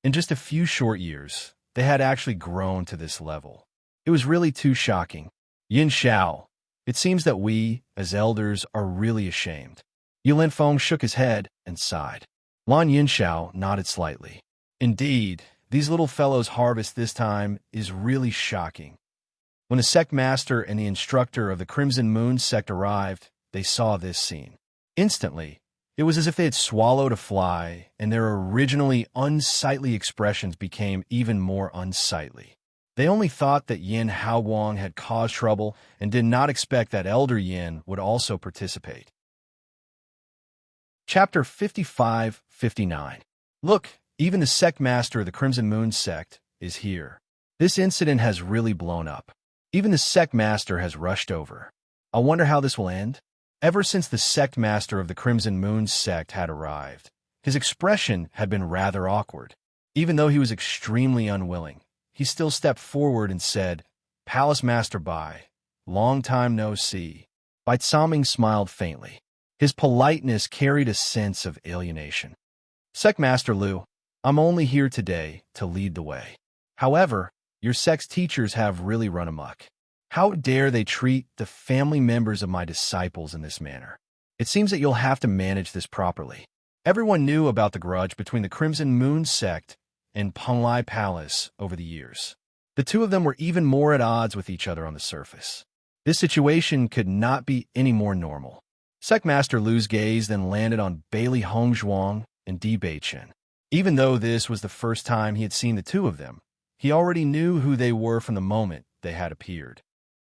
In just a few short years, they had actually grown to this level. It was really too shocking. Yin Xiao, it seems that we, as elders, are really ashamed. Yu Linfeng shook his head and sighed. Lan Yunxiao nodded slightly. Indeed, these little fellows' harvest this time is really shocking. When the sect master and the instructor of the Crimson Moon sect arrived, they saw this scene. Instantly, it was as if they had swallowed a fly, and their originally unsightly expressions became even more unsightly. They only thought that Yin Haoguang had caused trouble and did not expect that Elder Yin would also participate. Chapter 55-59. Look, even the sect master of the Crimson Moon sect is here. This incident has really blown up. Even the sect master has rushed over. I wonder how this will end. Ever since the sect master of the Crimson Moon sect had arrived, his expression had been rather awkward. Even though he was extremely unwilling, he still stepped forward and said, "Palace Master Bai, long time no see." Bai Tsaming smiled faintly. His politeness carried a sense of alienation. "Sect Master Liu, I'm only here today to lead the way. However, your sect's teachers have really run amok. How dare they treat the family members of my disciples in this manner? It seems that you'll have to manage this properly." Everyone knew about the grudge between the Crimson Moon sect and Penglai Palace over the years. The two of them were even more at odds with each other on the surface. This situation could not be any more normal. Sect Master Lu's gaze then landed on Bailey Hongzhuang and Di Beichen. Even though this was the first time he had seen the two of them, he already knew who they were from the moment they had appeared.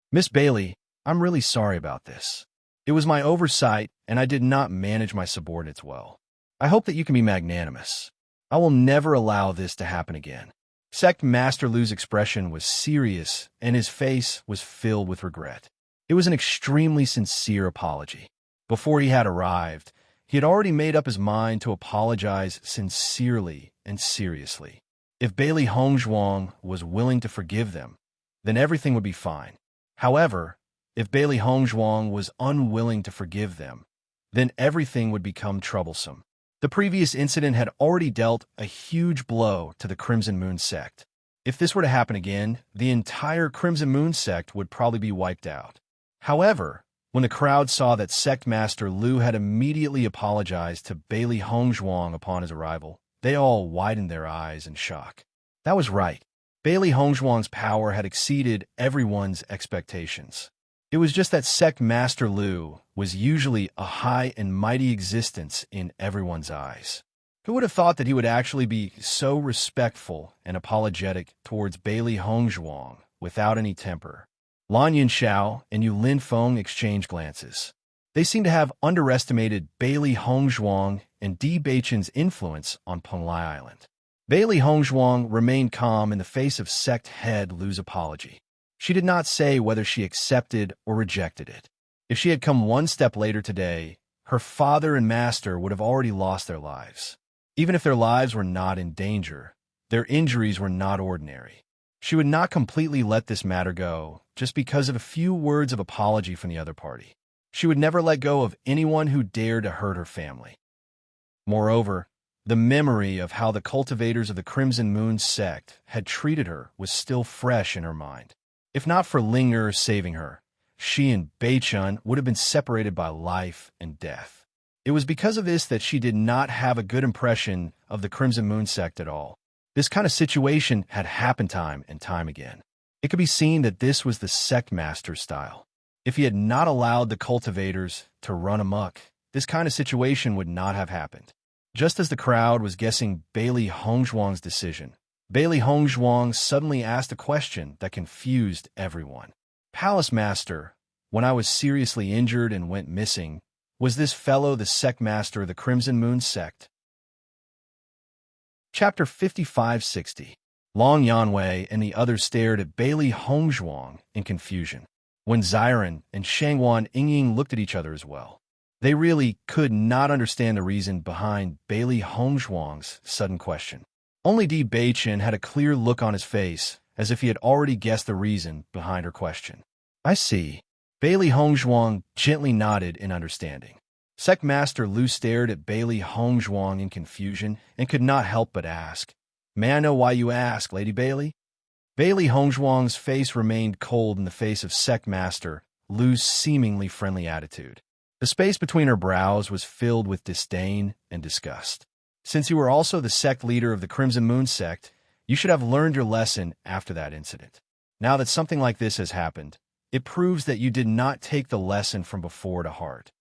"Miss Bailey, I'm really sorry about this. It was my oversight, and I did not manage my subordinates well. I hope that you can be magnanimous. I will never allow this to happen again." Sect Master Lu's expression was serious, and his face was filled with regret. It was an extremely sincere apology. Before he had arrived, he had already made up his mind to apologize sincerely and seriously. If Bailey Hongzhuang was willing to forgive them, then everything would be fine. However, if Bailey Hongzhuang was unwilling to forgive them, then everything would become troublesome. The previous incident had already dealt a huge blow to the Crimson Moon sect. If this were to happen again, the entire Crimson Moon sect would probably be wiped out. However, when the crowd saw that Sect Master Lu had immediately apologized to Bailey Hongzhuang upon his arrival, they all widened their eyes in shock. That was right. Bailey Hongzhuang's power had exceeded everyone's expectations. It was just that Sect Master Lu was usually a high and mighty existence in everyone's eyes. Who would have thought that he would actually be so respectful and apologetic towards Bailey Hongzhuang without any temper? Lan Yunxiao and Yu Linfeng exchanged glances. They seemed to have underestimated Bailey Hongzhuang and Di Beichen's influence on Penglai Island. Bailey Hongzhuang remained calm in the face of sect head Lu's apology. She did not say whether she accepted or rejected it. If she had come one step later today, her father and master would have already lost their lives. Even if their lives were not in danger, their injuries were not ordinary. She would not completely let this matter go just because of a few words of apology from the other party. She would never let go of anyone who dared to hurt her family. Moreover, the memory of how the cultivators of the Crimson Moon sect had treated her was still fresh in her mind. If not for Ling Er saving her, she and Beichun would have been separated by life and death. It was because of this that she did not have a good impression of the Crimson Moon sect at all. This kind of situation had happened time and time again. It could be seen that this was the sect master's style. If he had not allowed the cultivators to run amok, this kind of situation would not have happened. Just as the crowd was guessing Bailey Hongzhuang's decision, Bailey Hongzhuang suddenly asked a question that confused everyone. Palace Master, when I was seriously injured and went missing, was this fellow the sect master of the Crimson Moon sect? Chapter 5560. Long Yanwei and the others stared at Bailey Hongzhuang in confusion. When Xiren and Shangwan Yingying looked at each other as well, they really could not understand the reason behind Bailey Hongzhuang's sudden question. Only Di Beichen had a clear look on his face, as if he had already guessed the reason behind her question. I see. Bailey Hongzhuang gently nodded in understanding. Sect Master Lu stared at Bailey Hongzhuang in confusion and could not help but ask, "May I know why you ask, Lady Bailey?" Bailey Hongzhuang's face remained cold in the face of Sect Master Lu's seemingly friendly attitude. The space between her brows was filled with disdain and disgust. Since you were also the sect leader of the Crimson Moon sect, you should have learned your lesson after that incident. Now that something like this has happened, it proves that you did not take the lesson from before to heart.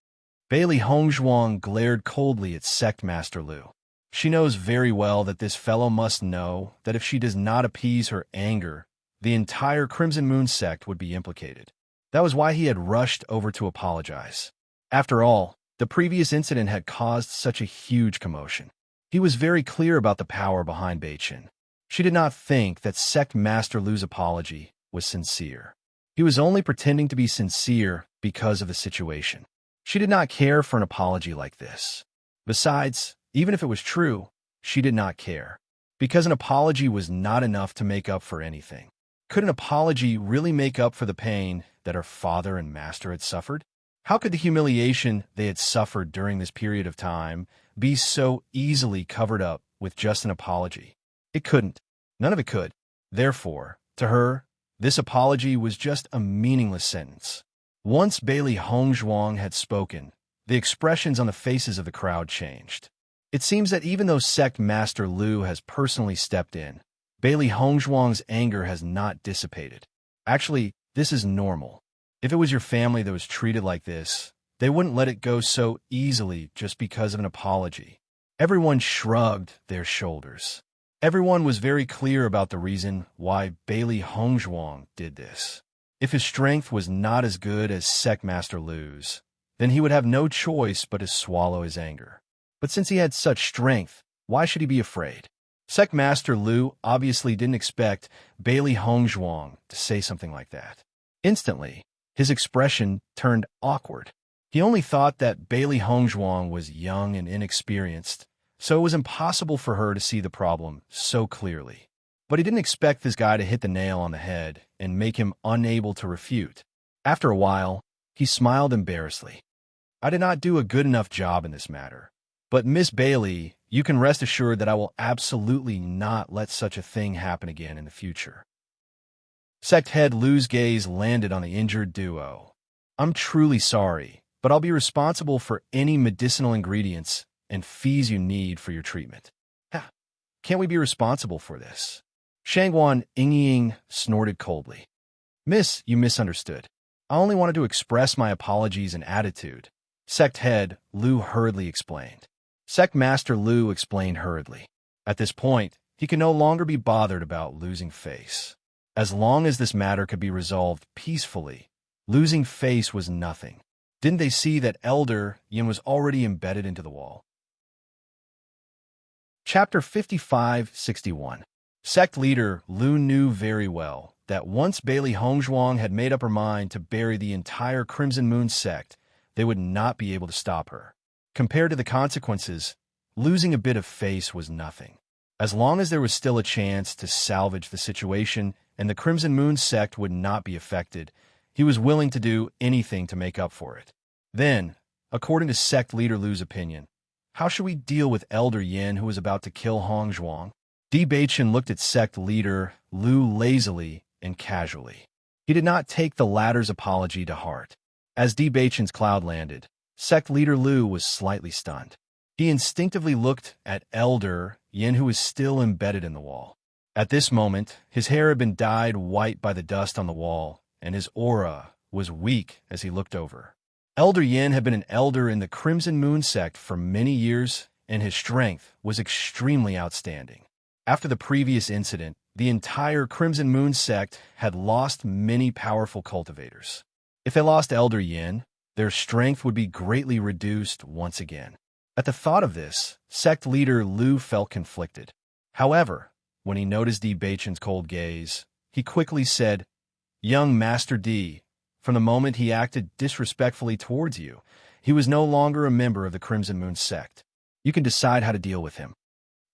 Bailey Hongzhuang glared coldly at Sect Master Lu. She knows very well that this fellow must know that if she does not appease her anger, the entire Crimson Moon sect would be implicated. That was why he had rushed over to apologize. After all, the previous incident had caused such a huge commotion. He was very clear about the power behind Beichen. She did not think that Sect Master Lu's apology was sincere. He was only pretending to be sincere because of the situation. She did not care for an apology like this. Besides, even if it was true, she did not care, because an apology was not enough to make up for anything. Could an apology really make up for the pain that her father and master had suffered? How could the humiliation they had suffered during this period of time be so easily covered up with just an apology? It couldn't. None of it could. Therefore, to her, this apology was just a meaningless sentence. Once Bailey Hongzhuang had spoken, the expressions on the faces of the crowd changed. It seems that even though Sect Master Lu has personally stepped in, Bailey Hongzhuang's anger has not dissipated. Actually, this is normal. If it was your family that was treated like this, they wouldn't let it go so easily just because of an apology. Everyone shrugged their shoulders. Everyone was very clear about the reason why Bailey Hongzhuang did this. If his strength was not as good as Sect Master Lu's, then he would have no choice but to swallow his anger. But since he had such strength, why should he be afraid? Sect Master Lu obviously didn't expect Bailey Hongzhuang to say something like that. Instantly, his expression turned awkward. He only thought that Bailey Hongzhuang was young and inexperienced, so it was impossible for her to see the problem so clearly. But he didn't expect this guy to hit the nail on the head and make him unable to refute. After a while, he smiled embarrassedly. I did not do a good enough job in this matter. But Miss Bailey, you can rest assured that I will absolutely not let such a thing happen again in the future. Sect Head Lu's gaze landed on the injured duo. I'm truly sorry, but I'll be responsible for any medicinal ingredients and fees you need for your treatment. Can't we be responsible for this? Shangwan Yingying snorted coldly. Miss, you misunderstood. I only wanted to express my apologies and attitude. Sect Head Lu hurriedly explained. Sect Master Lu explained hurriedly. At this point, he could no longer be bothered about losing face. As long as this matter could be resolved peacefully, losing face was nothing. Didn't they see that Elder Yin was already embedded into the wall? Chapter 5561. Sect leader Lu knew very well that once Bailey Hongzhuang had made up her mind to bury the entire Crimson Moon sect, they would not be able to stop her. Compared to the consequences, losing a bit of face was nothing. As long as there was still a chance to salvage the situation and the Crimson Moon sect would not be affected, he was willing to do anything to make up for it. Then, according to sect leader Lu's opinion, how should we deal with Elder Yin who was about to kill Hongzhuang? Di Beichen looked at sect leader Lu lazily and casually. He did not take the latter's apology to heart. As Di Beichen's cloud landed, sect leader Lu was slightly stunned. He instinctively looked at Elder Yin, who was still embedded in the wall. At this moment, his hair had been dyed white by the dust on the wall, and his aura was weak as he looked over. Elder Yin had been an elder in the Crimson Moon sect for many years, and his strength was extremely outstanding. After the previous incident, the entire Crimson Moon sect had lost many powerful cultivators. If they lost Elder Yin, their strength would be greatly reduced once again. At the thought of this, sect leader Lu felt conflicted. However, when he noticed Di Beichen's cold gaze, he quickly said, "Young Master Di, from the moment he acted disrespectfully towards you, he was no longer a member of the Crimson Moon sect. You can decide how to deal with him."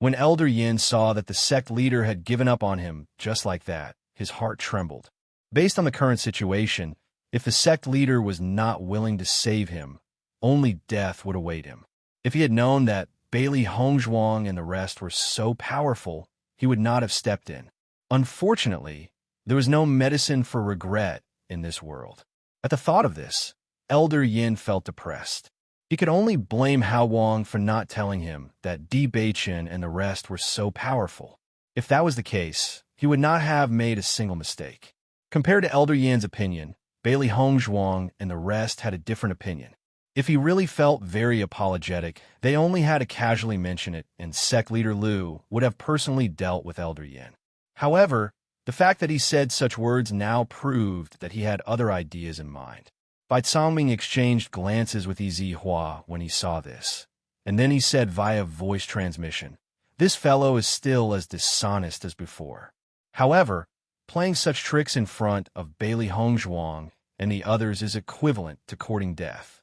When Elder Yin saw that the sect leader had given up on him just like that, his heart trembled. Based on the current situation, if the sect leader was not willing to save him, only death would await him. If he had known that Bailey Hongzhuang and the rest were so powerful, he would not have stepped in. Unfortunately, there was no medicine for regret in this world. At the thought of this, Elder Yin felt depressed. He could only blame Hao Wang for not telling him that Di Beichen and the rest were so powerful. If that was the case, he would not have made a single mistake. Compared to Elder Yin's opinion, Bailey Hongzhuang and the rest had a different opinion. If he really felt very apologetic, they only had to casually mention it, and sect leader Lu would have personally dealt with Elder Yin. However, the fact that he said such words now proved that he had other ideas in mind. Bai Cangming exchanged glances with Yi Hua when he saw this, and then he said via voice transmission, "This fellow is still as dishonest as before." However, playing such tricks in front of Bailey Hongzhuang and the others is equivalent to courting death.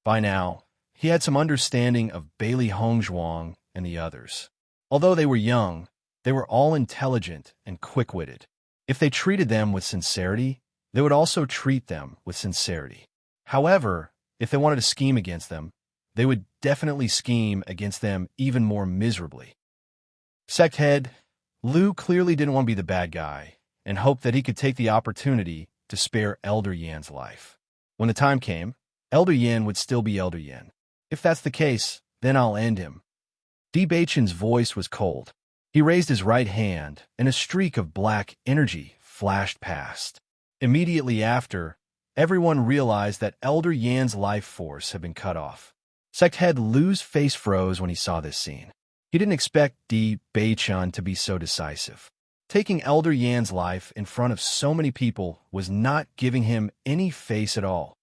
By now, he had some understanding of Bailey Hongzhuang and the others. Although they were young, they were all intelligent and quick-witted. If they treated them with sincerity, they would also treat them with sincerity. However, if they wanted to scheme against them, they would definitely scheme against them even more miserably. Sect head Lu clearly didn't want to be the bad guy and hoped that he could take the opportunity to spare Elder Yan's life. When the time came, Elder Yan would still be Elder Yan. If that's the case, then I'll end him. Di Beichen's voice was cold. He raised his right hand, and a streak of black energy flashed past. Immediately after, everyone realized that Elder Yan's life force had been cut off. Sect head Lu's face froze when he saw this scene. He didn't expect Di Beichen to be so decisive. Taking Elder Yan's life in front of so many people was not giving him any face at all.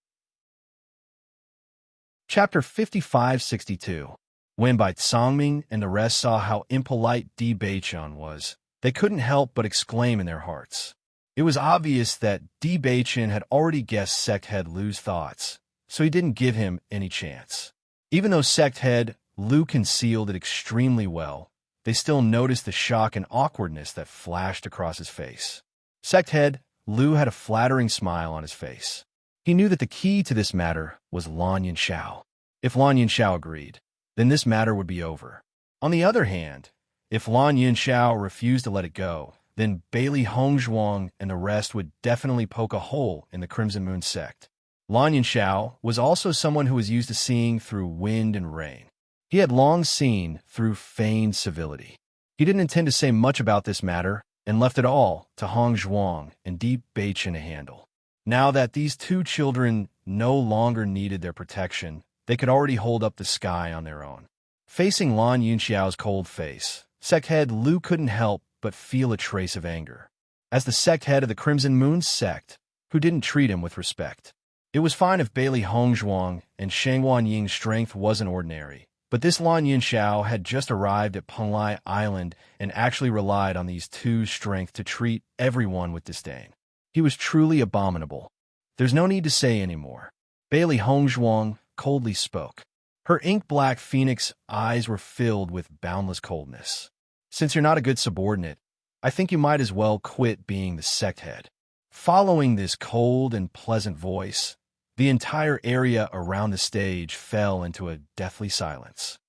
Chapter 5562. When Bai Cangming and the rest saw how impolite Di Beichen was, they couldn't help but exclaim in their hearts. It was obvious that Di Beichen had already guessed sect head Lu's thoughts, so he didn't give him any chance. Even though sect head Lu concealed it extremely well, they still noticed the shock and awkwardness that flashed across his face. Sect head Lu had a flattering smile on his face. He knew that the key to this matter was Lan Yinxiao. If Lan Yinxiao agreed, then this matter would be over. On the other hand, if Lan Yinxiao refused to let it go, then Bailey Hongzhuang and the rest would definitely poke a hole in the Crimson Moon sect. Lan Yinxiao was also someone who was used to seeing through wind and rain. He had long seen through feigned civility. He didn't intend to say much about this matter and left it all to Hongzhuang and Di Beichen to handle. Now that these two children no longer needed their protection, they could already hold up the sky on their own. Facing Lan Yinxiao's cold face, sect head Lu couldn't help but feel a trace of anger. As the sect head of the Crimson Moon sect, who didn't treat him with respect. It was fine if Bailey Hongzhuang and Shangwan Ying's strength wasn't ordinary, but this Lan Yinxiao had just arrived at Penglai Island and actually relied on these two's strength to treat everyone with disdain. He was truly abominable. There's no need to say any more. Bailey Hongzhuang coldly spoke. Her ink-black phoenix eyes were filled with boundless coldness. Since you're not a good subordinate, I think you might as well quit being the sect head. Following this cold and pleasant voice, the entire area around the stage fell into a deathly silence.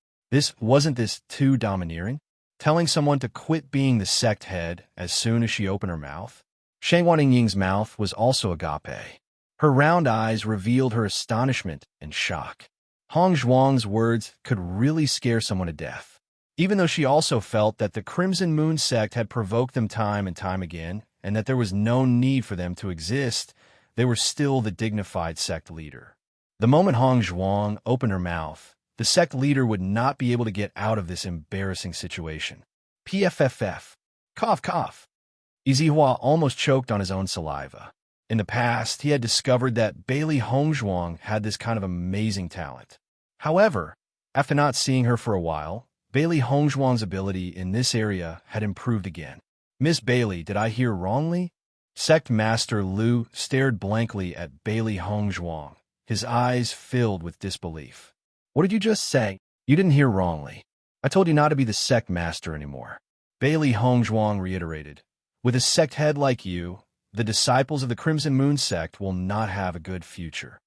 Wasn't this too domineering? Telling someone to quit being the sect head as soon as she opened her mouth? Shangwan Ying's mouth was also agape. Her round eyes revealed her astonishment and shock. Hong Zhuang's words could really scare someone to death. Even though she also felt that the Crimson Moon sect had provoked them time and time again, and that there was no need for them to exist, they were still the dignified sect leader. The moment Hong Zhuang opened her mouth, the sect leader would not be able to get out of this embarrassing situation. PFFF. Cough, cough. Izihua almost choked on his own saliva. In the past, he had discovered that Bailey Hongzhuang had this kind of amazing talent. However, after not seeing her for a while, Bailey Hongzhuang's ability in this area had improved again. Miss Bailey, did I hear wrongly? Sect Master Lu stared blankly at Bailey Hongzhuang, his eyes filled with disbelief. What did you just say? You didn't hear wrongly. I told you not to be the sect master anymore. Bailey Hongzhuang reiterated. With a sect head like you, the disciples of the Crimson Moon sect will not have a good future.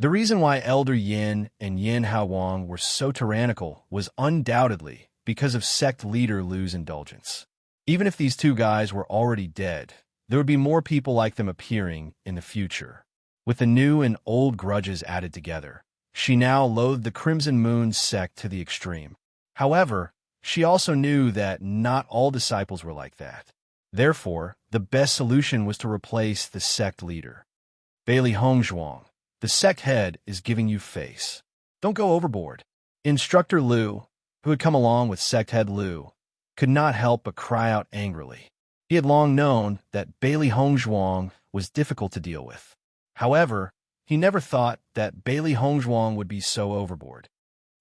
The reason why Elder Yin and Yin Haowang were so tyrannical was undoubtedly because of sect leader Lu's indulgence. Even if these two guys were already dead, there would be more people like them appearing in the future. With the new and old grudges added together, she now loathed the Crimson Moon sect to the extreme. However, she also knew that not all disciples were like that. Therefore, the best solution was to replace the sect leader. Bailey Hongzhuang, the sect head is giving you face. Don't go overboard. Instructor Lu, who had come along with sect head Lu, could not help but cry out angrily. He had long known that Bailey Hongzhuang was difficult to deal with. However, he never thought that Bailey Hongzhuang would be so overboard.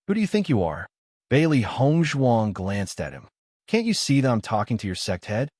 Who do you think you are? Bailey Hongzhuang glanced at him. Can't you see that I'm talking to your sect head?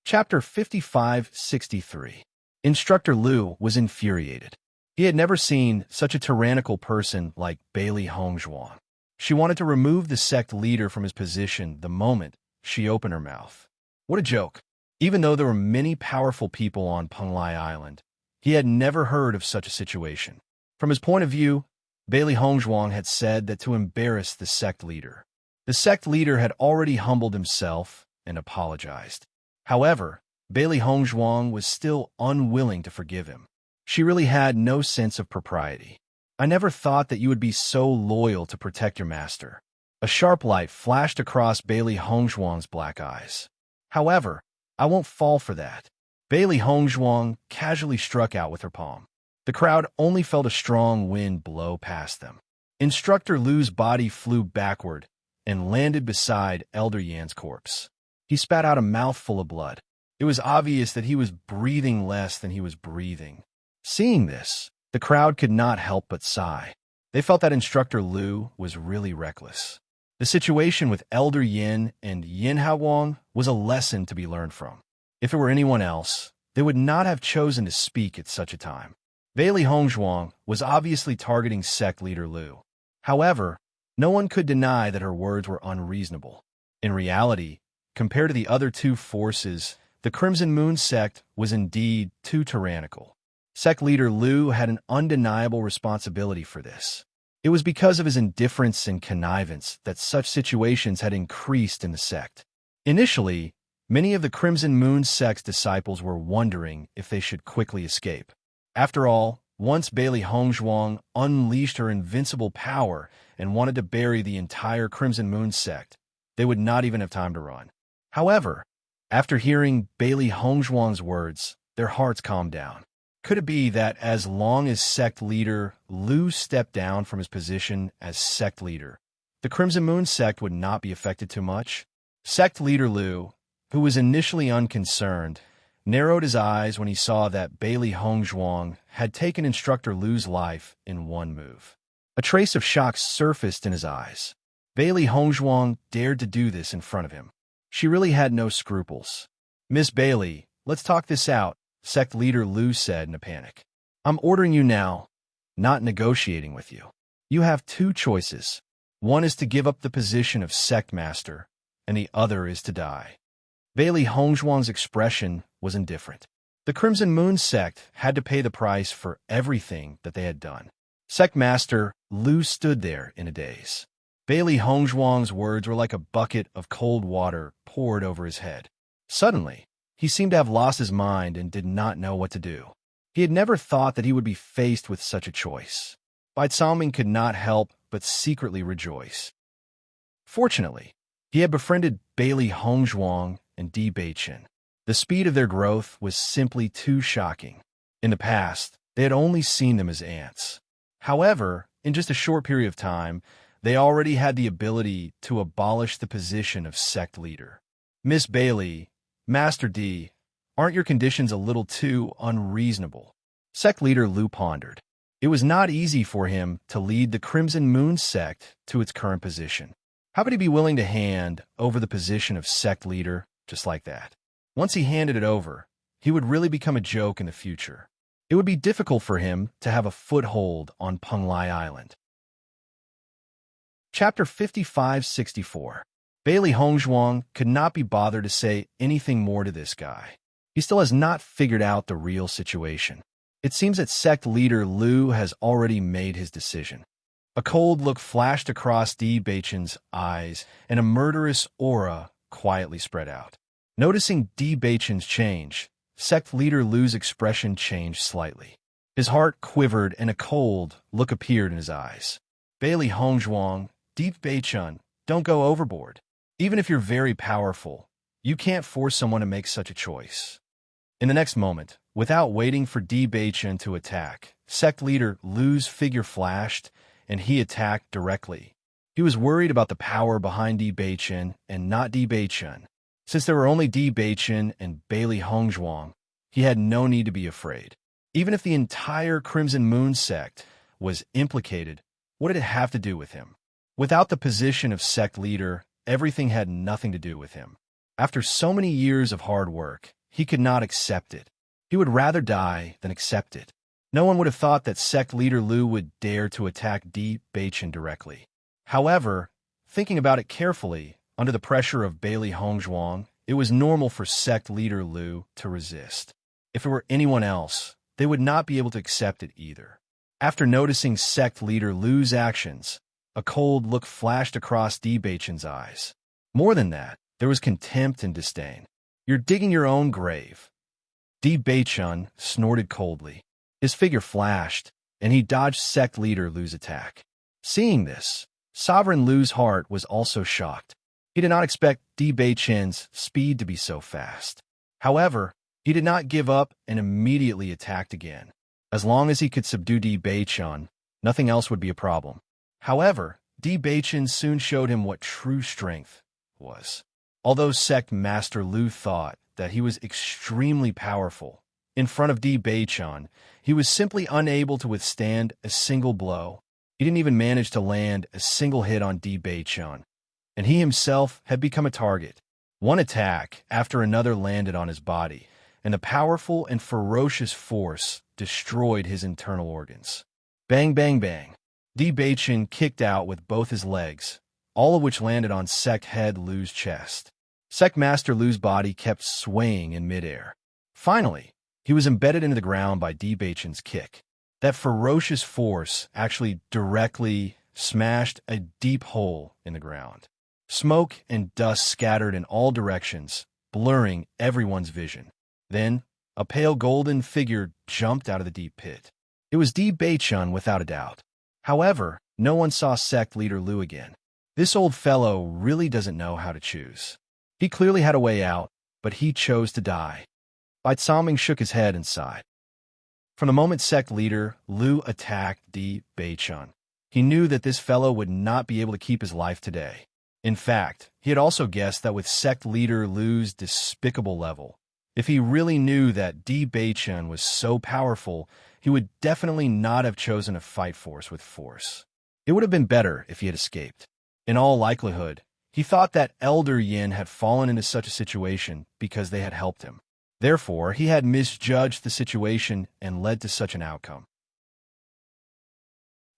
Chapter 55-63. Instructor Lu was infuriated. He had never seen such a tyrannical person like Bailey Hongzhuang. She wanted to remove the sect leader from his position the moment she opened her mouth. What a joke. Even though there were many powerful people on Penglai Island, he had never heard of such a situation. From his point of view, Bailey Hongzhuang had said that to embarrass the sect leader. The sect leader had already humbled himself and apologized. However, Bailey Hongzhuang was still unwilling to forgive him. She really had no sense of propriety. I never thought that you would be so loyal to protect your master. A sharp light flashed across Bailey Hongzhuang's black eyes. However, I won't fall for that. Bailey Hongzhuang casually struck out with her palm. The crowd only felt a strong wind blow past them. Instructor Lu's body flew backward and landed beside Elder Yan's corpse. He spat out a mouthful of blood. It was obvious that he was breathing less than he was breathing. Seeing this, the crowd could not help but sigh. They felt that Instructor Lu was really reckless. The situation with Elder Yin and Yin Haowang was a lesson to be learned from. If it were anyone else, they would not have chosen to speak at such a time. Bailey Hongzhuang was obviously targeting sect leader Lu. However, no one could deny that her words were unreasonable. In reality, compared to the other two forces, the Crimson Moon sect was indeed too tyrannical. Sect leader Lu had an undeniable responsibility for this. It was because of his indifference and connivance that such situations had increased in the sect. Initially, many of the Crimson Moon sect's disciples were wondering if they should quickly escape. After all, once Bailey Hongzhuang unleashed her invincible power and wanted to bury the entire Crimson Moon sect, they would not even have time to run. However, after hearing Bailey Hongzhuang's words, their hearts calmed down. Could it be that as long as sect leader Lu stepped down from his position as sect leader, the Crimson Moon sect would not be affected too much? Sect leader Lu, who was initially unconcerned, narrowed his eyes when he saw that Bailey Hongzhuang had taken Instructor Lu's life in one move. A trace of shock surfaced in his eyes. Bailey Hongzhuang dared to do this in front of him. She really had no scruples. Miss Bailey, let's talk this out, sect leader Lu said in a panic. I'm ordering you now, not negotiating with you. You have two choices. One is to give up the position of sect master, and the other is to die. Bailey Hongzhuang's expression was indifferent. The Crimson Moon sect had to pay the price for everything that they had done. Sect master Lu stood there in a daze. Bailey Hongzhuang's words were like a bucket of cold water poured over his head. Suddenly, he seemed to have lost his mind and did not know what to do. He had never thought that he would be faced with such a choice. Bai Zongming could not help but secretly rejoice. Fortunately, he had befriended Bailey Hongzhuang and Di Beichen. The speed of their growth was simply too shocking. In the past, they had only seen them as ants. However, in just a short period of time, they already had the ability to abolish the position of sect leader. Miss Bailey, Master D, aren't your conditions a little too unreasonable? Sect leader Lu pondered. It was not easy for him to lead the Crimson Moon sect to its current position. How could he be willing to hand over the position of sect leader just like that? Once he handed it over, he would really become a joke in the future. It would be difficult for him to have a foothold on Penglai Island. Chapter 5564. Bailey Hongzhuang could not be bothered to say anything more to this guy. He still has not figured out the real situation. It seems that sect leader Lu has already made his decision. A cold look flashed across Di Beichen's eyes, and a murderous aura quietly spread out. Noticing Di Beichen's change, sect leader Lu's expression changed slightly. His heart quivered and a cold look appeared in his eyes. Bailey Hongzhuang, Di Beichen, don't go overboard. Even if you're very powerful, you can't force someone to make such a choice. In the next moment, without waiting for Di Beichen to attack, sect leader Lu's figure flashed, and he attacked directly. He was worried about the power behind Di Beichen and not Di Beichen. Since there were only Di Beichen and Bailey Hongzhuang, he had no need to be afraid. Even if the entire Crimson Moon sect was implicated, what did it have to do with him? Without the position of sect leader, everything had nothing to do with him. After so many years of hard work, he could not accept it. He would rather die than accept it. No one would have thought that sect leader Lu would dare to attack Di Beichen directly. However, thinking about it carefully, under the pressure of Bailey Hongzhuang, it was normal for sect leader Lu to resist. If it were anyone else, they would not be able to accept it either. After noticing sect leader Lu's actions, a cold look flashed across Di Beichen's eyes. More than that, there was contempt and disdain. You're digging your own grave. Di Beichen snorted coldly. His figure flashed, and he dodged sect leader Lu's attack. Seeing this, Sovereign Lu's heart was also shocked. He did not expect Di Beichen's speed to be so fast. However, he did not give up and immediately attacked again. As long as he could subdue Di Beichen, nothing else would be a problem. However, Di Beichen soon showed him what true strength was. Although Sect Master Lu thought that he was extremely powerful, in front of Di Beichen, he was simply unable to withstand a single blow. He didn't even manage to land a single hit on Di Beichen, and he himself had become a target. One attack after another landed on his body, and the powerful and ferocious force destroyed his internal organs. Bang, bang, bang. Di Beichen kicked out with both his legs, all of which landed on Sect Head Lu's chest. Sect Master Lu's body kept swaying in midair. Finally, he was embedded into the ground by Di Beichen's kick. That ferocious force actually directly smashed a deep hole in the ground. Smoke and dust scattered in all directions, blurring everyone's vision. Then, a pale golden figure jumped out of the deep pit. It was Di Beichen without a doubt. However, no one saw Sect Leader Lu again. This old fellow really doesn't know how to choose. He clearly had a way out, but he chose to die. Bai Zongming shook his head and sighed. From the moment Sect Leader Lu attacked Di Beichen, he knew that this fellow would not be able to keep his life today. In fact, he had also guessed that with Sect Leader Lu's despicable level, if he really knew that Di Beichen was so powerful, he would definitely not have chosen to fight force with force. It would have been better if he had escaped. In all likelihood, he thought that Elder Yin had fallen into such a situation because they had helped him. Therefore, he had misjudged the situation and led to such an outcome.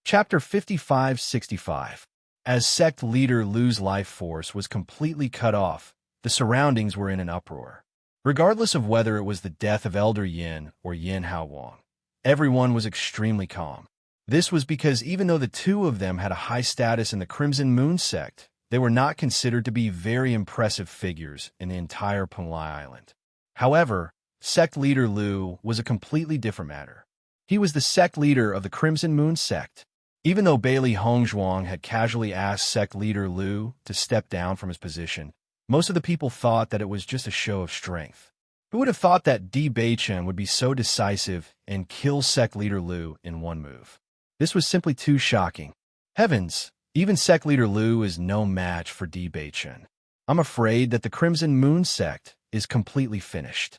Chapter 5565. As Sect Leader Lu's life force was completely cut off, the surroundings were in an uproar. Regardless of whether it was the death of Elder Yin or Yin Haowang, everyone was extremely calm. This was because even though the two of them had a high status in the Crimson Moon sect, they were not considered to be very impressive figures in the entire Penglai Island. However, Sect leader Lu was a completely different matter. He was the sect leader of the Crimson Moon sect. Even though Bailey Hongzhuang had casually asked sect leader Lu to step down from his position, most of the people thought that it was just a show of strength. Who would have thought that Di Beichen would be so decisive and kill sect leader Lu in one move? This was simply too shocking. Heavens, even sect leader Lu is no match for Di Beichen. I'm afraid that the Crimson Moon sect is completely finished.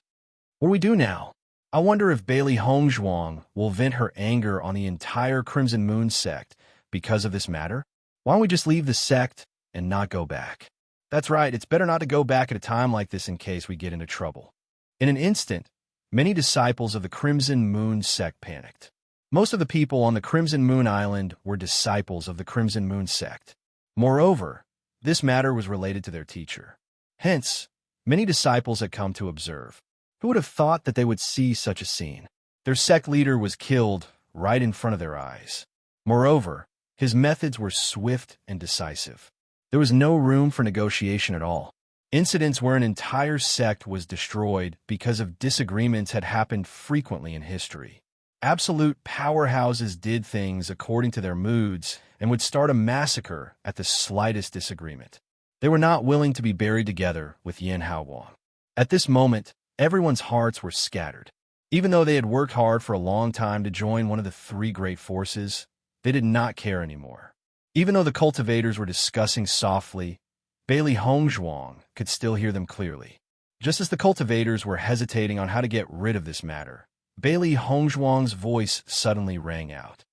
What do we do now? I wonder if Bailey Hongzhuang will vent her anger on the entire Crimson Moon sect because of this matter. Why don't we just leave the sect and not go back? That's right, it's better not to go back at a time like this in case we get into trouble. In an instant, many disciples of the Crimson Moon sect panicked. Most of the people on the Crimson Moon Island were disciples of the Crimson Moon sect. Moreover, this matter was related to their teacher. Hence, many disciples had come to observe. Who would have thought that they would see such a scene? Their sect leader was killed right in front of their eyes. Moreover, his methods were swift and decisive. There was no room for negotiation at all. Incidents where an entire sect was destroyed because of disagreements had happened frequently in history. Absolute powerhouses did things according to their moods and would start a massacre at the slightest disagreement. They were not willing to be buried together with Yin Haowang. At this moment, everyone's hearts were scattered. Even though they had worked hard for a long time to join one of the three great forces, they did not care anymore. Even though the cultivators were discussing softly, Bailey Hongzhuang could still hear them clearly. Just as the cultivators were hesitating on how to get rid of this matter, Bailey Hongzhuang's voice suddenly rang out.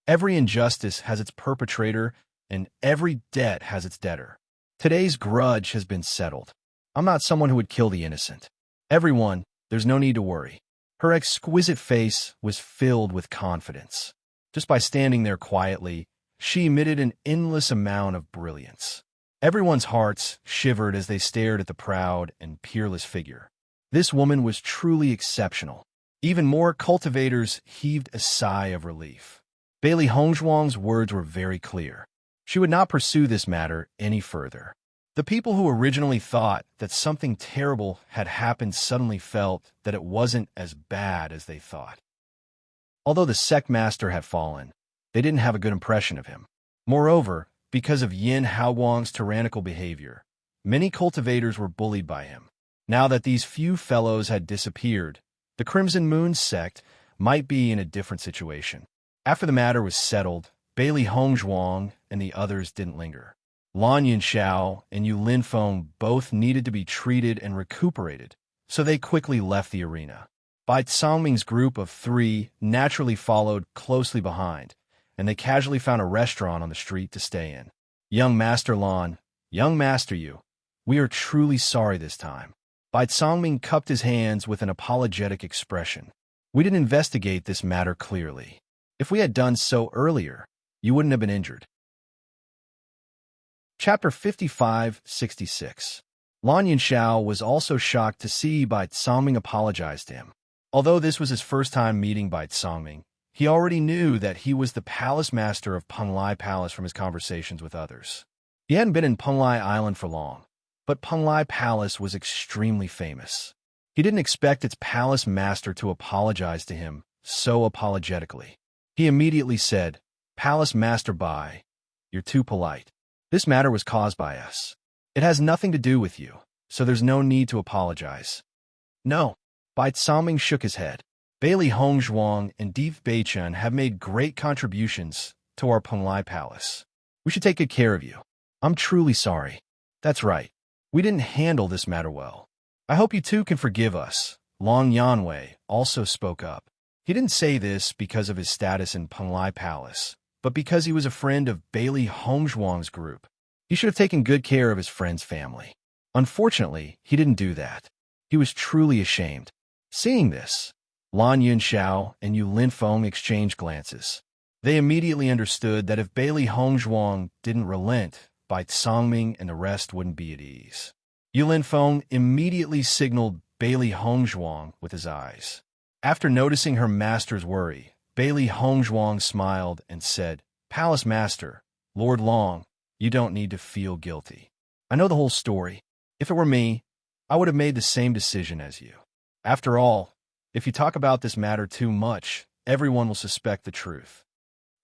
Every injustice has its perpetrator, and every debt has its debtor. Today's grudge has been settled. I'm not someone who would kill the innocent. Everyone, there's no need to worry. Her exquisite face was filled with confidence. Just by standing there quietly, she emitted an endless amount of brilliance. Everyone's hearts shivered as they stared at the proud and peerless figure. This woman was truly exceptional. Even more cultivators heaved a sigh of relief. Bailey Hongzhuang's words were very clear. She would not pursue this matter any further. The people who originally thought that something terrible had happened suddenly felt that it wasn't as bad as they thought. Although the sect master had fallen, they didn't have a good impression of him. Moreover, because of Yin Haowang's tyrannical behavior, many cultivators were bullied by him. Now that these few fellows had disappeared, the Crimson Moon sect might be in a different situation. After the matter was settled, Bailey Hongzhuang and the others didn't linger. Lan Yunxiao and Yu Linfeng both needed to be treated and recuperated, so they quickly left the arena. Bai Cangming's group of three naturally followed closely behind, and they casually found a restaurant on the street to stay in. Young Master Lan, young Master Yu, we are truly sorry this time. Bai Cangming cupped his hands with an apologetic expression. We didn't investigate this matter clearly. If we had done so earlier, you wouldn't have been injured. Chapter 55-66. Lan Yunxiao was also shocked to see Bai Cangming apologize to him. Although this was his first time meeting Bai Cangming, he already knew that he was the palace master of Penglai Palace from his conversations with others. He hadn't been in Penglai Island for long, but Penglai Palace was extremely famous. He didn't expect its palace master to apologize to him so apologetically. He immediately said, "Palace Master Bai, you're too polite. This matter was caused by us. It has nothing to do with you, so there's no need to apologize." No. Bai Cangming shook his head. Bailey Hongzhuang and Di Beichen have made great contributions to our Penglai Palace. We should take good care of you. I'm truly sorry. That's right. We didn't handle this matter well. I hope you too can forgive us. Long Yanwei also spoke up. He didn't say this because of his status in Penglai Palace, but because he was a friend of Bailey Hongzhuang's group. He should have taken good care of his friend's family. Unfortunately, he didn't do that. He was truly ashamed. Seeing this, Lan Yunxiao and Yu Linfeng exchanged glances. They immediately understood that if Bailey Hongzhuang didn't relent, Bai Cangming and the rest wouldn't be at ease. Yu Linfeng immediately signaled Bailey Hongzhuang with his eyes. After noticing her master's worry, Bailey Hongzhuang smiled and said, "Palace Master, Lord Long, you don't need to feel guilty. I know the whole story. If it were me, I would have made the same decision as you. After all, if you talk about this matter too much, everyone will suspect the truth.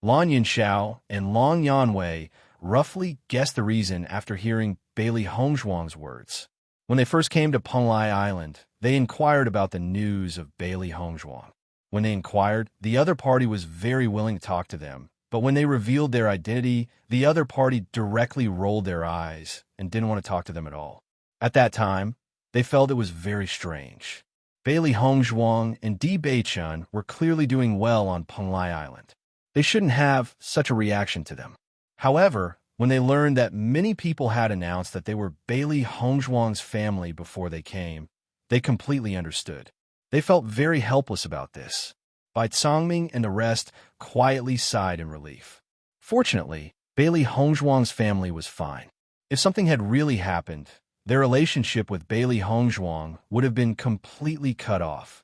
Lan Yinxiao and Long Yanwei roughly guessed the reason after hearing Bailey Hongzhuang's words. When they first came to Penglai Island, they inquired about the news of Bailey Hongzhuang. When they inquired, the other party was very willing to talk to them, but when they revealed their identity, the other party directly rolled their eyes and didn't want to talk to them at all. At that time, they felt it was very strange. Bailey Hongzhuang and Di Beichun were clearly doing well on Penglai Island. They shouldn't have such a reaction to them. However, when they learned that many people had announced that they were Bailey Hongzhuang's family before they came, they completely understood. They felt very helpless about this. Bai Cangming and the rest quietly sighed in relief. Fortunately, Bailey Hongzhuang's family was fine. If something had really happened, their relationship with Bailey Hongzhuang would have been completely cut off.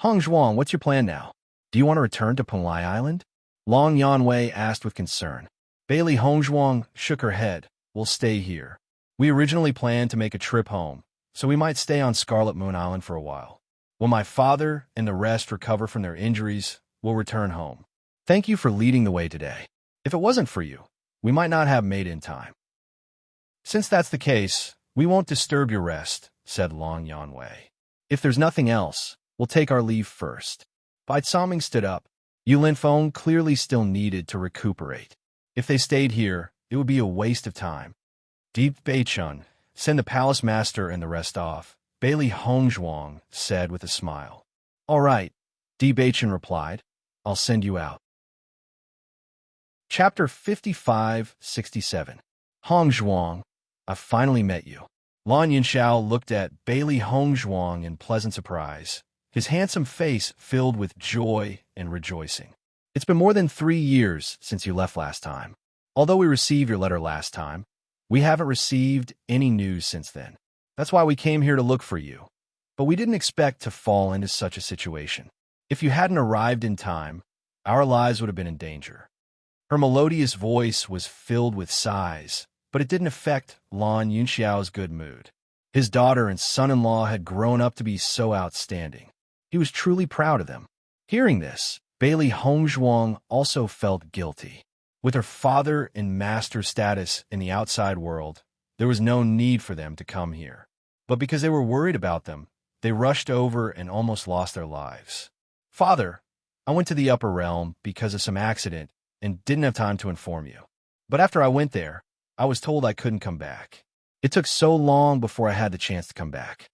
Hongzhuang, what's your plan now? Do you want to return to Penglai Island? Long Yanwei asked with concern. Bailey Hongzhuang shook her head. We'll stay here. We originally planned to make a trip home, so we might stay on Scarlet Moon Island for a while. When my father and the rest recover from their injuries, we'll return home. Thank you for leading the way today. If it wasn't for you, we might not have made it in time. Since that's the case, we won't disturb your rest, said Long Yanwei. If there's nothing else, we'll take our leave first. Bai Cangming stood up. Yu Linfeng clearly still needed to recuperate. If they stayed here, it would be a waste of time. Di Beichun, send the palace master and the rest off, Bailey Hongzhuang said with a smile. All right, Di Beichun replied. I'll send you out. Chapter 55-67. Hongzhuang, I finally met you. Lan Yinxiao looked at Bailey Hongzhuang in pleasant surprise, his handsome face filled with joy and rejoicing. It's been more than 3 years since you left last time. Although we received your letter last time, we haven't received any news since then. That's why we came here to look for you. But we didn't expect to fall into such a situation. If you hadn't arrived in time, our lives would have been in danger. Her melodious voice was filled with sighs, but it didn't affect Lan Yunxiao's good mood. His daughter and son-in-law had grown up to be so outstanding. He was truly proud of them. Hearing this, Bailey Hongzhuang also felt guilty. With her father and master status in the outside world, there was no need for them to come here. But because they were worried about them, they rushed over and almost lost their lives. Father, I went to the upper realm because of some accident and didn't have time to inform you. But after I went there, I was told I couldn't come back. It took so long before I had the chance to come back.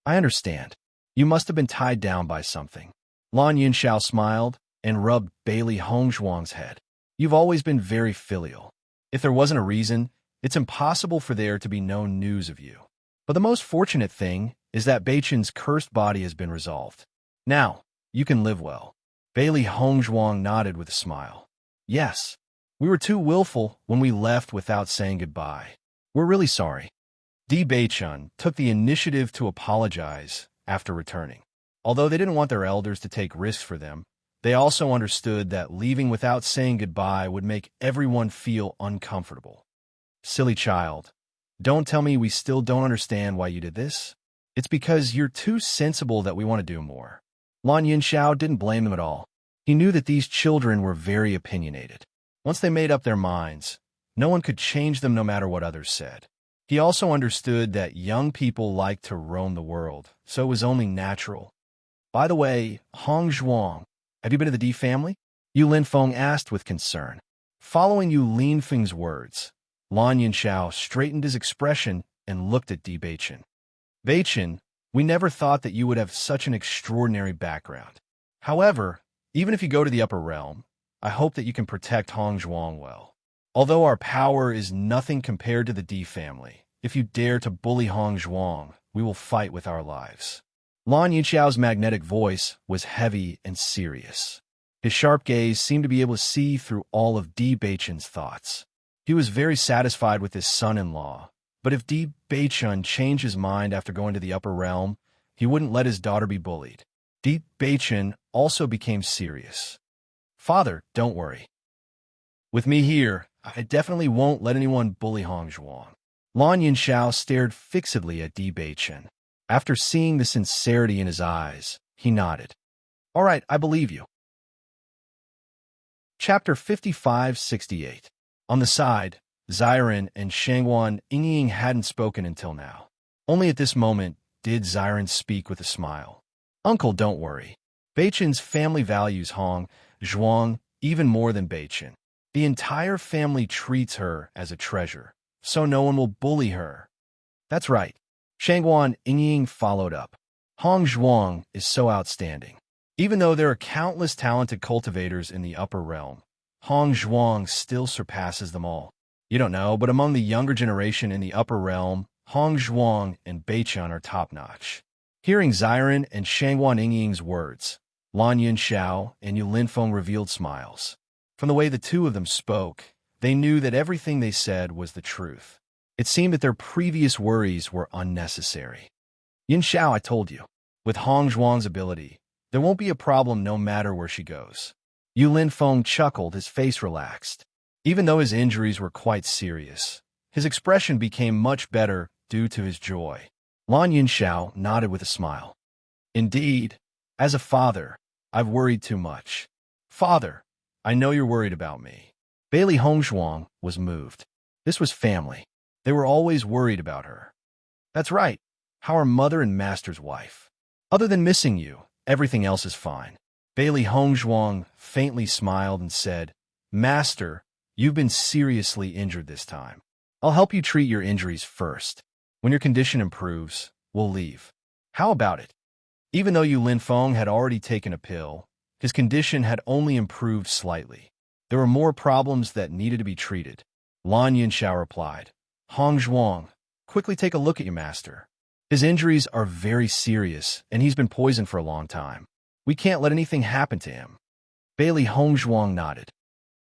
I understand. You must have been tied down by something. Lan Yunxiao smiled and rubbed Bailey Hongzhuang's head. You've always been very filial. If there wasn't a reason, it's impossible for there to be no news of you. But the most fortunate thing is that Beichun's cursed body has been resolved. Now, you can live well. Bailey Hongzhuang nodded with a smile. Yes, we were too willful when we left without saying goodbye. We're really sorry. Di Beichun took the initiative to apologize after returning. Although they didn't want their elders to take risks for them, they also understood that leaving without saying goodbye would make everyone feel uncomfortable. Silly child, don't tell me we still don't understand why you did this. It's because you're too sensible that we want to do more. Lan Yunxiao didn't blame them at all. He knew that these children were very opinionated. Once they made up their minds, no one could change them no matter what others said. He also understood that young people like to roam the world, so it was only natural. By the way, Hongzhuang, have you been to the Di family? Yu Linfeng asked with concern. Following Yu Linfeng's words, Lan Yunxiao straightened his expression and looked at Di Beichun. Beichun, we never thought that you would have such an extraordinary background. However, even if you go to the upper realm, I hope that you can protect Hongzhuang well. Although our power is nothing compared to the Di family, if you dare to bully Hongzhuang, we will fight with our lives. Lan Yunxiao's magnetic voice was heavy and serious. His sharp gaze seemed to be able to see through all of Di Beichun's thoughts. He was very satisfied with his son-in-law, but if Di Beichun changed his mind after going to the upper realm, he wouldn't let his daughter be bullied. Di Beichun also became serious. Father, don't worry. With me here, I definitely won't let anyone bully Hongzhuang. Lan Yunxiao stared fixedly at Di Beichun. After seeing the sincerity in his eyes, he nodded. All right, I believe you. Chapter 55-68. On the side, Xiren and Shangguan Yingying hadn't spoken until now. Only at this moment did Xiren speak with a smile. Uncle, don't worry. Beichen's family values Hong Zhuang even more than Beichen. The entire family treats her as a treasure, so no one will bully her. That's right. Shangguan Yingying followed up. Hong Zhuang is so outstanding. Even though there are countless talented cultivators in the upper realm, Hong Zhuang still surpasses them all. You don't know, but among the younger generation in the upper realm, Hong Zhuang and Beichen are top-notch. Hearing Xiren and Shangguan Yingying's words, Lan Yunxiao and Yu Linfeng revealed smiles. From the way the two of them spoke, they knew that everything they said was the truth. It seemed that their previous worries were unnecessary. Yunxiao, I told you, with Hong Zhuang's ability, there won't be a problem no matter where she goes. Yu Linfeng chuckled, his face relaxed. Even though his injuries were quite serious, his expression became much better due to his joy. Lan Yunxiao nodded with a smile. Indeed, as a father, I've worried too much. Father, I know you're worried about me. Bailey Hongzhuang was moved. This was family. They were always worried about her. That's right. How are mother and master's wife? Other than missing you, everything else is fine. Bailey Hongzhuang faintly smiled and said, Master, you've been seriously injured this time. I'll help you treat your injuries first. When your condition improves, we'll leave. How about it? Even though Yu Linfeng had already taken a pill, his condition had only improved slightly. There were more problems that needed to be treated. Lan Yunxiao replied, Hong Zhuang, quickly take a look at your master. His injuries are very serious, and he's been poisoned for a long time. We can't let anything happen to him. Bailey Hongzhuang nodded.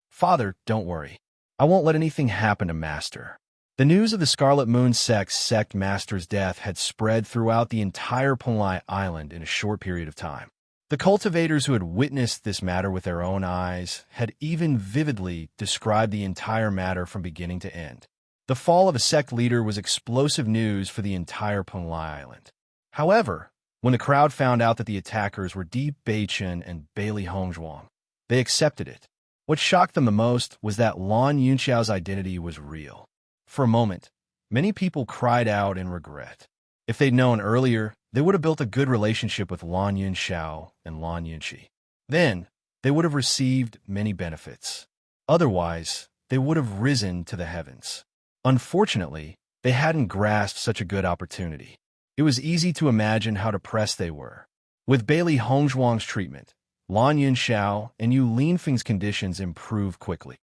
Father, don't worry. I won't let anything happen to Master. The news of the Scarlet Moon sect Master's death had spread throughout the entire Penglai Island in a short period of time. The cultivators who had witnessed this matter with their own eyes had even vividly described the entire matter from beginning to end. The fall of a sect leader was explosive news for the entire Penglai Island. However, when the crowd found out that the attackers were Deep Beichen and Bailey Hongzhuang, they accepted it. What shocked them the most was that Lan Yunxiao's identity was real. For a moment, many people cried out in regret. If they'd known earlier, they would have built a good relationship with Lan Yunxiao and Lan Yunqi. Then, they would have received many benefits. Otherwise, they would have risen to the heavens. Unfortunately, they hadn't grasped such a good opportunity. It was easy to imagine how depressed they were. With Bailey Hongzhuang's treatment, Lan Yunxiao and Yu Linfeng's conditions improved quickly.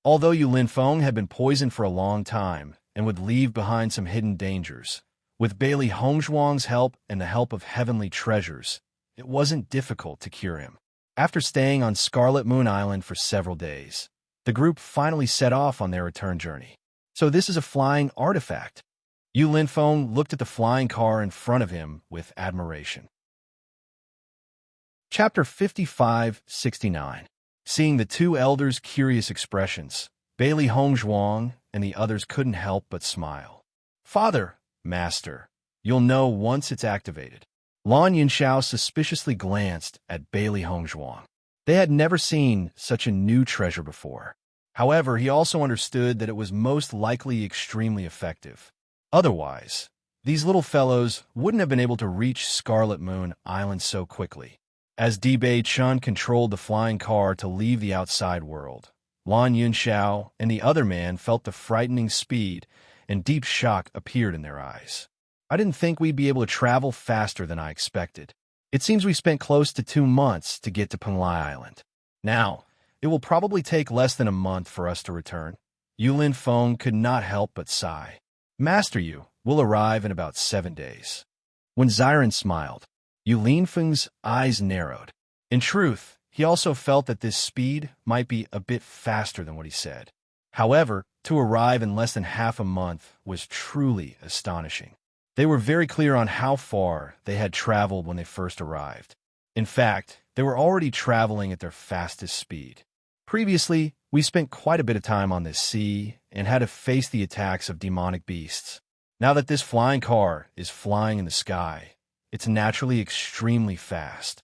Although Yu Linfeng had been poisoned for a long time and would leave behind some hidden dangers, with Bailey Hongzhuang's help and the help of heavenly treasures, it wasn't difficult to cure him. After staying on Scarlet Moon Island for several days, the group finally set off on their return journey. So this is a flying artifact. Yu Linfeng looked at the flying car in front of him with admiration. Chapter 55-69. Seeing the two elders' curious expressions, Bailey Hongzhuang and the others couldn't help but smile. Father, Master, you'll know once it's activated. Lan Yunxiao suspiciously glanced at Bailey Hongzhuang. They had never seen such a new treasure before. However, he also understood that it was most likely extremely effective. Otherwise, these little fellows wouldn't have been able to reach Scarlet Moon Island so quickly. As Dibei Chun controlled the flying car to leave the outside world, Lan Yunxiao and the other man felt the frightening speed, and deep shock appeared in their eyes. I didn't think we'd be able to travel faster than I expected. It seems we spent close to 2 months to get to Penglai Island. Now, it will probably take less than a month for us to return. Yu Linfeng could not help but sigh. Master Yu will arrive in about 7 days. When Xiren smiled, Yu Linfeng's eyes narrowed. In truth, he also felt that this speed might be a bit faster than what he said. However, to arrive in less than half a month was truly astonishing. They were very clear on how far they had traveled when they first arrived. In fact, they were already traveling at their fastest speed. Previously, we spent quite a bit of time on this sea and had to face the attacks of demonic beasts. Now that this flying car is flying in the sky, it's naturally extremely fast.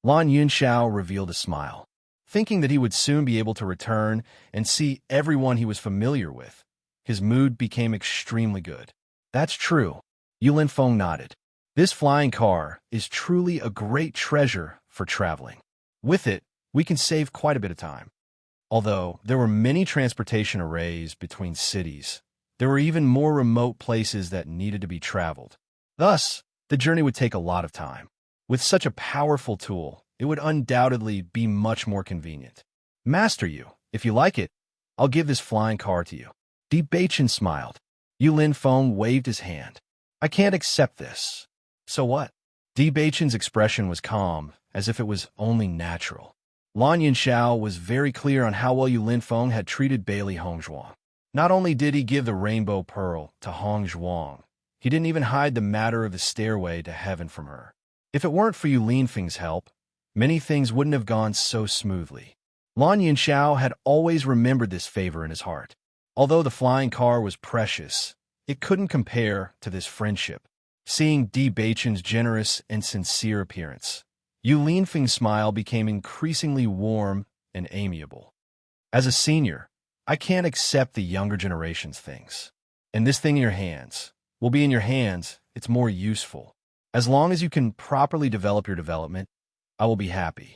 Lan Yunxiao revealed a smile. Thinking that he would soon be able to return and see everyone he was familiar with, his mood became extremely good. That's true. Yulin Feng nodded. This flying car is truly a great treasure for traveling. With it, we can save quite a bit of time. Although there were many transportation arrays between cities, there were even more remote places that needed to be traveled. Thus, the journey would take a lot of time. With such a powerful tool, it would undoubtedly be much more convenient. Master you, if you like it, I'll give this flying car to you. Di Beichen smiled. Yulin Feng waved his hand. I can't accept this. So what? Di Beichen's expression was calm, as if it was only natural. Lan Yunxiao was very clear on how well Yulin Feng had treated Bailey Hongzhuang. Not only did he give the rainbow pearl to Hongzhuang, he didn't even hide the matter of the stairway to heaven from her. If it weren't for Yulin Feng's help, many things wouldn't have gone so smoothly. Lan Yunxiao had always remembered this favor in his heart. Although the flying car was precious, it couldn't compare to this friendship. Seeing Di Beichen's generous and sincere appearance, Yulin Feng's smile became increasingly warm and amiable. As a senior, I can't accept the younger generation's things. And this thing in your hands will be in your hands. It's more useful. As long as you can properly develop your development, I will be happy.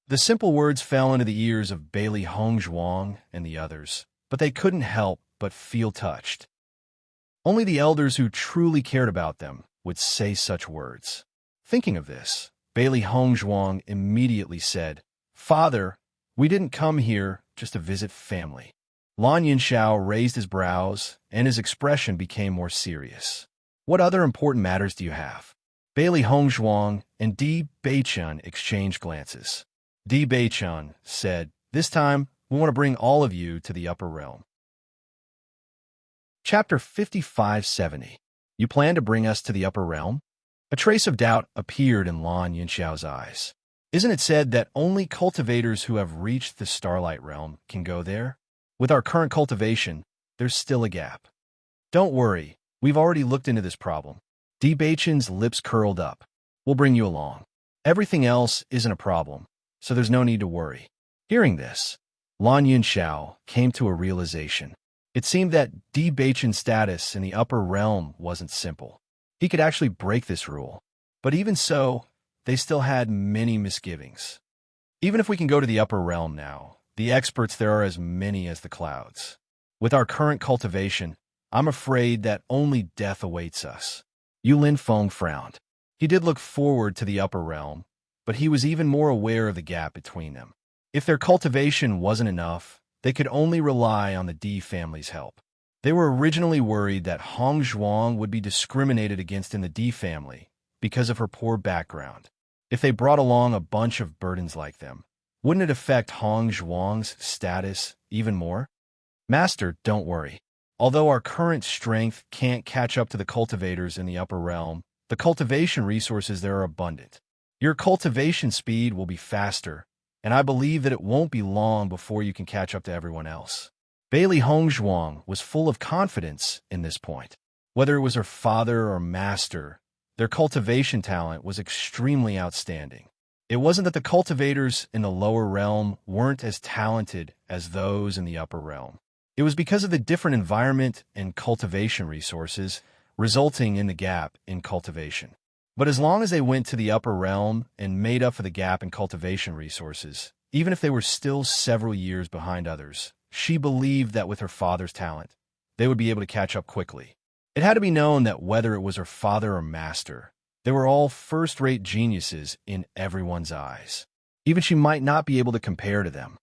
The simple words fell into the ears of Bailey Hongzhuang and the others, but they couldn't help but feel touched. Only the elders who truly cared about them would say such words. Thinking of this, Bailey Hongzhuang immediately said, Father, we didn't come here just to visit family. Lan Yunxiao raised his brows, and his expression became more serious. What other important matters do you have? Bailey Hongzhuang and Di Beichen exchanged glances. Di Beichen said, This time, we want to bring all of you to the upper realm. Chapter 5570. You plan to bring us to the upper realm? A trace of doubt appeared in Lan Yunxiao's eyes. Isn't it said that only cultivators who have reached the Starlight Realm can go there? With our current cultivation, there's still a gap. Don't worry, we've already looked into this problem. Di Beichen's lips curled up. We'll bring you along. Everything else isn't a problem, so there's no need to worry. Hearing this, Lan Yunxiao came to a realization. It seemed that Di Beichen's status in the upper realm wasn't simple. He could actually break this rule. But even so, they still had many misgivings. Even if we can go to the upper realm now, the experts there are as many as the clouds. With our current cultivation, I'm afraid that only death awaits us. Yulin Feng frowned. He did look forward to the upper realm, but he was even more aware of the gap between them. If their cultivation wasn't enough, they could only rely on the Di family's help. They were originally worried that Hongzhuang would be discriminated against in the Di family because of her poor background. If they brought along a bunch of burdens like them, wouldn't it affect Hongzhuang's status even more? Master, don't worry. Although our current strength can't catch up to the cultivators in the upper realm, the cultivation resources there are abundant. Your cultivation speed will be faster, and I believe that it won't be long before you can catch up to everyone else. Bailey Hongzhuang was full of confidence in this point. Whether it was her father or master, their cultivation talent was extremely outstanding. It wasn't that the cultivators in the lower realm weren't as talented as those in the upper realm. It was because of the different environment and cultivation resources, resulting in the gap in cultivation. But as long as they went to the upper realm and made up for the gap in cultivation resources, even if they were still several years behind others, she believed that with her father's talent, they would be able to catch up quickly. It had to be known that whether it was her father or master, they were all first-rate geniuses in everyone's eyes. Even she might not be able to compare to them.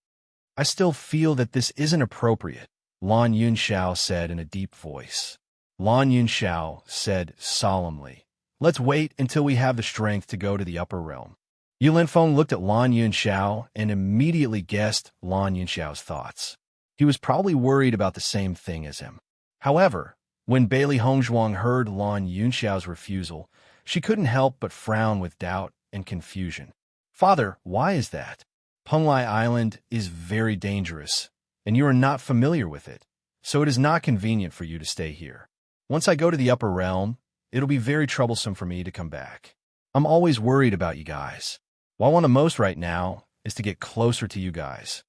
I still feel that this isn't appropriate, Lan Yunxiao said in a deep voice. Lan Yunxiao said solemnly, Let's wait until we have the strength to go to the upper realm. Yulin Feng looked at Lan Yunxiao and immediately guessed Lan Yunxiao's thoughts. He was probably worried about the same thing as him. However, when Bailey Hongzhuang heard Lan Yunxiao's refusal, she couldn't help but frown with doubt and confusion. Father, why is that? Penglai Island is very dangerous, and you are not familiar with it, so it is not convenient for you to stay here. Once I go to the upper realm, it'll be very troublesome for me to come back. I'm always worried about you guys. What I want the most right now is to get closer to you guys."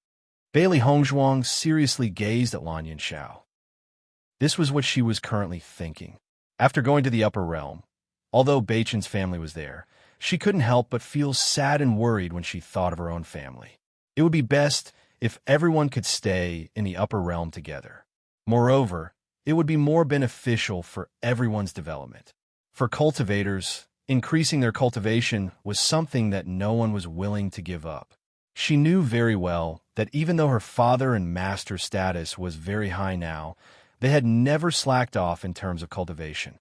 Bailey Hongzhuang seriously gazed at Lan Yinxiao. This was what she was currently thinking. After going to the upper realm, although Beichen's family was there, she couldn't help but feel sad and worried when she thought of her own family. It would be best if everyone could stay in the upper realm together. Moreover, it would be more beneficial for everyone's development. For cultivators, increasing their cultivation was something that no one was willing to give up. She knew very well that even though her father and master status was very high now, they had never slacked off in terms of cultivation.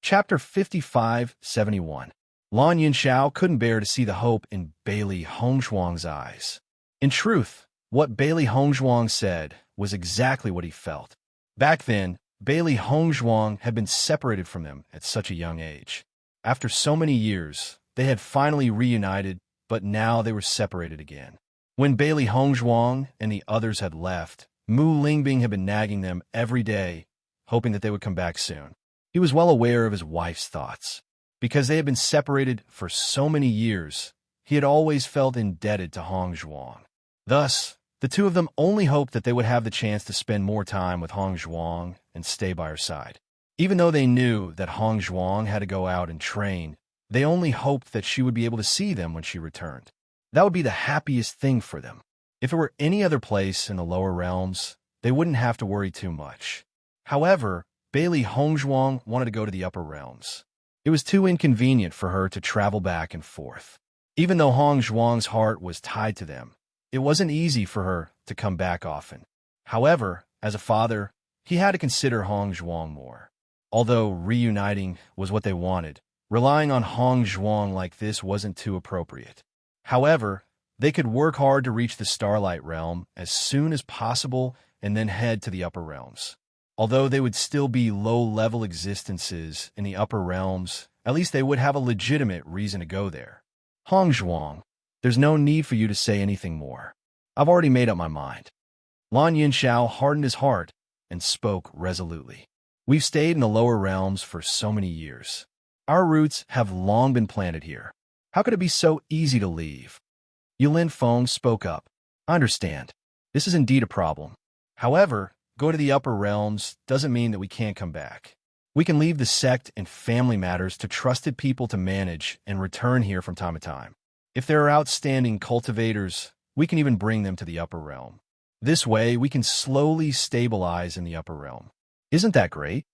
Chapter 55-71. Lan Yinxiao couldn't bear to see the hope in Bailey Hongzhuang's eyes. In truth, what Bailey Hongzhuang said was exactly what he felt. Back then, Bailey Hongzhuang had been separated from them at such a young age. After so many years, they had finally reunited, but now they were separated again. When Bailey Hongzhuang and the others had left, Mu Lingbing had been nagging them every day, hoping that they would come back soon. He was well aware of his wife's thoughts. Because they had been separated for so many years, he had always felt indebted to Hongzhuang. Thus, the two of them only hoped that they would have the chance to spend more time with Hongzhuang and stay by her side. Even though they knew that Hongzhuang had to go out and train, they only hoped that she would be able to see them when she returned. That would be the happiest thing for them. If it were any other place in the lower realms, they wouldn't have to worry too much. However, Bailey Hongzhuang wanted to go to the upper realms. It was too inconvenient for her to travel back and forth. Even though Hongzhuang's heart was tied to them, it wasn't easy for her to come back often. However, as a father, he had to consider Hongzhuang more. Although reuniting was what they wanted, relying on Hongzhuang like this wasn't too appropriate. However, they could work hard to reach the Starlight Realm as soon as possible and then head to the upper realms. Although they would still be low-level existences in the upper realms, at least they would have a legitimate reason to go there. "Hongzhuang, there's no need for you to say anything more. I've already made up my mind." Lan Yinxiao hardened his heart and spoke resolutely. "We've stayed in the lower realms for so many years. Our roots have long been planted here. How could it be so easy to leave?" Yulin Feng spoke up. "I understand. This is indeed a problem. However, go to the upper realms doesn't mean that we can't come back. We can leave the sect and family matters to trusted people to manage and return here from time to time. If there are outstanding cultivators, we can even bring them to the upper realm. This way, we can slowly stabilize in the upper realm. Isn't that great?"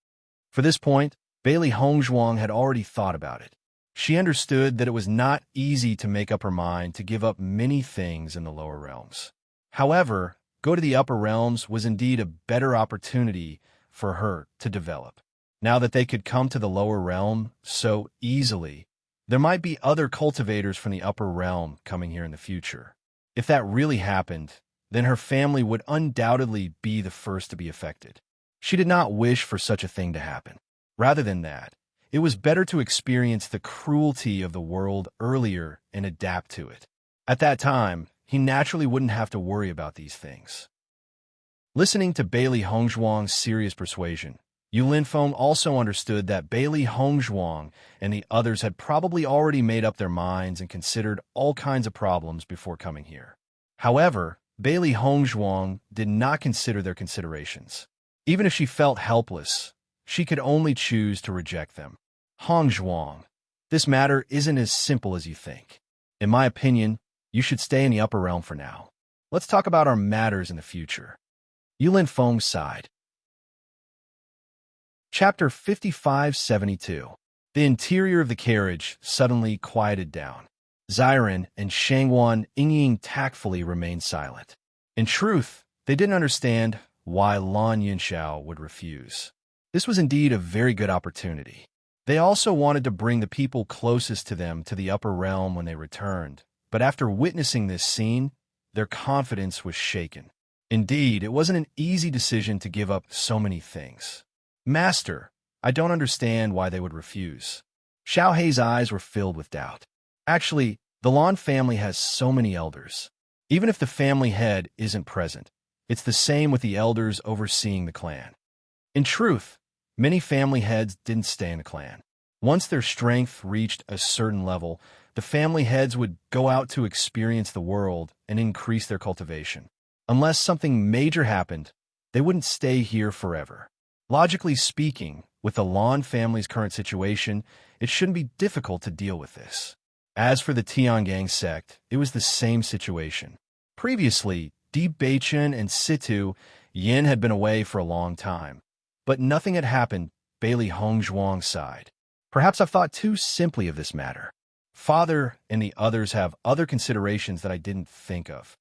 For this point, Bailey Hongzhuang had already thought about it. She understood that it was not easy to make up her mind to give up many things in the lower realms. However, go to the upper realms was indeed a better opportunity for her to develop. Now that they could come to the lower realm so easily, there might be other cultivators from the upper realm coming here in the future. If that really happened, then her family would undoubtedly be the first to be affected. She did not wish for such a thing to happen. Rather than that, it was better to experience the cruelty of the world earlier and adapt to it. At that time, he naturally wouldn't have to worry about these things. Listening to Bailey Hongzhuang's serious persuasion, Yulin Feng also understood that Bailey Hongzhuang and the others had probably already made up their minds and considered all kinds of problems before coming here. However, Bailey Hongzhuang did not consider their considerations. Even if she felt helpless, she could only choose to reject them. "Hongzhuang, this matter isn't as simple as you think. In my opinion, you should stay in the upper realm for now. Let's talk about our matters in the future." Yulin Feng sighed. Chapter 55-72. The interior of the carriage suddenly quieted down. Xiren and Shangwan Yingying tactfully remained silent. In truth, they didn't understand why Lan Yinxiao would refuse. This was indeed a very good opportunity. They also wanted to bring the people closest to them to the upper realm when they returned, but after witnessing this scene, their confidence was shaken. Indeed, it wasn't an easy decision to give up so many things. "Master, I don't understand why they would refuse." Xiao Hei's eyes were filled with doubt. Actually, the Lan family has so many elders. Even if the family head isn't present, it's the same with the elders overseeing the clan. In truth, many family heads didn't stay in the clan. Once their strength reached a certain level, the family heads would go out to experience the world and increase their cultivation. Unless something major happened, they wouldn't stay here forever. Logically speaking, with the Lan family's current situation, it shouldn't be difficult to deal with this. As for the Tiangang sect, it was the same situation. Previously, Di Beichen and Situ Yin had been away for a long time, but nothing had happened. Bailey Hongzhuang sighed. Perhaps I've thought too simply of this matter. Father and the others have other considerations that I didn't think of.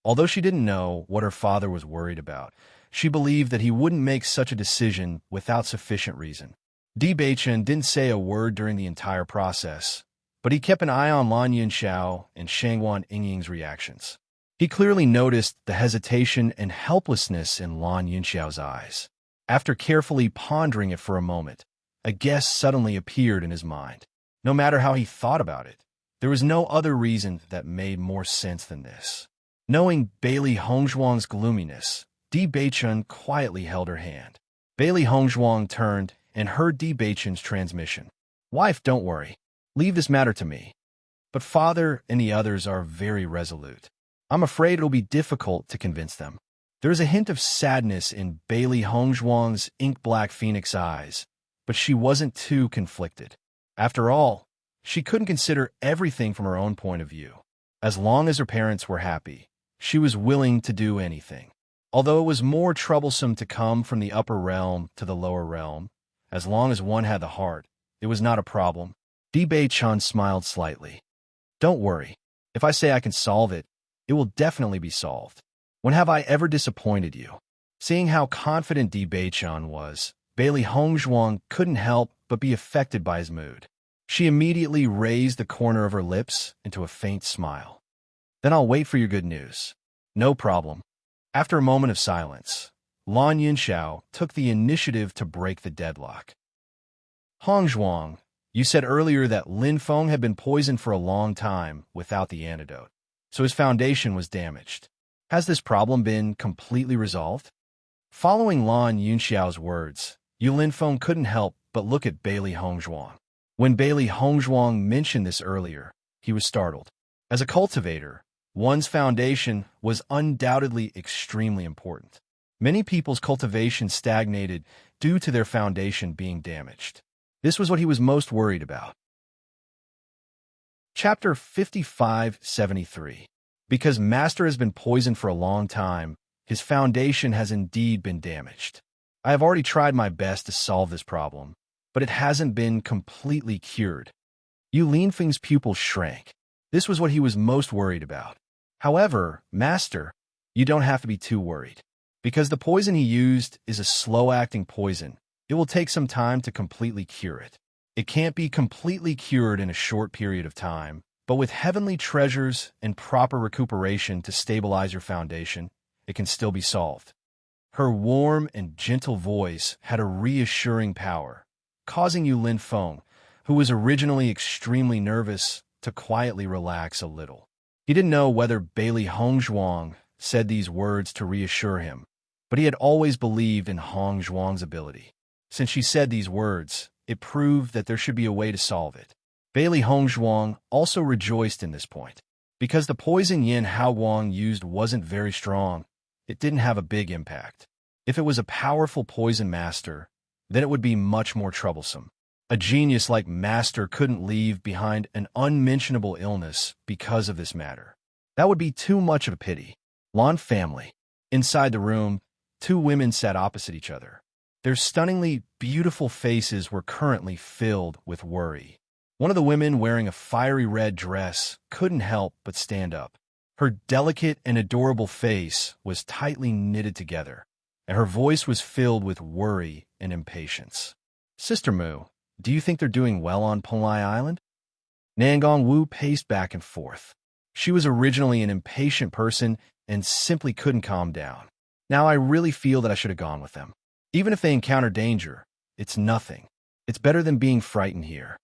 Although she didn't know what her father was worried about, she believed that he wouldn't make such a decision without sufficient reason. Di Beichen didn't say a word during the entire process, but he kept an eye on Lan Yunxiao and Shangguan Yingying's reactions. He clearly noticed the hesitation and helplessness in Lan Yunxiao's eyes. After carefully pondering it for a moment, a guess suddenly appeared in his mind. No matter how he thought about it, there was no other reason that made more sense than this. Knowing Bailey Hongzhuang's gloominess, Di Beichen quietly held her hand. Bailey Hongzhuang turned and heard Di Beichen's transmission. "Wife, don't worry. Leave this matter to me." But father and the others are very resolute. I'm afraid it'll be difficult to convince them. There is a hint of sadness in Bailey Hongzhuang's ink-black phoenix eyes, but she wasn't too conflicted. After all, she couldn't consider everything from her own point of view. As long as her parents were happy, she was willing to do anything. Although it was more troublesome to come from the upper realm to the lower realm, as long as one had the heart, it was not a problem. Di Beichen smiled slightly. "Don't worry. If I say I can solve it, it will definitely be solved. When have I ever disappointed you?" Seeing how confident Di Beichen was, Bailey Hongzhuang couldn't help but be affected by his mood. She immediately raised the corner of her lips into a faint smile. "Then I'll wait for your good news." "No problem." After a moment of silence, Lan Yunxiao took the initiative to break the deadlock. "Hongzhuang, you said earlier that Lin Feng had been poisoned for a long time without the antidote, so his foundation was damaged. Has this problem been completely resolved?" Following Lan Yunxiao's words, Yu Linfeng couldn't help but look at Bailey Hongzhuang. When Bailey Hongzhuang mentioned this earlier, he was startled. As a cultivator, one's foundation was undoubtedly extremely important. Many people's cultivation stagnated due to their foundation being damaged. This was what he was most worried about. Chapter 5573. Because Master has been poisoned for a long time, his foundation has indeed been damaged. I have already tried my best to solve this problem, but it hasn't been completely cured. Yu Linfeng's pupil shrank. This was what he was most worried about. However, Master, you don't have to be too worried. Because the poison he used is a slow-acting poison, it will take some time to completely cure it. It can't be completely cured in a short period of time, but with heavenly treasures and proper recuperation to stabilize your foundation, it can still be solved. Her warm and gentle voice had a reassuring power, causing Yu Linfeng, who was originally extremely nervous, to quietly relax a little. He didn't know whether Bailey Hongzhuang said these words to reassure him, but he had always believed in Hongzhuang's ability. Since she said these words, it proved that there should be a way to solve it. Bailey Hongzhuang also rejoiced in this point. Because the poison Yin Haoguang used wasn't very strong, it didn't have a big impact. If it was a powerful poison master, then it would be much more troublesome. A genius like Master couldn't leave behind an unmentionable illness because of this matter. That would be too much of a pity. Lan family. Inside the room, two women sat opposite each other. Their stunningly beautiful faces were currently filled with worry. One of the women, wearing a fiery red dress, couldn't help but stand up. Her delicate and adorable face was tightly knitted together, and her voice was filled with worry and impatience. "Sister Mu, do you think they're doing well on Penglai Island?" Nangong Wu paced back and forth. She was originally an impatient person and simply couldn't calm down. "Now I really feel that I should have gone with them. Even if they encounter danger, it's nothing. It's better than being frightened here."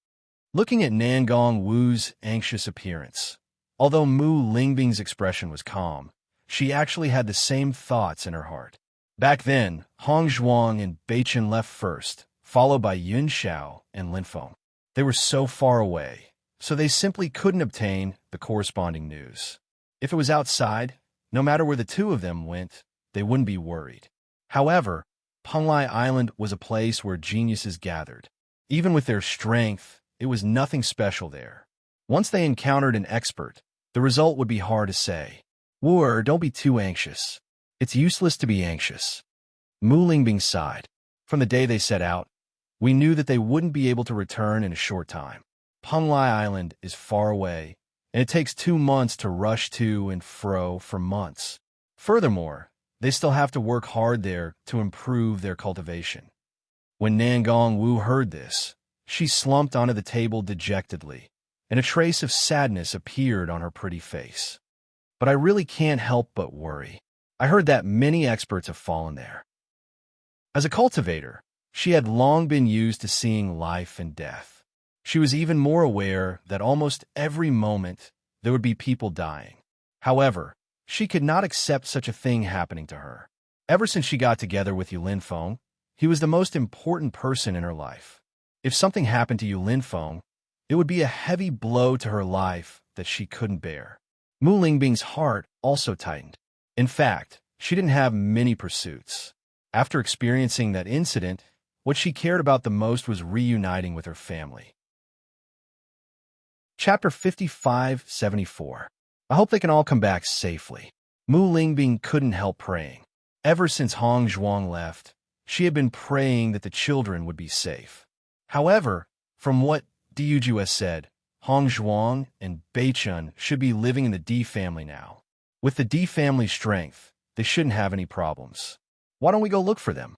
Looking at Nangong Wu's anxious appearance, although Mu Lingbing's expression was calm, she actually had the same thoughts in her heart. Back then, Hong Zhuang and Beichen left first, followed by Yun Xiao and Lin Feng. They were so far away, so they simply couldn't obtain the corresponding news. If it was outside, no matter where the two of them went, they wouldn't be worried. However, Penglai Island was a place where geniuses gathered. Even with their strength, it was nothing special there. Once they encountered an expert, the result would be hard to say. Wu, don't be too anxious. It's useless to be anxious. Mu Lingbing sighed. From the day they set out, we knew that they wouldn't be able to return in a short time. Penglai Island is far away, and it takes 2 months to rush to and fro for months. Furthermore, they still have to work hard there to improve their cultivation. When Nangong Wu heard this, she slumped onto the table dejectedly, and a trace of sadness appeared on her pretty face. But I really can't help but worry. I heard that many experts have fallen there. As a cultivator, she had long been used to seeing life and death. She was even more aware that almost every moment there would be people dying. However, she could not accept such a thing happening to her. Ever since she got together with Yu Linfeng, he was the most important person in her life. If something happened to Yu Linfeng, it would be a heavy blow to her life that she couldn't bear. Mu Lingbing's heart also tightened. In fact, she didn't have many pursuits. After experiencing that incident, what she cared about the most was reuniting with her family. Chapter 55-74. I hope they can all come back safely. Mu Lingbing couldn't help praying. Ever since Hong Zhuang left, she had been praying that the children would be safe. However, from what Diuju has said, Hong Zhuang and Beichun should be living in the D family now. With the D family's strength, they shouldn't have any problems. Why don't we go look for them?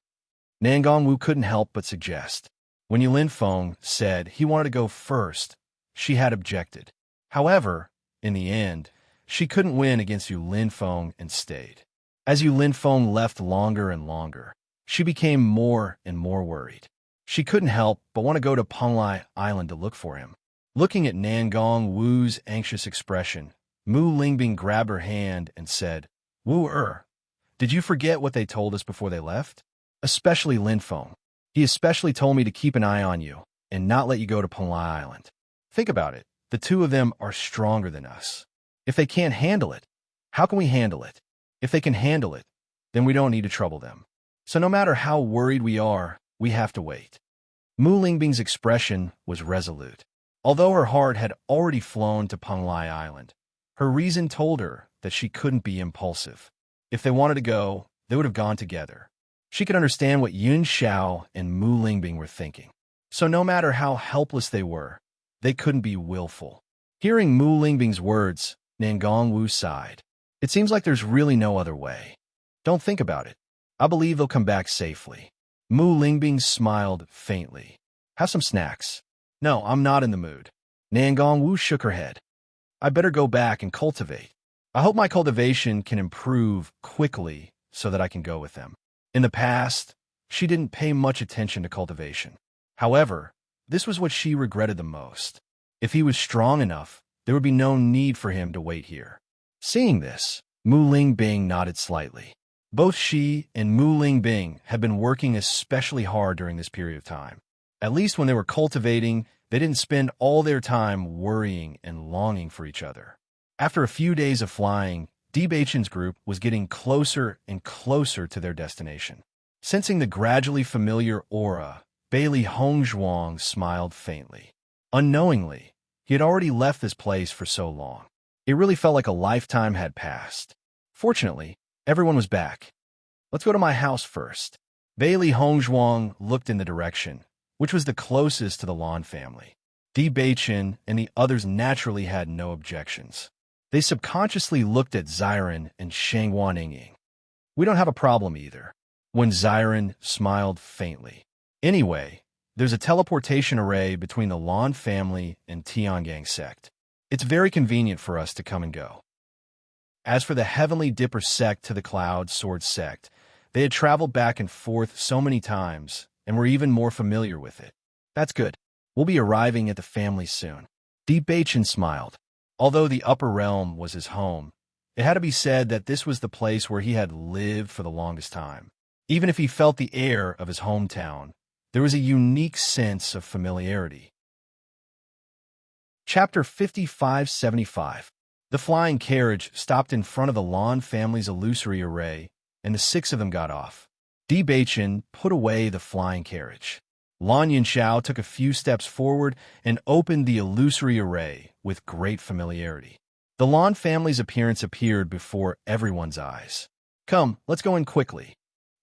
Nangong Wu couldn't help but suggest. When Yu Linfeng said he wanted to go first, she had objected. However, in the end, she couldn't win against Yu Linfeng and stayed. As Yu Linfeng left longer and longer, she became more and more worried. She couldn't help but want to go to Penglai Island to look for him. Looking at Nangong Wu's anxious expression, Mu Lingbing grabbed her hand and said, Wu, did you forget what they told us before they left? Especially Linfeng. He especially told me to keep an eye on you and not let you go to Penglai Island. Think about it. The two of them are stronger than us. If they can't handle it, how can we handle it? If they can handle it, then we don't need to trouble them. So no matter how worried we are, we have to wait. Mu Lingbing's expression was resolute. Although her heart had already flown to Penglai Island, her reason told her that she couldn't be impulsive. If they wanted to go, they would have gone together. She could understand what Yun Xiao and Mu Lingbing were thinking. So no matter how helpless they were, they couldn't be willful. Hearing Mu Lingbing's words, Nangong Wu sighed. It seems like there's really no other way. Don't think about it. I believe they'll come back safely. Mu Lingbing smiled faintly. Have some snacks. No, I'm not in the mood. Nangong Wu shook her head. I better go back and cultivate. I hope my cultivation can improve quickly so that I can go with them. In the past, she didn't pay much attention to cultivation. However, this was what she regretted the most. If he was strong enough, there would be no need for him to wait here. Seeing this, Mu Lingbing nodded slightly. Both she and Mu Lingbing had been working especially hard during this period of time. At least when they were cultivating, they didn't spend all their time worrying and longing for each other. After a few days of flying, D. Beichen's group was getting closer and closer to their destination. Sensing the gradually familiar aura, Bailey Hong Zhuang smiled faintly. Unknowingly, he had already left this place for so long. It really felt like a lifetime had passed. Fortunately, everyone was back. Let's go to my house first. Bailey Hong Zhuang looked in the direction, which was the closest to the Lan family. D. Beichen and the others naturally had no objections. They subconsciously looked at Xiren and Shangwan Yingying. We don't have a problem either. When Xiren smiled faintly. Anyway, there's a teleportation array between the Lan family and Tiangang sect. It's very convenient for us to come and go. As for the Heavenly Dipper sect to the Cloud Sword sect, they had traveled back and forth so many times and were even more familiar with it. That's good. We'll be arriving at the family soon. D. Beichen smiled. Although the upper realm was his home, it had to be said that this was the place where he had lived for the longest time. Even if he felt the air of his hometown, there was a unique sense of familiarity. Chapter 5575. The flying carriage stopped in front of the Lan family's illusory array, and the six of them got off. Di Baichen put away the flying carriage. Lan Yunxiao took a few steps forward and opened the illusory array with great familiarity. The Lan family's appearance appeared before everyone's eyes. "Come, let's go in quickly."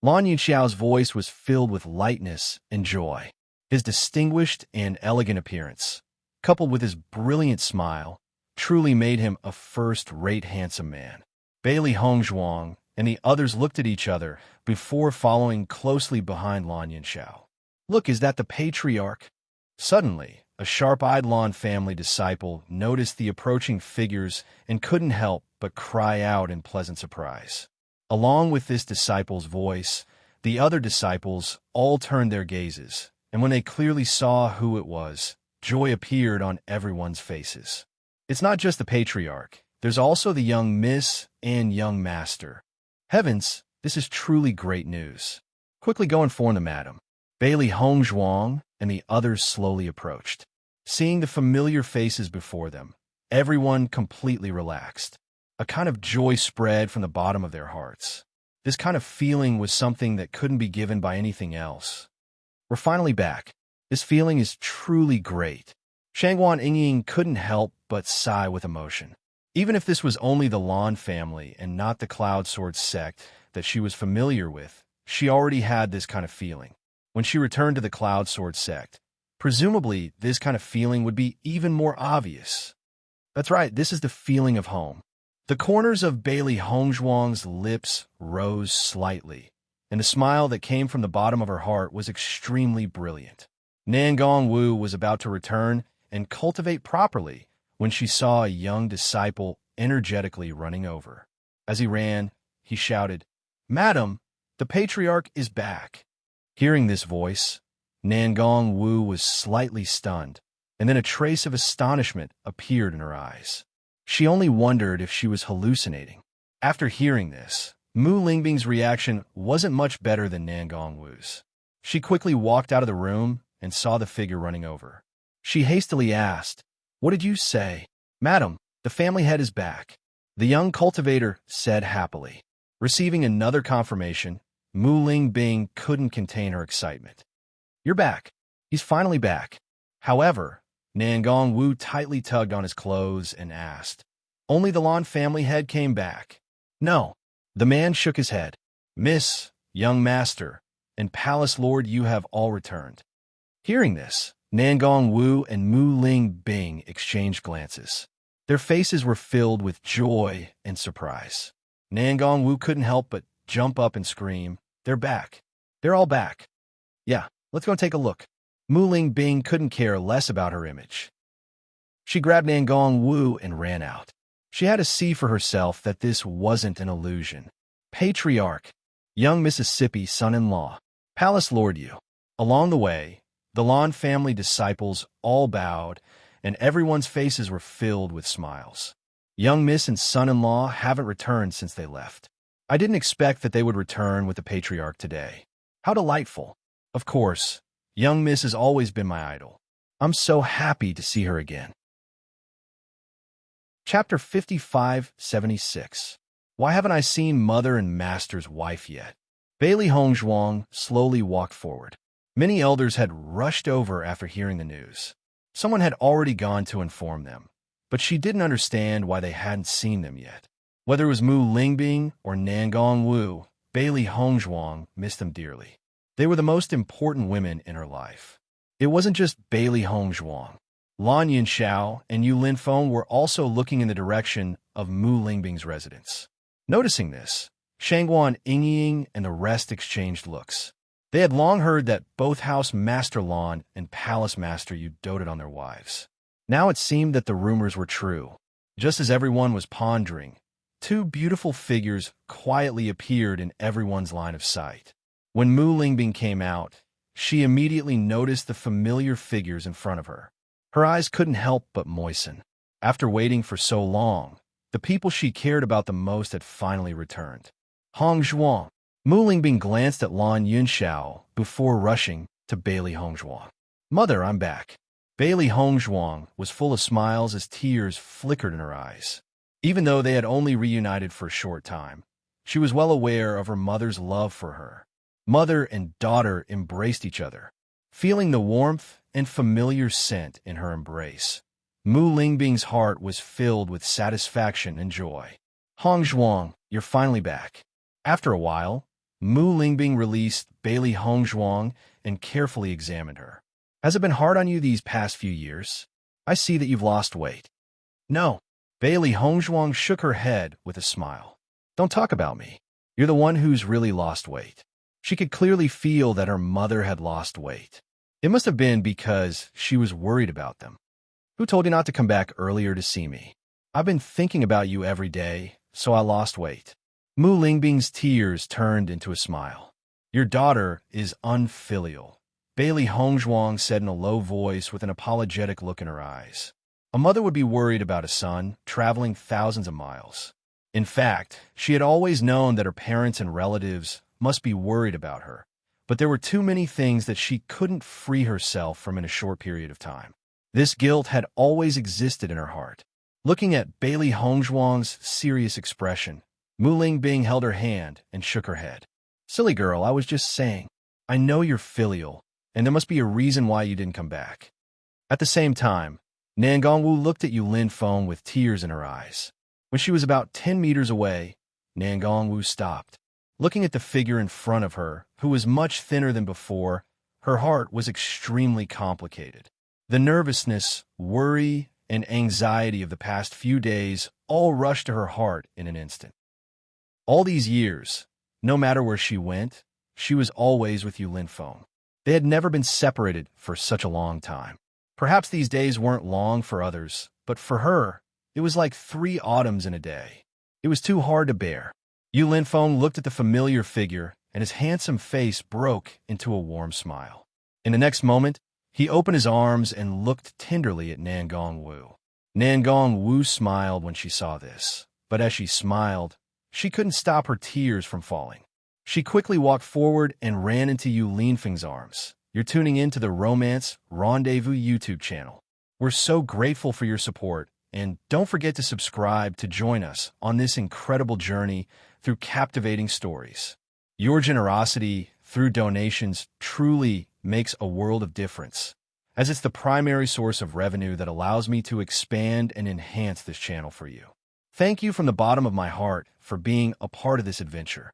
Lan Yunxiao's voice was filled with lightness and joy. His distinguished and elegant appearance, coupled with his brilliant smile, truly made him a first-rate handsome man. Bailey Hongzhuang and the others looked at each other before following closely behind Lan Yunxiao. "Look, is that the patriarch?" Suddenly, a sharp-eyed Lan family disciple noticed the approaching figures and couldn't help but cry out in pleasant surprise. Along with this disciple's voice, the other disciples all turned their gazes, and when they clearly saw who it was, joy appeared on everyone's faces. It's not just the patriarch. There's also the young miss and young master. Heavens, this is truly great news. Quickly go inform the madam. Bailey Hongzhuang and the others slowly approached. Seeing the familiar faces before them, everyone completely relaxed. A kind of joy spread from the bottom of their hearts. This kind of feeling was something that couldn't be given by anything else. We're finally back. This feeling is truly great. Shangguan Yingying couldn't help but sigh with emotion. Even if this was only the Lan family and not the Cloud Sword sect that she was familiar with, she already had this kind of feeling. When she returned to the Cloud Sword sect, presumably this kind of feeling would be even more obvious. That's right, this is the feeling of home. The corners of Bailey Hongzhuang's lips rose slightly, and the smile that came from the bottom of her heart was extremely brilliant. Nangong Wu was about to return and cultivate properly when she saw a young disciple energetically running over. As he ran, he shouted, "Madam, the patriarch is back." Hearing this voice, Nangong Wu was slightly stunned, and then a trace of astonishment appeared in her eyes. She only wondered if she was hallucinating. After hearing this, Mu Lingbing's reaction wasn't much better than Nangong Wu's. She quickly walked out of the room and saw the figure running over. She hastily asked, "What did you say?" "Madam, the family head is back," the young cultivator said happily. Receiving another confirmation, Mu Lingbing couldn't contain her excitement. "You're back. He's finally back." However, Nangong Wu tightly tugged on his clothes and asked, "Only the Lan family head came back?" "No." The man shook his head. "Miss, young master, and palace lord, you have all returned." Hearing this, Nangong Wu and Mu Lingbing exchanged glances. Their faces were filled with joy and surprise. Nangong Wu couldn't help but jump up and scream, "They're back. They're all back." "Yeah, let's go take a look." Mu Lingbing couldn't care less about her image. She grabbed Nangong Wu and ran out. She had to see for herself that this wasn't an illusion. Patriarch, young Mississippi son-in-law, palace lord Yu. Along the way, the Lan family disciples all bowed, and everyone's faces were filled with smiles. Young Miss and son-in-law haven't returned since they left. I didn't expect that they would return with the patriarch today. How delightful. Of course, young Miss has always been my idol. I'm so happy to see her again. Chapter 5576. Why haven't I seen Mother and Master's wife yet? Bailey Hongzhuang slowly walked forward. Many elders had rushed over after hearing the news. Someone had already gone to inform them, but she didn't understand why they hadn't seen them yet. Whether it was Mu Lingbing or Nangong Wu, Bailey Hongzhuang missed them dearly. They were the most important women in her life. It wasn't just Bailey Hongzhuang. Lan Yunxiao and Yu Linfeng were also looking in the direction of Mu Lingbing's residence. Noticing this, Shangguan Yingying and the rest exchanged looks. They had long heard that both House Master Lan and Palace Master Yu doted on their wives. Now it seemed that the rumors were true. Just as everyone was pondering, two beautiful figures quietly appeared in everyone's line of sight. When Mu Lingbing came out, she immediately noticed the familiar figures in front of her. Her eyes couldn't help but moisten. After waiting for so long, the people she cared about the most had finally returned. Hongzhuang, Mu Lingbing glanced at Lan Yunxiao before rushing to Bailey Hongzhuang. Mother, I'm back. Bailey Hongzhuang was full of smiles as tears flickered in her eyes. Even though they had only reunited for a short time, she was well aware of her mother's love for her. Mother and daughter embraced each other, feeling the warmth and familiar scent in her embrace. Mu Lingbing's heart was filled with satisfaction and joy. Hongzhuang, you're finally back. After a while, Mu Lingbing released Bailey Hongzhuang and carefully examined her. Has it been hard on you these past few years? I see that you've lost weight. No. Bailey Hongzhuang shook her head with a smile. Don't talk about me. You're the one who's really lost weight. She could clearly feel that her mother had lost weight. It must have been because she was worried about them. Who told you not to come back earlier to see me? I've been thinking about you every day, so I lost weight. Mu Lingbing's tears turned into a smile. Your daughter is unfilial, Bailey Hongzhuang said in a low voice with an apologetic look in her eyes. A mother would be worried about a son traveling thousands of miles. In fact, she had always known that her parents and relatives must be worried about her, but there were too many things that she couldn't free herself from in a short period of time. This guilt had always existed in her heart. Looking at Bailey Hongzhuang's serious expression, Mu Lingbing held her hand and shook her head. Silly girl, I was just saying. I know you're filial, and there must be a reason why you didn't come back. At the same time, Nan Gongwu looked at Yu Linfeng with tears in her eyes. When she was about 10 meters away, Nan Gongwu stopped. Looking at the figure in front of her, who was much thinner than before, her heart was extremely complicated. The nervousness, worry, and anxiety of the past few days all rushed to her heart in an instant. All these years, no matter where she went, she was always with Yu Linfeng. They had never been separated for such a long time. Perhaps these days weren't long for others, but for her, it was like 3 autumns in a day. It was too hard to bear. Yu Linfeng looked at the familiar figure, and his handsome face broke into a warm smile. In the next moment, he opened his arms and looked tenderly at Nan Gongwu. Nan Gongwu smiled when she saw this, but as she smiled, she couldn't stop her tears from falling. She quickly walked forward and ran into Yu Linfeng's arms. You're tuning in to the Romance Rendezvous YouTube channel. We're so grateful for your support, and don't forget to subscribe to join us on this incredible journey through captivating stories. Your generosity through donations truly makes a world of difference, as it's the primary source of revenue that allows me to expand and enhance this channel for you. Thank you from the bottom of my heart for being a part of this adventure.